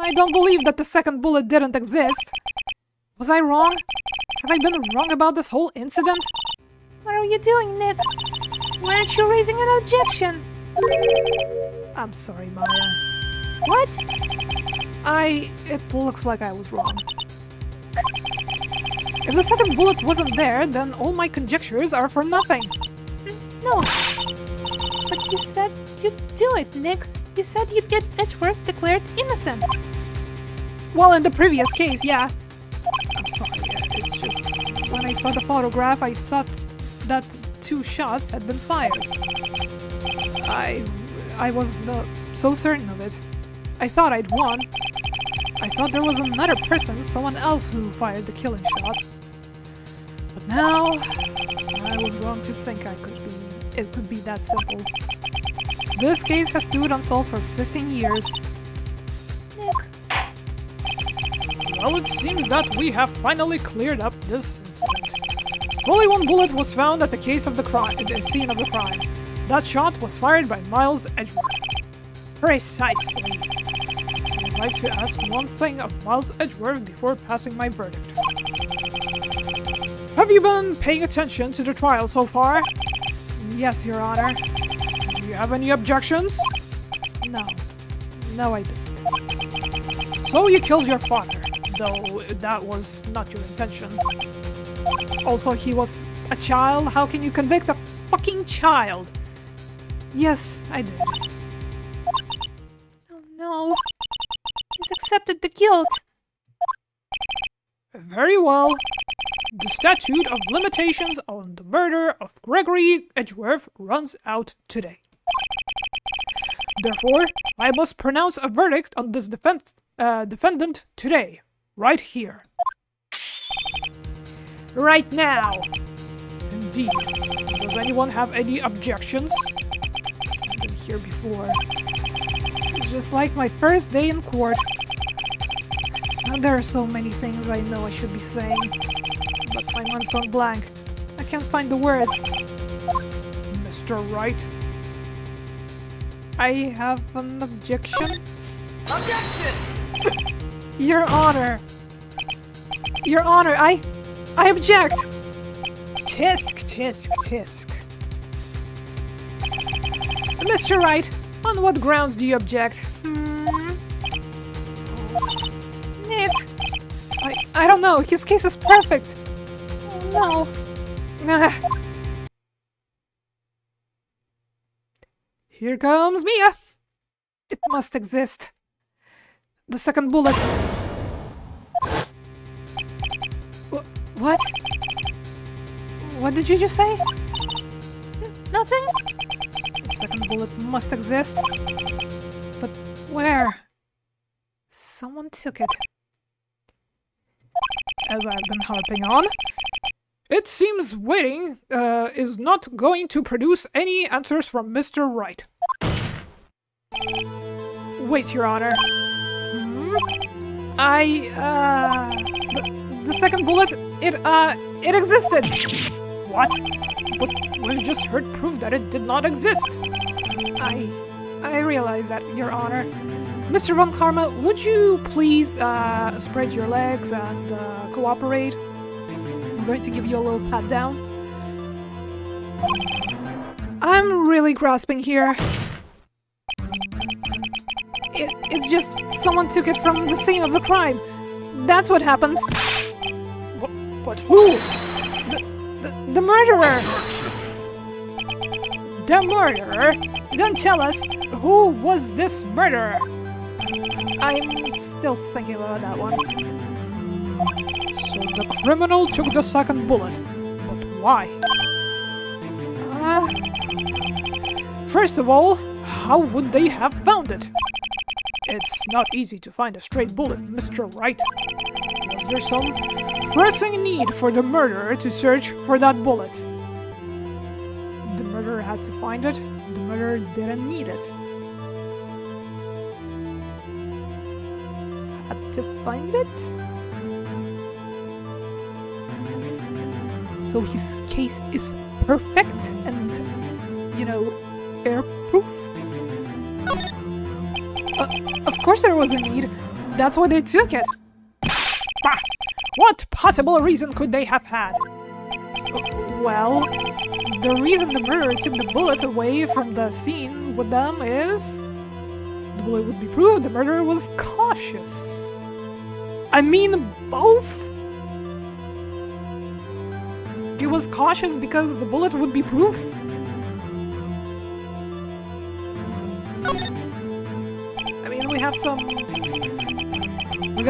Speaker 1: I don't believe that the second bullet didn't exist. Was I wrong? Have I been wrong about this whole incident?
Speaker 2: What are you doing, Nick? Why aren't you raising an objection?
Speaker 1: I'm sorry, Maya.
Speaker 2: What?
Speaker 1: It looks like I was wrong. If the second bullet wasn't there, then all my conjectures are for nothing.
Speaker 2: No. But you said you'd do it, Nick. You said you'd get Edgeworth declared innocent.
Speaker 1: Well, in the previous case, yeah. I'm sorry, it's just... When I saw the photograph, I thought that 2 shots had been fired. I was so certain of it. I thought I'd won. I thought there was another person, someone else who fired the killing shot. But now, I was wrong to think it could be that simple. This case has stood unsolved for 15 years.
Speaker 2: Nick.
Speaker 1: Well, it seems that we have finally cleared up this incident. Only 1 bullet was found at the scene of the crime. That shot was fired by Miles Edgeworth. Precisely. I would like to ask one thing of Miles Edgeworth before passing my verdict. Have you been paying attention to the trial so far?
Speaker 2: Yes, Your Honor.
Speaker 1: Do you have any objections?
Speaker 2: No.
Speaker 1: No, I didn't. So you killed your father, though that was not your intention. Also, he was a child? How can you convict a fucking child?
Speaker 2: Yes, I did. Oh no. He's accepted the guilt.
Speaker 1: Very well. The statute of limitations on the murder of Gregory Edgeworth runs out today. Therefore, I must pronounce a verdict on this defendant today, right here. Right now. Indeed. Does anyone have any objections? I've been here before. It's just like my first day in court. Now, there are so many things I know I should be saying, but my mind's gone blank. I can't find the words. Mr. Wright? I have an objection?
Speaker 3: Objection!
Speaker 1: Your Honor! Your Honor, I object! Tisk, tisk, tisk. Mr. Wright, on what grounds do you object?
Speaker 2: Nick.
Speaker 1: I don't know, his case is perfect.
Speaker 2: Oh no.
Speaker 1: Here comes Mia. It must exist. The second bullet. What? What did you just say?
Speaker 2: Nothing?
Speaker 1: The second bullet must exist. But where? Someone took it. As I've been harping on, it seems waiting is not going to produce any answers from Mr. Wright. Wait, Your Honor. The second bullet, it existed! What? But we've just heard proof that it did not exist. I realize that, Your Honor. Mr. Von Karma, would you please spread your legs and cooperate? I'm going to give you a little pat down. I'm really grasping here. It's just someone took it from the scene of the crime. That's what happened. But who? The murderer! The murderer? Then tell us, who was this murderer? I'm still thinking about that one. So the criminal took the second bullet. But why? First of all, how would they have found it? It's not easy to find a stray bullet, Mr. Wright. Was there some pressing need for the murderer to search for that bullet. The murderer had to find it. The murderer didn't need it. Had to find it. So his case is perfect and, you know, airproof. Of course there was a need. That's why they took it. Bah! What possible reason could they have had? Well, the reason the murderer took the bullet away from the scene with them is... the bullet would be proved the murderer was cautious. I mean, both? He was cautious because the bullet would be proof? I mean, we got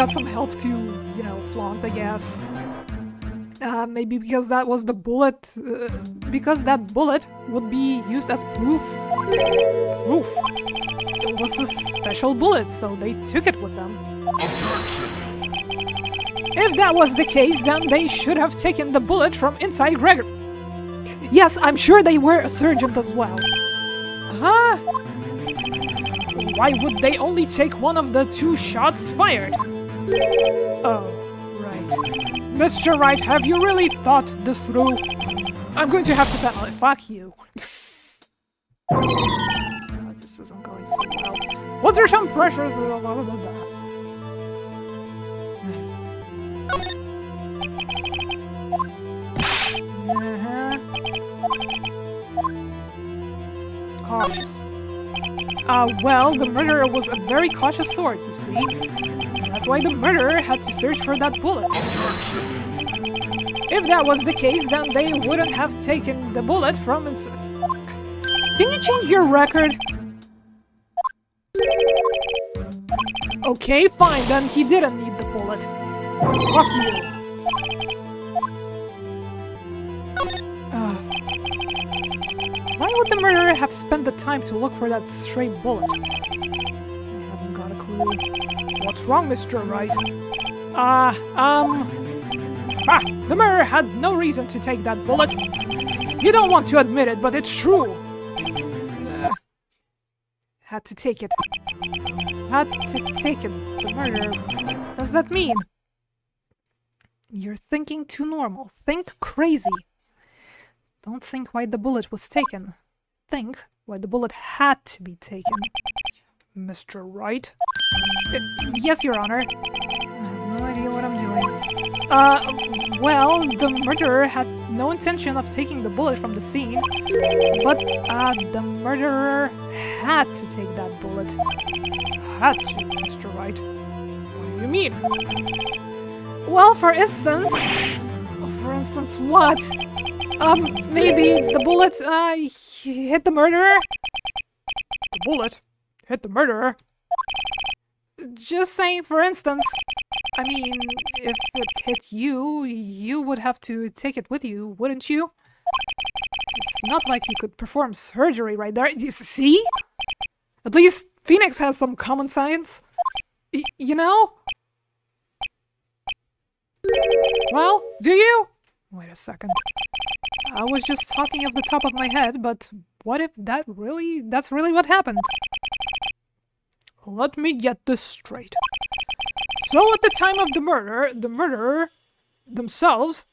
Speaker 1: some health to, you know, flaunt, I guess. Maybe because that was the bullet, because that bullet would be used as proof. Proof. It was a special bullet, so they took it with them.
Speaker 4: Objection.
Speaker 1: If that was the case, then they should have taken the bullet from inside Gregor. Yes, I'm sure they were a surgeon as well. Huh? Why would they only take one of the 2 shots fired? Oh, right. Mr. Wright, have you really thought this through? I'm going to have to penalize. Fuck you. Oh, this isn't going so well. Was there some pressure? Blah, blah, blah, blah. Cautious. Well, the murderer was a very cautious sort, you see. That's why the murderer had to search for that bullet.
Speaker 4: Objection.
Speaker 1: If that was the case, then they wouldn't have taken the bullet from its... Can you change your record? Okay, fine, then he didn't need the bullet. Fuck you. Why would the murderer have spent the time to look for that stray bullet? I haven't got a clue. What's wrong, Mr. Wright? The murderer had no reason to take that bullet. You don't want to admit it, but it's true. Had to take it. Had to take it. The murderer. What does that mean? You're thinking too normal. Think crazy. Don't think why the bullet was taken. Think why the bullet had to be taken. Mr. Wright? Yes, Your Honor. I have no idea what I'm doing. Well, the murderer had no intention of taking the bullet from the scene, but, the murderer had to take that bullet. Had to, Mr. Wright. What do you mean? Well, for instance... For instance, what? Maybe the bullet, hit the murderer? The bullet hit the murderer? Just saying, for instance. I mean, if it hit you, you would have to take it with you, wouldn't you? It's not like you could perform surgery right there. You see? At least Phoenix has some common sense. You know? Well, do you? Wait a second. I was just talking off the top of my head, but what if that's really what happened? Let me get this straight. So at the time of the murderer themselves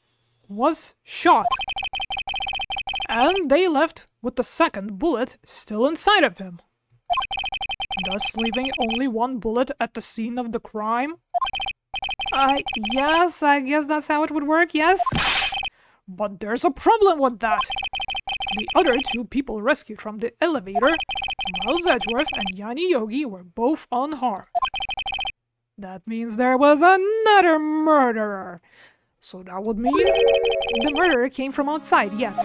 Speaker 1: was shot. And they left with the second bullet still inside of him. Thus leaving only one bullet at the scene of the crime? Yes, I guess that's how it would work, yes? But there's a problem with that. The other 2 people rescued from the elevator, Miles Edgeworth and Yanni Yogi, were both unharmed. That means there was another murderer. So that would mean the murderer came from outside, yes.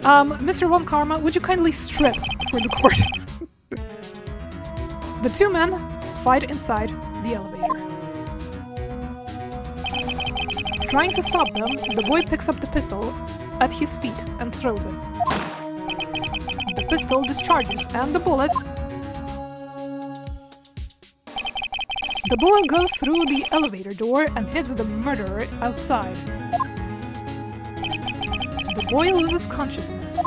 Speaker 1: Mr. Von Karma, would you kindly strip for the court? The 2 men fight inside the elevator. Trying to stop them, the boy picks up the pistol at his feet and throws it. The pistol discharges and the bullet The bullet goes through the elevator door and hits the murderer outside. The boy loses consciousness.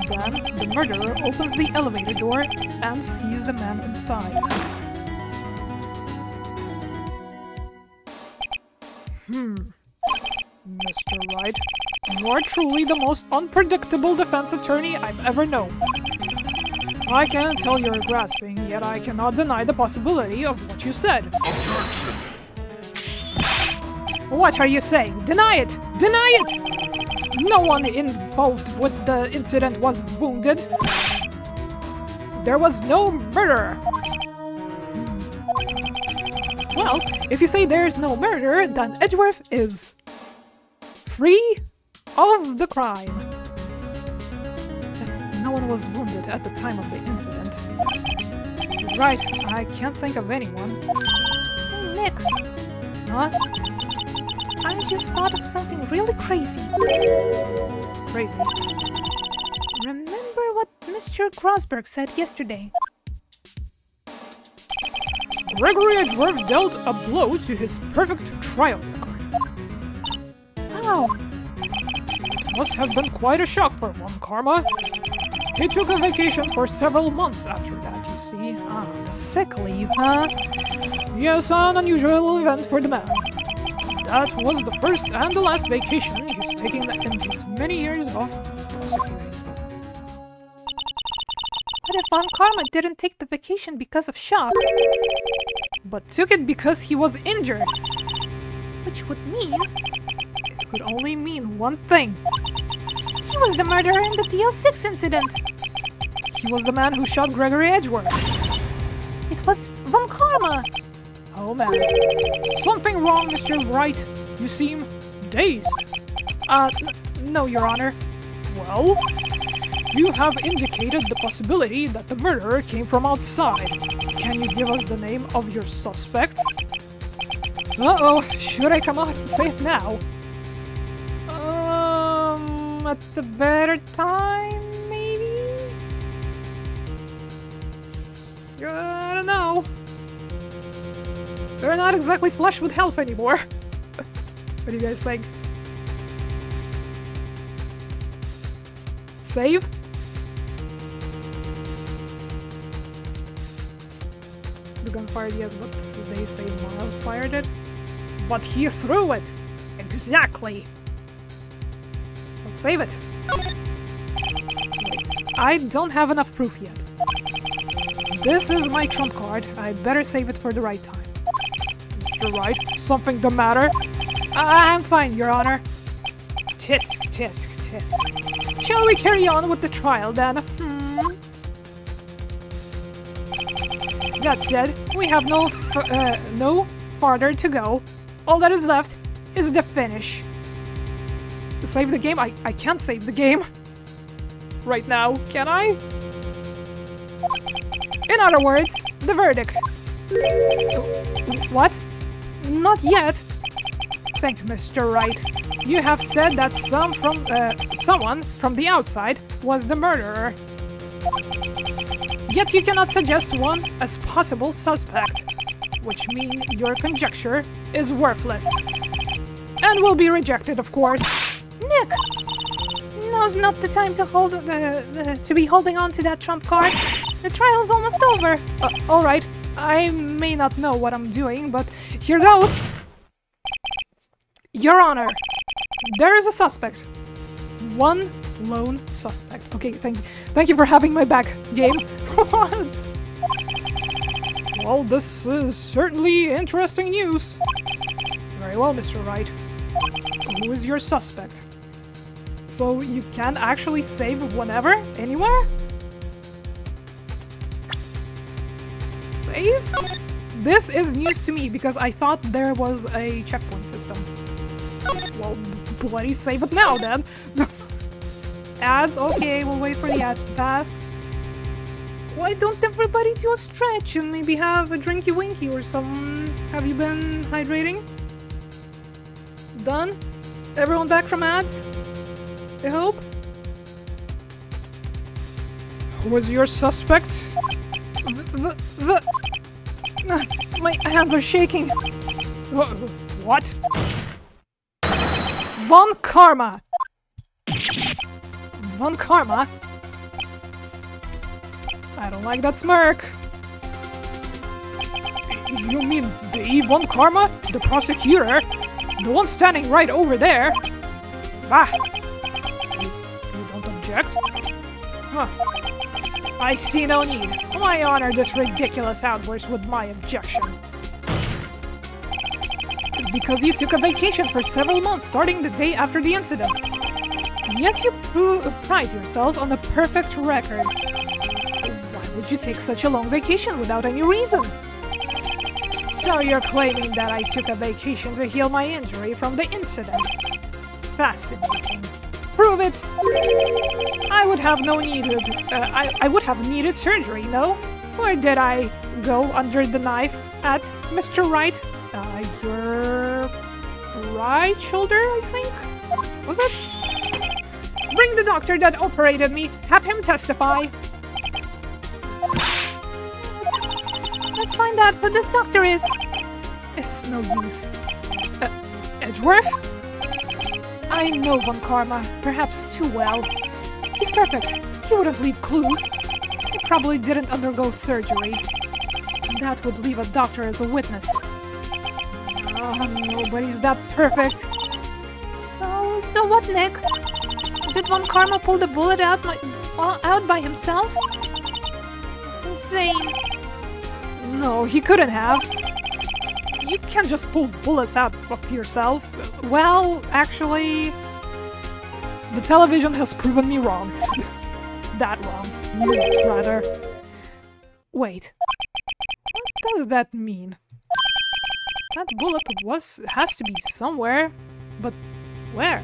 Speaker 1: Then, the murderer opens the elevator door and sees the man inside. Mr. Wright, you are truly the most unpredictable defense attorney I've ever known. I can tell you're grasping, yet I cannot deny the possibility of what you said.
Speaker 4: Objection!
Speaker 1: What are you saying? Deny it! Deny it! No one involved with the incident was wounded. There was no murder. Well, if you say there's no murder, then Edgeworth is free of the crime. No one was wounded at the time of the incident. You're right, I can't think of anyone.
Speaker 2: Hey, Nick,
Speaker 1: Huh?
Speaker 2: I just thought of something really crazy.
Speaker 1: Crazy.
Speaker 2: Remember what Mr. Grosberg said yesterday?
Speaker 1: Gregory Edgeworth dealt a blow to his perfect trial record.
Speaker 2: How?
Speaker 1: It must have been quite a shock for one, Karma. He took a vacation for several months after that, you see. Ah, the sick leave, huh? Yes, an unusual event for the man. That was the first and the last vacation he's taken in his many years of prosecuting.
Speaker 2: What if Von Karma didn't take the vacation because of shock?
Speaker 1: But took it because he was injured.
Speaker 2: Which would mean
Speaker 1: It could only mean one thing.
Speaker 2: he was the murderer in the DL6 incident.
Speaker 1: He was the man who shot Gregory Edgeworth.
Speaker 2: It was Von Karma.
Speaker 1: Oh man. Something wrong, Mr. Wright. You seem dazed. No, Your Honor. Well, you have indicated the possibility that the murderer came from outside. Can you give us the name of your suspect? Uh-oh, should I come out and say it now? At a better time, maybe? I don't know. They're not exactly flush with health anymore. What do you guys think? Save? The gun fired, yes, but they say Miles fired it. But he threw it! Exactly! Let's save it. Wait, I don't have enough proof yet. This is my trump card. I'd better save it for the right time. Mr. Wright, something the matter? I'm fine, Your Honor. Tisk, tisk, tisk. Shall we carry on with the trial then? That said, we have no farther to go. All that is left is the finish. Save the game? I can't save the game. Right now, can I? In other words, the verdict. What? Not yet. Thank you, Mr. Wright. You have said that someone from the outside was the murderer. Yet you cannot suggest one as possible suspect, which means your conjecture is worthless. And will be rejected, of course.
Speaker 2: Nick! Now's not the time to be holding on to that trump card. The trial's almost over.
Speaker 1: Alright, I may not know what I'm doing, but here goes. Your Honor, there is a suspect. One lone suspect. Okay, thank you for having my back, game, for once. Well, this is certainly interesting news. Very well, Mr. Wright. Who is your suspect? So you can actually save whenever? Anywhere? Save? This is news to me because I thought there was a checkpoint system. Well, bloody save it now then. Ads? Okay, we'll wait for the ads to pass. Why don't everybody do a stretch and maybe have a drinky winky or some... Have you been hydrating? Done? Everyone back from ads? I hope? Who is your suspect? My hands are shaking. What? Von Karma! Von Karma? I don't like that smirk. You mean the Von Karma? The prosecutor? The one standing right over there? Bah! You don't object? Huh. I see no need. Why honor this ridiculous outburst with my objection? Because you took a vacation for several months starting the day after the incident. Yet you pride yourself on a perfect record. Why would you take such a long vacation without any reason? So you're claiming that I took a vacation to heal my injury from the incident. Fascinating. Prove it! I would have I would have needed surgery, no? Or did I go under the knife at Mr. Wright? Your right shoulder, I think? Was it? Bring the doctor that operated me. Have him testify. Let's find out who this doctor is. It's no use. Edgeworth? I know Von Karma, perhaps too well. He's perfect. He wouldn't leave clues. He probably didn't undergo surgery. That would leave a doctor as a witness. Oh, nobody's that perfect.
Speaker 2: So what, Nick? Did Von Karma pull the bullet out by himself? It's insane.
Speaker 1: No, he couldn't have. You can't just pull bullets out of yourself. Well, actually, the television has proven me wrong. That wrong, rather. Wait, what does that mean? That bullet has to be somewhere, but where?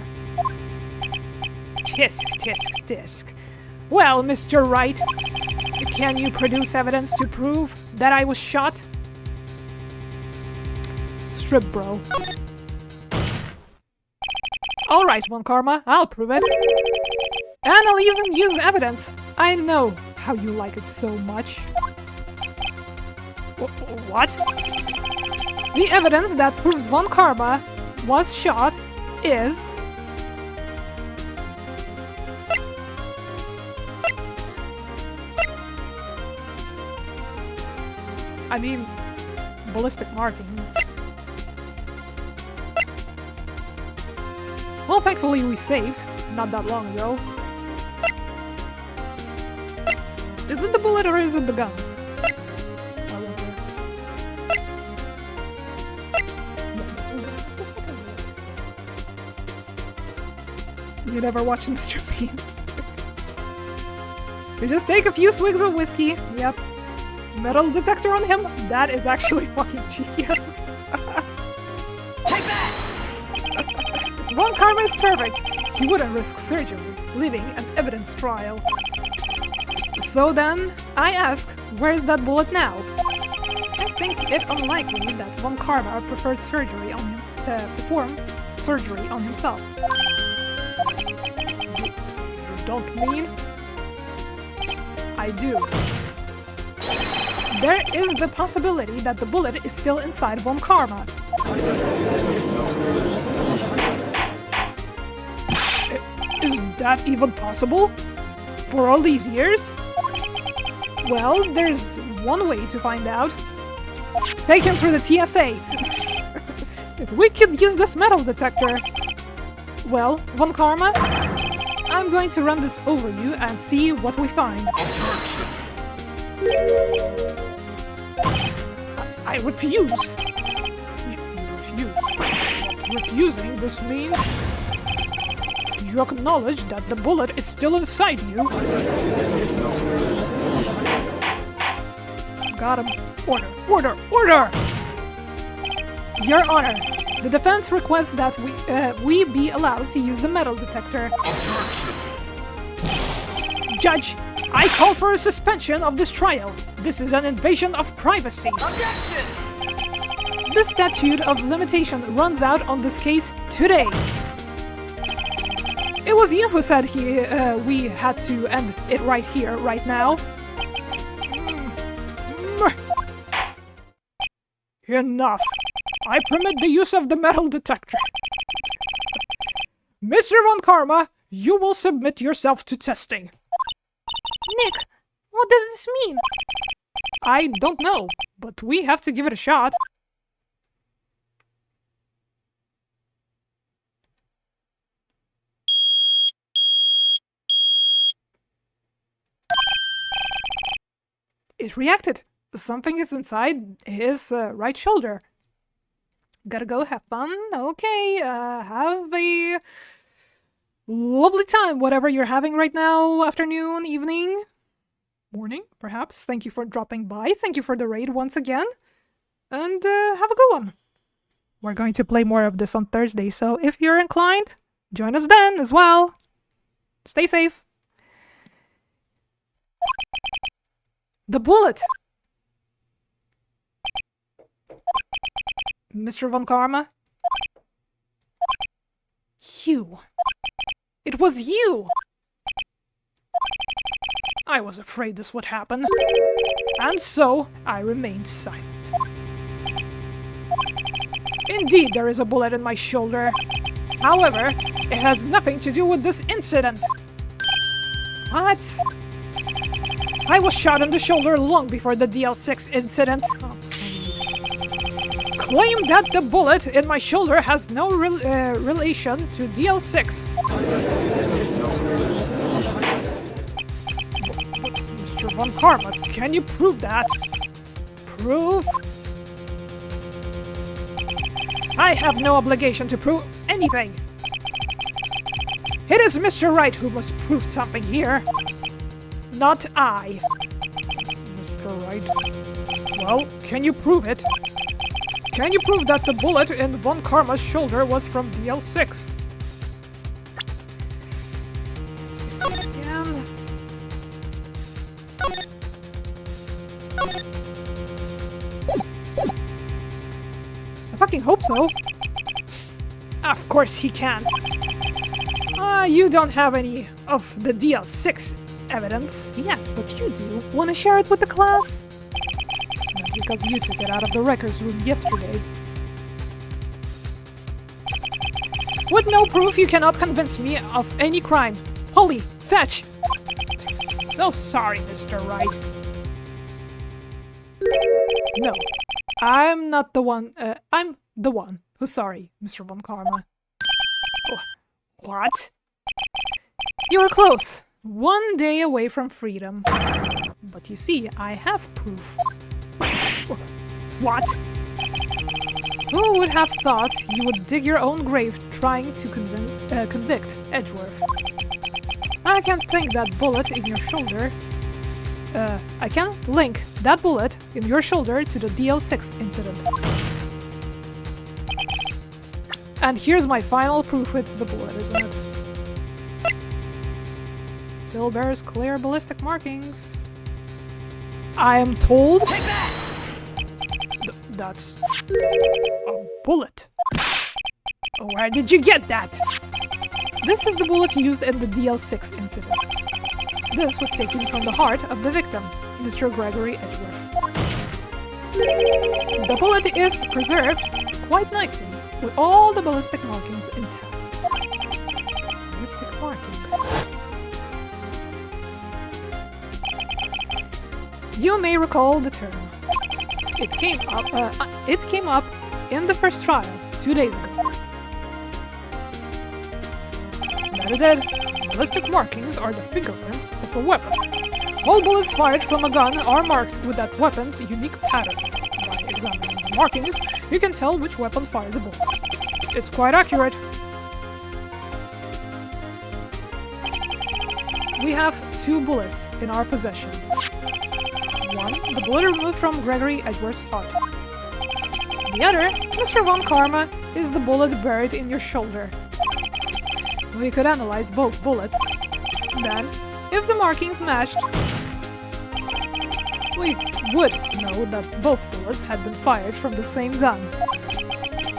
Speaker 1: Tisk, tisk, tisk. Well, Mr. Wright, can you produce evidence to prove that I was shot? Strip, bro. Alright, Von Karma, I'll prove it. And I'll even use evidence. I know how you like it so much. What? The evidence that proves Von Karma was shot is... I mean, ballistic markings. Well, thankfully we saved, not that long ago. Is it the bullet or is it the gun? I wonder. You never watched Mr. Bean? You just take a few swigs of whiskey, yep. Metal detector on him? That is actually fucking genius.
Speaker 3: Take that!
Speaker 1: Von Karma is perfect. He wouldn't risk surgery, leaving an evidence trial. So then, I ask, where's that bullet now? I think it unlikely that Von Karma preferred surgery on perform surgery on himself. You don't mean? I do. There is the possibility that the bullet is still inside Von Karma. Is that even possible? For all these years? Well, there's one way to find out. Take him through the TSA. We could use this metal detector. Well, Von Karma, I'm going to run this over you and see what we find. I refuse! You refuse? But refusing, this means... You acknowledge that the bullet is still inside you. Got him. Order! Order! Order! Your Honor, the defense requests that we be allowed to use the metal detector. Judge, I call for a suspension of this trial. This is an invasion of privacy.
Speaker 3: Objection!
Speaker 1: The statute of limitation runs out on this case today. It was you who said we had to end it right here, right now. Enough! I permit the use of the metal detector. Mr. Von Karma, you will submit yourself to testing.
Speaker 2: Nick, what does this mean?
Speaker 1: I don't know, but we have to give it a shot. It reacted. Something is inside his right shoulder. Gotta go have fun. Okay, have a lovely time, whatever you're having right now. Afternoon, evening, morning, perhaps. Thank you for dropping by. Thank you for the raid once again. And have a good one. We're going to play more of this on Thursday, so if you're inclined, join us then as well. Stay safe. The bullet! Mr. Von Karma? You. It was you! I was afraid this would happen. And so, I remained silent. Indeed, there is a bullet in my shoulder. However, it has nothing to do with this incident. What? I was shot in the shoulder long before the DL6 incident. Oh, please. Claim that the bullet in my shoulder has no relation to DL6. Mr. Von Karma, can you prove that? Proof? I have no obligation to prove anything. It is Mr. Wright who must prove something here. Not I. Mr. Wright. Well, can you prove it? Can you prove that the bullet in Von Karma's shoulder was from DL6? Let's see it again. I fucking hope so. Of course he can't. You don't have any of the DL6 evidence. Yes, but you do. Want to share it with the class? That's because you took it out of the records room yesterday. With no proof, you cannot convince me of any crime. Holly, fetch! So sorry, Mr. Wright. No, I'm not the one. I'm the one who's sorry, Mr. Von Karma. Oh, what? You were close. 1 day away from freedom. But you see, I have proof. What? Who would have thought you would dig your own grave trying to convict Edgeworth? I can think that bullet in your shoulder. I can link that bullet in your shoulder to the DL6 incident. And here's my final proof it's the bullet, isn't it? Still bears clear ballistic markings. I am told...
Speaker 3: Take that!
Speaker 1: That's... a bullet. Where did you get that? This is the bullet used in the DL6 incident. This was taken from the heart of the victim, Mr. Gregory Edgeworth. The bullet is preserved quite nicely, with all the ballistic markings intact. Ballistic markings. You may recall the term. It came up in the first trial 2 days ago. That it did. Ballistic markings are the fingerprints of a weapon. All bullets fired from a gun are marked with that weapon's unique pattern. By examining the markings, you can tell which weapon fired the bullet. It's quite accurate. We have 2 bullets in our possession. One, the bullet removed from Gregory Edgeworth's heart. The other, Mr. Von Karma, is the bullet buried in your shoulder. We could analyze both bullets. Then, if the markings matched, we would know that both bullets had been fired from the same gun.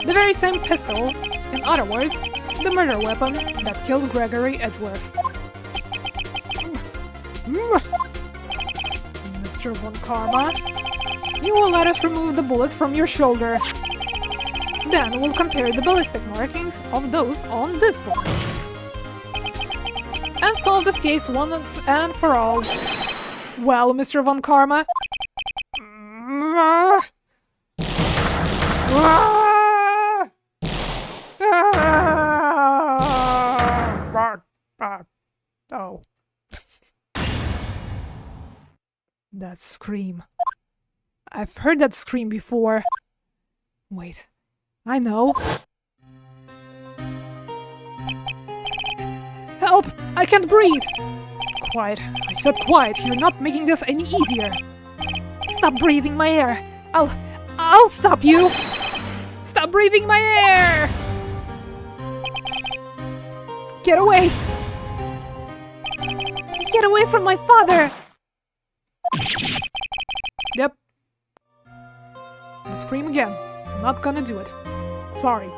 Speaker 1: The very same pistol, in other words, the murder weapon that killed Gregory Edgeworth. Mr. Von Karma, You will let us remove the bullet from your shoulder. Then we'll compare the ballistic markings of those on this bullet. And solve this case once and for all. Well, Mr. Von Karma. Oh. That scream. I've heard that scream before. Wait, I know. Help! I can't breathe! Quiet. I said quiet. You're not making this any easier. Stop breathing my air. I'll stop you! Stop breathing my air! Get away!
Speaker 2: Get away from my father!
Speaker 1: Yep. The scream again. I'm not gonna do it. Sorry.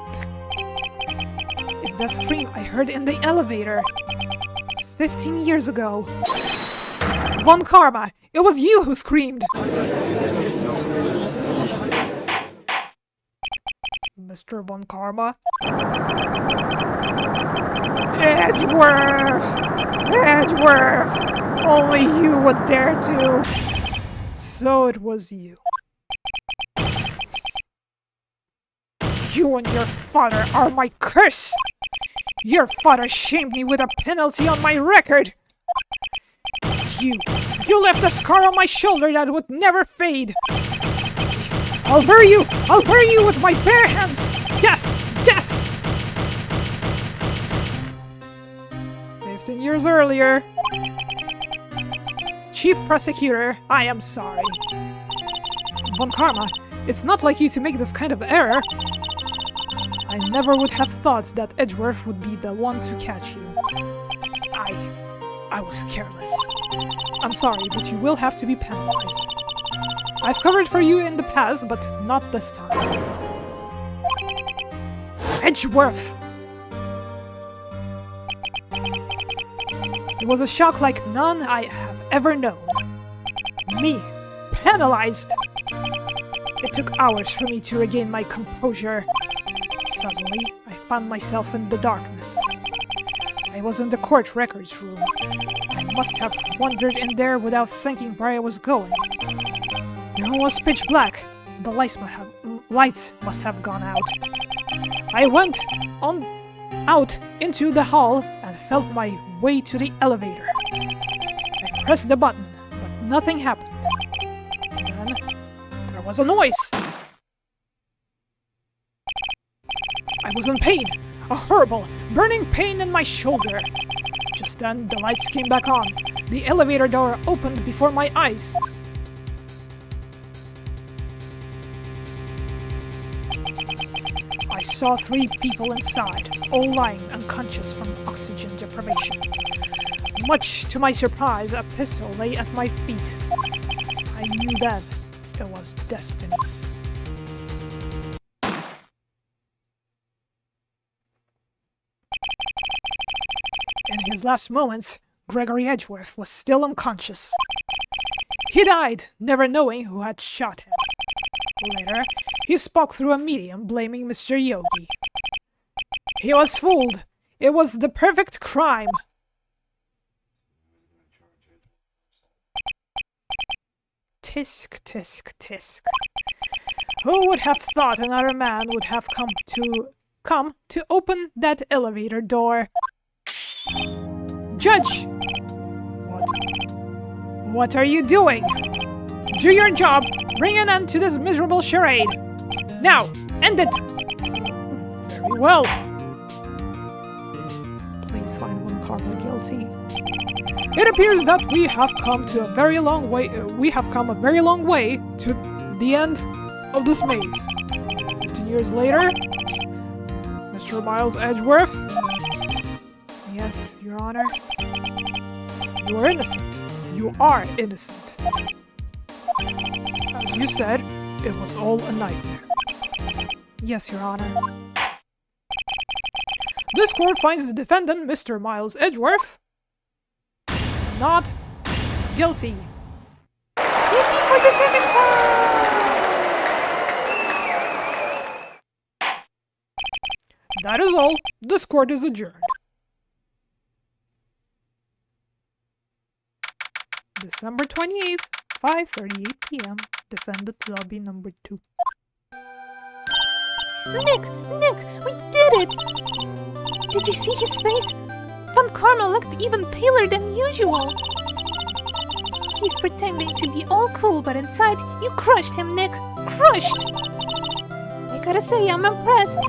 Speaker 1: It's that scream I heard in the elevator. 15 years ago. Von Karma, it was you who screamed! Mr. Von Karma? Edgeworth! Edgeworth! Only you would dare to! So it was you. You and your father are my curse! Your father shamed me with a penalty on my record! You left a scar on my shoulder that would never fade! I'll bury you! I'll bury you with my bare hands! Death! Death! 15 years earlier. Chief Prosecutor, I am sorry. Von Karma, it's not like you to make this kind of error. I never would have thought that Edgeworth would be the one to catch you. I was careless. I'm sorry, but you will have to be penalized. I've covered for you in the past, but not this time. Edgeworth! It was a shock like none I have ever known. Me, penalized! It took hours for me to regain my composure. Suddenly, I found myself in the darkness. I was in the court records room. I must have wandered in there without thinking where I was going. The room was pitch black. The lights must have gone out. I went out into the hall and felt my way to the elevator. I pressed the button, but nothing happened. Then, there was a noise! I was in pain, a horrible, burning pain in my shoulder. Just then, the lights came back on. The elevator door opened before my eyes. I saw 3 people inside, all lying unconscious from oxygen deprivation. Much to my surprise, a pistol lay at my feet. I knew then it was destiny. In his last moments, Gregory Edgeworth was still unconscious. He died, never knowing who had shot him. Later, he spoke through a medium blaming Mr. Yogi. He was fooled. It was the perfect crime. Tisk, tisk, tisk. Who would have thought another man would have come to open that elevator door? Judge! What are you doing? Do your job. Bring an end to this miserable charade. Now, end it! Very well. Please find Von Karma guilty. It appears that we have come a very long way to the end of this maze. 15 years later, Mr. Miles Edgeworth. Yes, Your Honor. You are innocent. You are innocent. As you said, it was all a nightmare. Yes, Your Honor. This court finds the defendant, Mr. Miles Edgeworth, not guilty.
Speaker 2: Yippee for the second time!
Speaker 1: That is all. This court is adjourned. December 28th, 5:38 p.m. Defendant lobby number 2.
Speaker 2: Nick, we did it! Did you see his face? Von Karma looked even paler than usual. He's pretending to be all cool, but inside, you crushed him, Nick. Crushed! I gotta say, I'm impressed.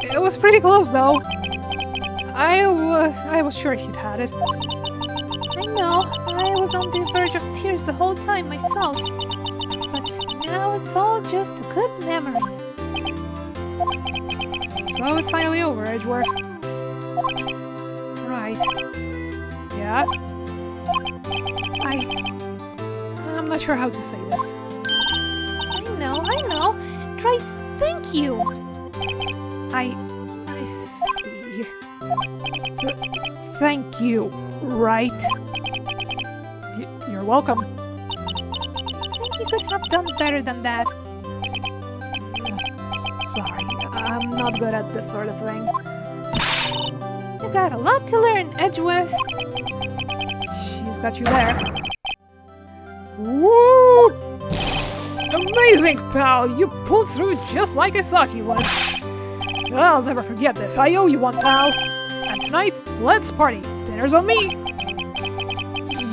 Speaker 1: It was pretty close, though. I was sure he'd had it.
Speaker 2: I know, I was on the verge of tears the whole time myself. But now it's all just a good memory.
Speaker 1: So it's finally over, Edgeworth. Right. Yeah? I'm not sure how to say this.
Speaker 2: I know. Try thank you.
Speaker 1: I see. Thank you, right? You're welcome.
Speaker 2: I think you could have done better than that.
Speaker 1: Sorry, I'm not good at this sort of thing.
Speaker 2: You got a lot to learn, Edgeworth.
Speaker 1: She's got you there. Woo! Amazing, pal! You pulled through just like I thought you would. I'll never forget this. I owe you one, pal. And tonight, let's party. Dinner's on me.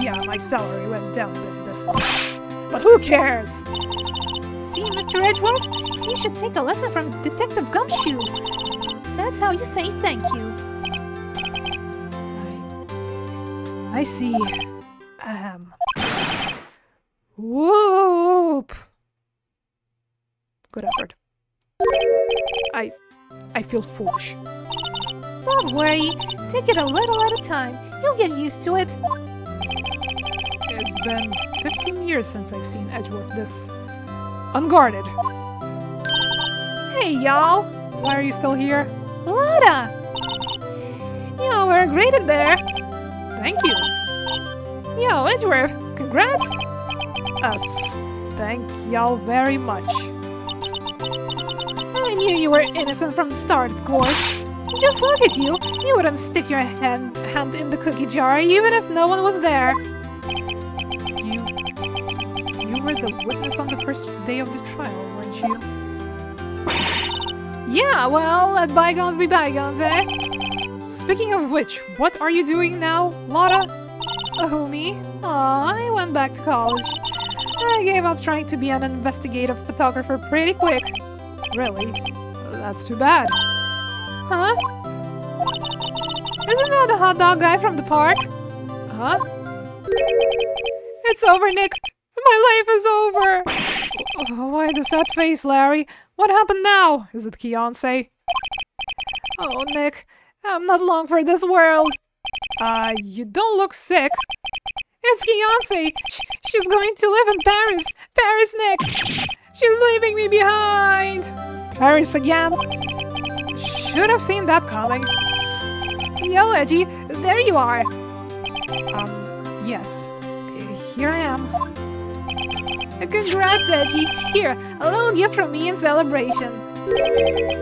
Speaker 1: Yeah, my salary went down a bit this month. But who cares?
Speaker 2: See, Mr. Edgeworth? You should take a lesson from Detective Gumshoe. That's how you say thank you.
Speaker 1: I see. Whoop! Good effort. I feel foolish.
Speaker 2: Don't worry. Take it a little at a time. You'll get used to it.
Speaker 1: It's been 15 years since I've seen Edgeworth this unguarded. Hey, y'all! Why are you still here?
Speaker 2: Lotta! You were great in there.
Speaker 1: Thank you.
Speaker 2: Yo, Edgeworth, congrats!
Speaker 1: Thank y'all very much.
Speaker 2: I knew you were innocent from the start, of course. Just look at you. You wouldn't stick your hand in the cookie jar even if no one was there.
Speaker 1: You were the witness on the first day of the trial, weren't you?
Speaker 2: Yeah, well, let bygones be bygones, eh?
Speaker 1: Speaking of which, what are you doing now, Lotta?
Speaker 2: Oh, me? Aw, I went back to college. I gave up trying to be an investigative photographer pretty quick.
Speaker 1: Really? That's too bad.
Speaker 2: Huh? Isn't that the hot dog guy from the park?
Speaker 1: Huh?
Speaker 2: It's over, Nick. My life is over.
Speaker 1: Why the sad face, Larry? What happened now? Is it Keonce?
Speaker 2: Oh, Nick. I'm not long for this world.
Speaker 1: You don't look sick.
Speaker 2: It's Keonce. She's going to live in Paris. Paris, Nick. She's leaving me behind.
Speaker 1: Paris again? Should have seen that coming.
Speaker 2: Yo, Edgy, there you are.
Speaker 1: Yes. Here I am.
Speaker 2: Congrats, Edgy. Here, a little gift from me in celebration.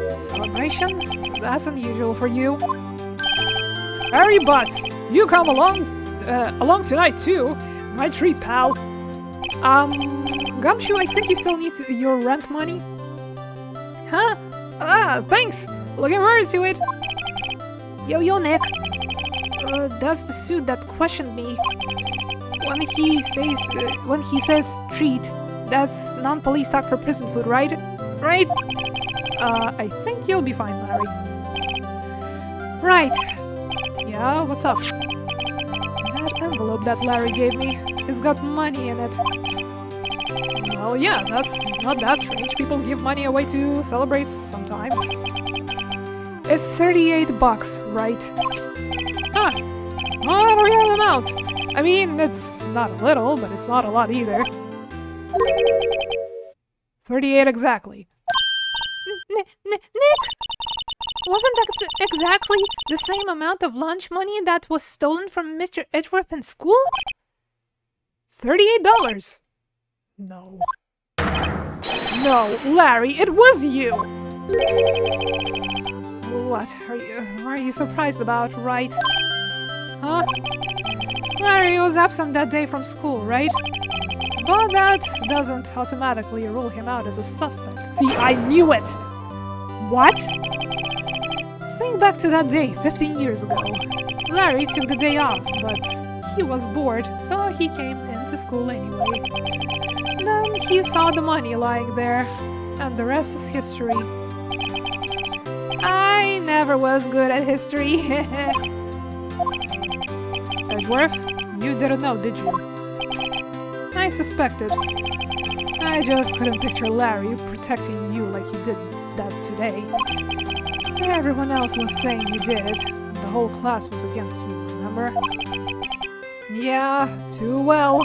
Speaker 1: Celebration? That's unusual for you. Harry Butts, you come along tonight too. My treat, pal. Gumshoe, I think you still need your rent money.
Speaker 2: Huh? Thanks. Looking forward to it. Yo, Nick. That's the suit that questioned me. When he says treat, that's non-police talk for prison food, right? Right?
Speaker 1: I think you'll be fine, Larry.
Speaker 2: Right.
Speaker 1: Yeah, what's up? That envelope that Larry gave me, it's got money in it. Well, yeah, that's not that strange. People give money away to celebrate sometimes. It's $38, right? Huh. Not a real amount. I mean, it's not a little, but it's not a lot either. 38 exactly.
Speaker 2: Nick! Wasn't that exactly the same amount of lunch money that was stolen from Mr. Edgeworth in school?
Speaker 1: $38? No. No, Larry, it was you! What are you surprised about, Wright? Huh? Larry was absent that day from school, right? But that doesn't automatically rule him out as a suspect. See, I knew it! What? Think back to that day 15 years ago. Larry took the day off, but he was bored, so he came into school anyway. Then he saw the money lying there, and the rest is history. I never was good at history. Edgeworth, you didn't know, did you? I suspected. I just couldn't picture Larry protecting you like he did that today. Everyone else was saying you did it. The whole class was against you, remember? Yeah, too well.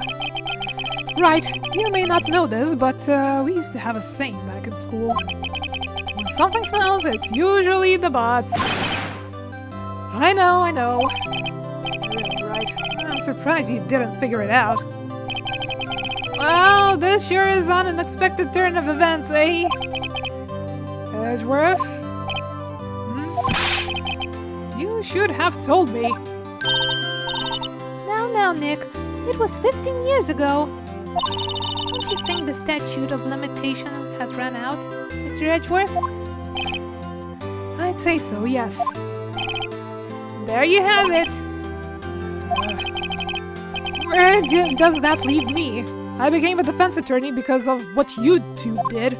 Speaker 1: Right, you may not know this, but we used to have a saying back in school. When something smells, it's usually the butts. I know. Really, right. I'm surprised you didn't figure it out. Well, this sure is an unexpected turn of events, eh? Edgeworth? You should have told me.
Speaker 2: Now, Nick, it was 15 years ago. Don't you think the statute of limitation has run out, Mr. Edgeworth?
Speaker 1: I'd say so, yes. There you have it. Where does that leave me? I became a defense attorney because of what you two did.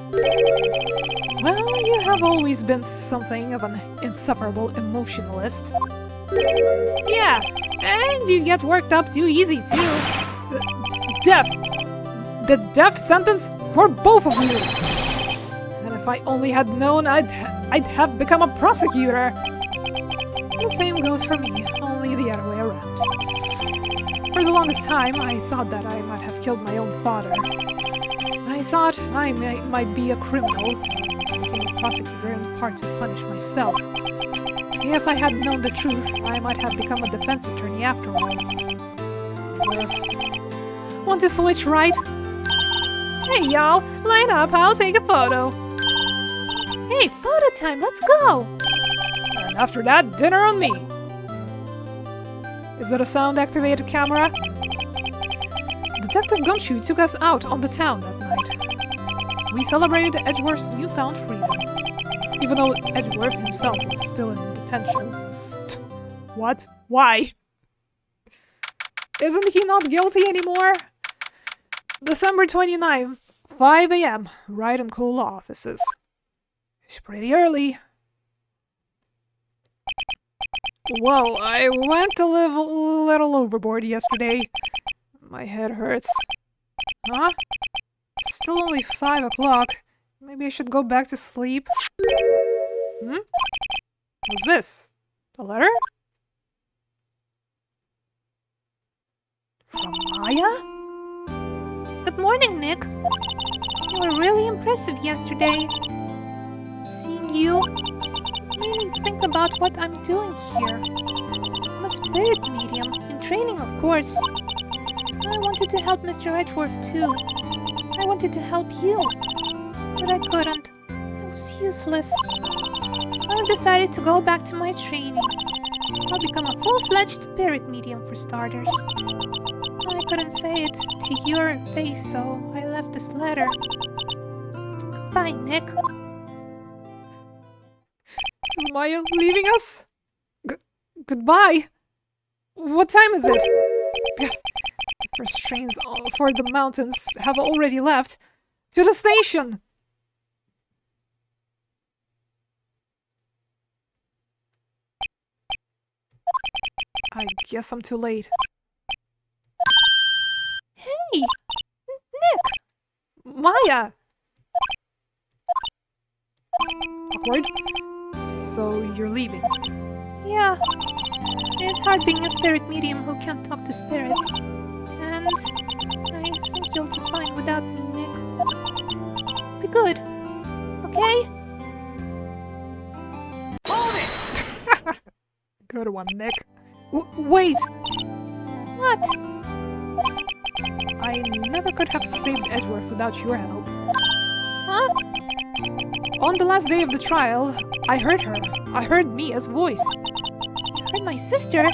Speaker 1: Well, you have always been something of an insufferable emotionalist. Yeah, and you get worked up too easy, too. Death! The death sentence for both of you! And if I only had known, I'd have become a prosecutor. The same goes for me, only the other way around. For the longest time, I thought that I might have killed my own father. I thought I might be a criminal. I became a prosecutor in part to punish myself. If I had known the truth, I might have become a defense attorney after all. Want to switch, right? Hey, y'all, line up, I'll take a photo.
Speaker 2: Hey, photo time, let's go!
Speaker 1: And after that, dinner on me. Is it a sound-activated camera? Detective Gumshoe took us out on the town that night. We celebrated Edgeworth's newfound freedom, even though Edgeworth himself was still in detention. What? Why? Isn't he not guilty anymore? December 29th, 5 a.m., Wright and Co. law offices. It's pretty early. Whoa, I went a little overboard yesterday. My head hurts. Huh? Still only 5 o'clock. Maybe I should go back to sleep. What's this? A letter? From Maya?
Speaker 2: Good morning, Nick. You were really impressive yesterday. Seeing you made me think about what I'm doing here. I'm a spirit medium, in training, of course. I wanted to help Mr. Edgeworth too. I wanted to help you, but I couldn't. I was useless. So I've decided to go back to my training. I'll become a full-fledged spirit medium for starters. I couldn't say it to your face, so I left this letter. Goodbye, Nick.
Speaker 1: Is Maya leaving us? Goodbye? What time is it? The first trains for the mountains have already left. To the station! I guess I'm too late.
Speaker 2: Hey! Nick!
Speaker 1: Maya! Awkward? So you're leaving?
Speaker 2: Yeah. It's hard being a spirit medium who can't talk to spirits. And I think you'll do fine without me, Nick. Be good. Okay?
Speaker 3: Hold it!
Speaker 1: Good one, Nick. Wait!
Speaker 2: What?
Speaker 1: I never could have saved Edgeworth without your help.
Speaker 2: Huh?
Speaker 1: On the last day of the trial, I heard her. I heard Mia's voice.
Speaker 2: You heard my sister?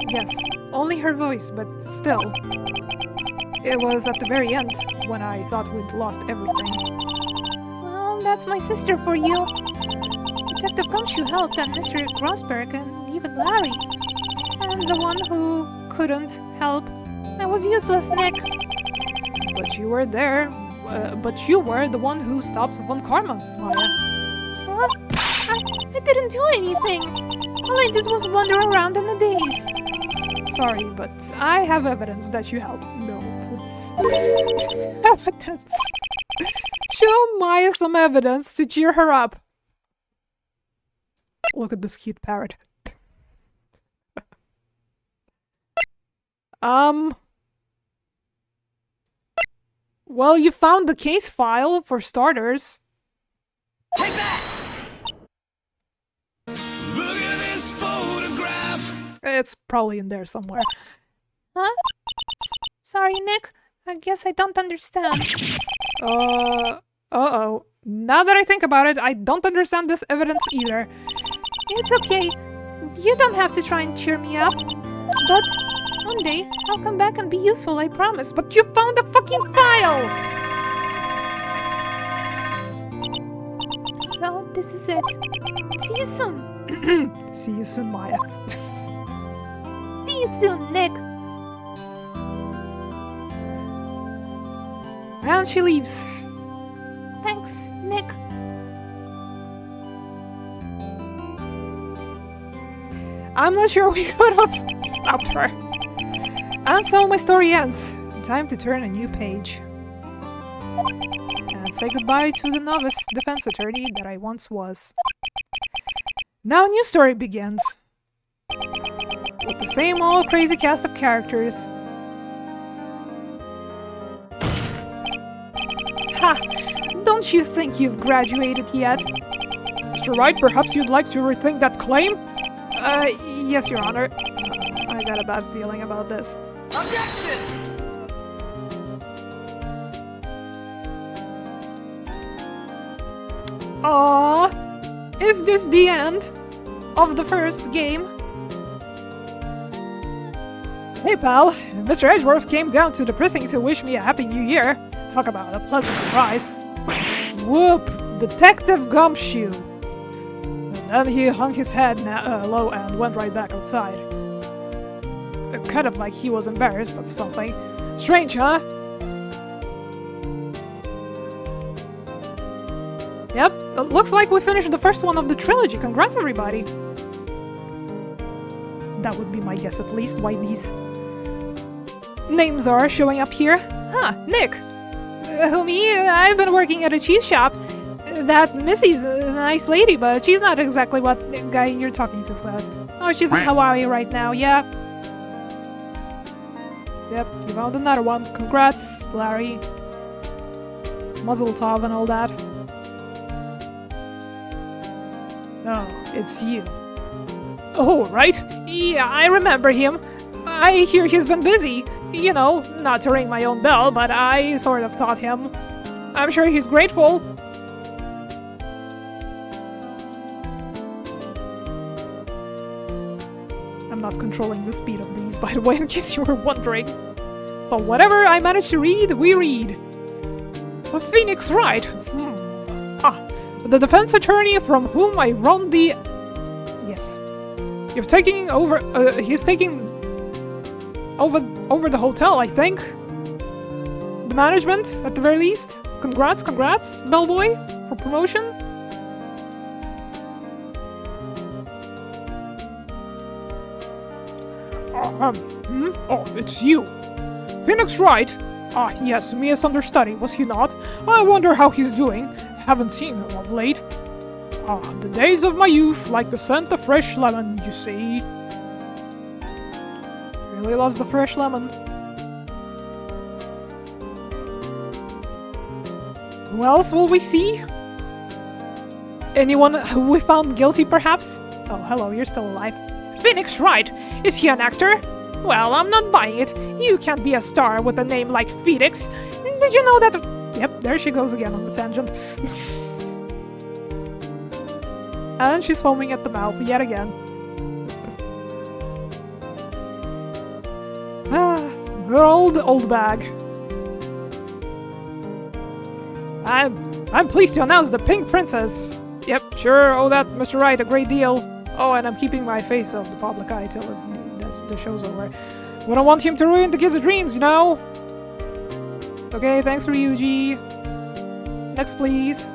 Speaker 1: Yes, only her voice, but still. It was at the very end, when I thought we'd lost everything.
Speaker 2: Well, that's my sister for you. Detective Gumshoe helped, and Mr. Grossberg, and even Larry. I'm the one who couldn't help. I was useless, Nick.
Speaker 1: But you were there. But you were the one who stopped Von Karma, Maya.
Speaker 2: What? I didn't do anything. All I did was wander around in the daze.
Speaker 1: Sorry, but I have evidence that you helped. No, please. Evidence. Show Maya some evidence to cheer her up. Look at this cute parrot. Well, you found the case file, for starters.
Speaker 3: Take that!
Speaker 4: Look at this photograph.
Speaker 1: It's probably in there somewhere.
Speaker 2: Huh? Sorry, Nick. I guess I don't understand.
Speaker 1: Uh-oh. Now that I think about it, I don't understand this evidence either.
Speaker 2: It's okay. You don't have to try and cheer me up. But one day, I'll come back and be useful, I promise.
Speaker 1: But you found the fucking file!
Speaker 2: So, this is it. See you soon.
Speaker 1: See you soon, Maya.
Speaker 2: See you soon, Nick.
Speaker 1: And she leaves.
Speaker 2: Thanks, Nick.
Speaker 1: I'm not sure we could have stopped her. And so my story ends. Time to turn a new page. And say goodbye to the novice defense attorney that I once was. Now a new story begins. With the same old crazy cast of characters. Ha! Don't you think you've graduated yet? Mr. Wright, perhaps you'd like to rethink that claim? Yes, Your Honor. I got a bad feeling about this.
Speaker 3: Objection!
Speaker 1: Aww, is this the end of the first game? Hey pal, Mr. Edgeworth came down to the precinct to wish me a happy new year. Talk about a pleasant surprise. Whoop, Detective Gumshoe. And then he hung his head low and went right back outside. Kind of like he was embarrassed of something. Strange, huh? Yep, looks like we finished the first one of the trilogy. Congrats, everybody! That would be my guess, at least, why these names are showing up here. Huh, Nick! Homie, I've been working at a cheese shop. That Missy's a nice lady, but she's not exactly what guy you're talking to first. Oh, she's in Hawaii right now, yeah. Yep, you found another one. Congrats, Larry. Mazel tov and all that. Oh, it's you. Oh, right? Yeah, I remember him. I hear he's been busy. You know, not to ring my own bell, but I sort of taught him. I'm sure he's grateful. I'm not controlling the speed of these, by the way, in case you were wondering. So whatever I manage to read, we read. Phoenix Wright. The defense attorney from whom I run the... Yes. You've taken over... he's taking... Over the hotel, I think. The management, at the very least. Congrats, bellboy, for promotion. Oh, it's you. Phoenix Wright? Ah, yes, Mia's understudy, was he not? I wonder how he's doing. Haven't seen him of late. Ah, the days of my youth, like the scent of fresh lemon, you see. Really loves the fresh lemon. Who else will we see? Anyone who we found guilty, perhaps? Oh, hello, you're still alive. Phoenix Wright! Is he an actor? Well, I'm not buying it. You can't be a star with a name like Phoenix. Did you know that... Yep, there she goes again on the tangent. And she's foaming at the mouth yet again. Good old bag. I'm pleased to announce the Pink Princess. Yep, sure, owe that Mr. Wright a great deal. Oh, and I'm keeping my face off the public eye till the show's over. We don't want him to ruin the kids' dreams, you know? Okay, thanks, Ryuji. Next, please.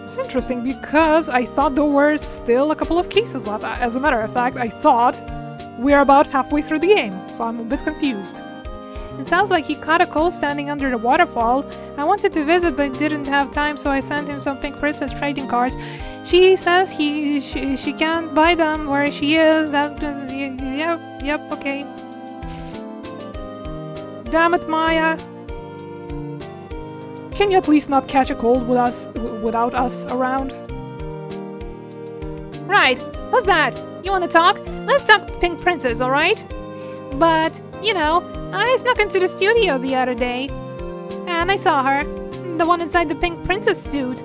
Speaker 1: It's interesting because I thought there were still a couple of cases left. As a matter of fact, I thought we're about halfway through the game, so I'm a bit confused.
Speaker 2: It sounds like he caught a cold standing under the waterfall. I wanted to visit but didn't have time, so I sent him some Pink Princess trading cards. She says she can't buy them where she is. Yep, okay.
Speaker 1: Damn it, Maya. Can you at least not catch a cold without us around?
Speaker 2: Right, what's that? You wanna talk? Let's talk Pink Princess, alright? But, you know, I snuck into the studio the other day, and I saw her. The one inside the Pink Princess suit.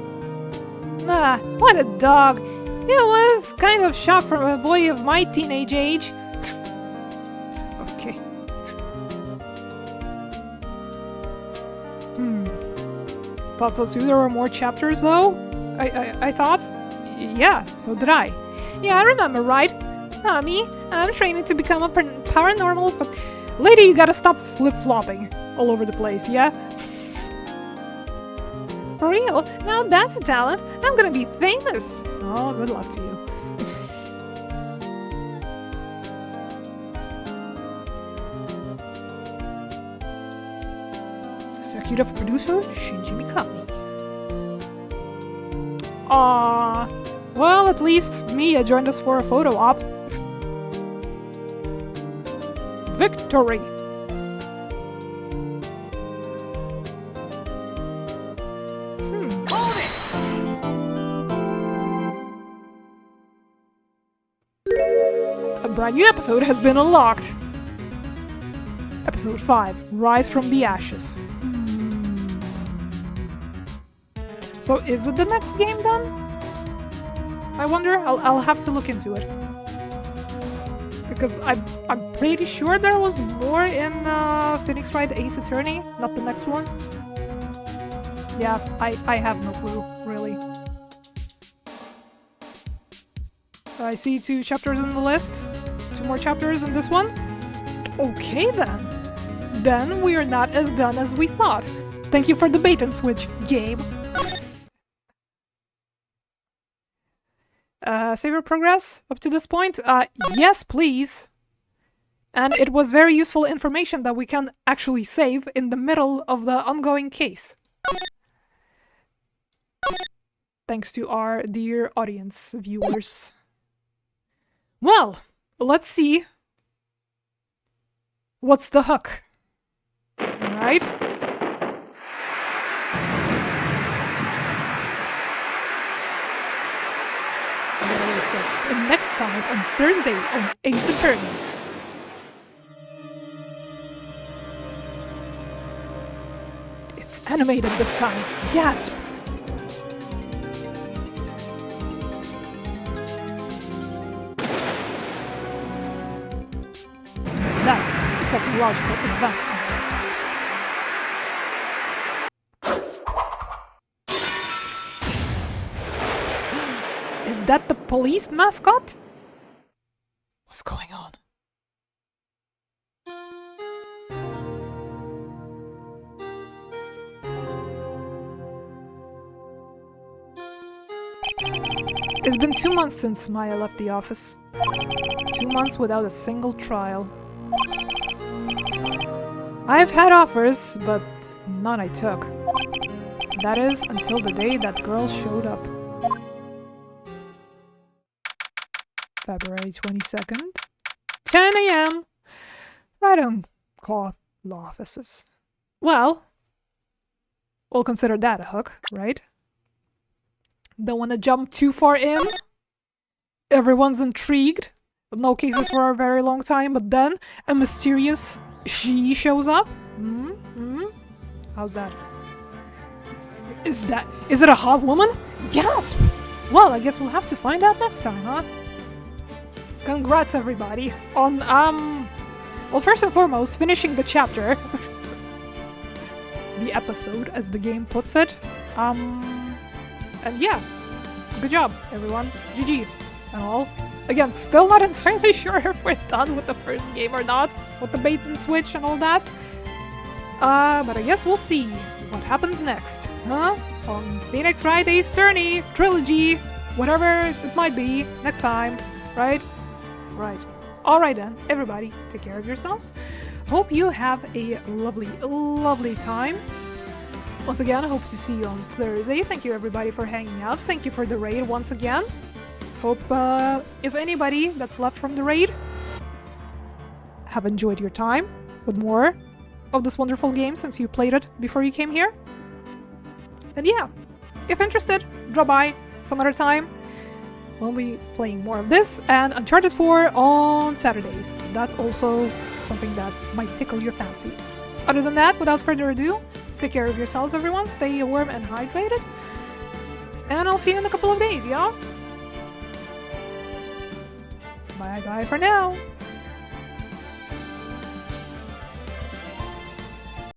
Speaker 1: Ah, what a dog. It was kind of shock from a boy of my teenage age. Okay. Thought so too. There were more chapters though? I thought? Yeah, so did I.
Speaker 2: Yeah, I remember, right? Me, I'm training to become a paranormal.
Speaker 1: Lady, you gotta stop flip-flopping all over the place, yeah?
Speaker 2: For real? Now that's a talent. I'm gonna be famous.
Speaker 1: Oh, good luck to you. Executive producer Shinji Mikami. Aww. Well, at least Mia joined us for a photo op. Victory!
Speaker 3: Hold it!
Speaker 1: A brand new episode has been unlocked. Episode 5, Rise from the Ashes. So is it the next game then? I wonder. I'll have to look into it. Because I'm pretty sure there was more in Phoenix Wright Ace Attorney, not the next one. Yeah, I have no clue, really. I see 2 chapters in the list. 2 more chapters in this one. Okay then. Then we are not as done as we thought. Thank you for the bait and switch, game. Save your progress up to this point? Yes, please. And it was very useful information that we can actually save in the middle of the ongoing case. Thanks to our dear audience viewers. Well, let's see. What's the hook? Right? It says next time on Thursday on Ace Attorney. It's animated this time. Gasp! That's a technological advancement. Is that the police mascot? What's going on? It's been 2 months since Maya left the office. 2 months without a single trial. I've had offers, but none I took. That is, until the day that girl showed up. February 22nd, 10 a.m. Right on call law offices. Well, we'll consider that a hook, right? Don't want to jump too far in. Everyone's intrigued. No cases for a very long time, but then a mysterious she shows up. How's that? Is it a hot woman? Gasp! Well, I guess we'll have to find out next time, huh? Congrats, everybody, on, well, first and foremost, finishing the chapter. The episode, as the game puts it. And yeah, good job, everyone. GG and all. Again, still not entirely sure if we're done with the first game or not, with the bait and switch and all that. But I guess we'll see what happens next, huh? On Phoenix Wright Ace Attorney Trilogy, whatever it might be, next time, right? Right. Alright then, everybody, take care of yourselves. Hope you have a lovely, lovely time. Once again, I hope to see you on Thursday. Thank you everybody for hanging out. Thank you for the raid once again. Hope, if anybody that's left from the raid have enjoyed your time with more of this wonderful game since you played it before you came here. And yeah, if interested, drop by some other time. We'll be playing more of this and Uncharted 4 on Saturdays. That's also something that might tickle your fancy. Other than that, without further ado, take care of yourselves, everyone. Stay warm and hydrated. And I'll see you in a couple of days, y'all. Bye-bye for now.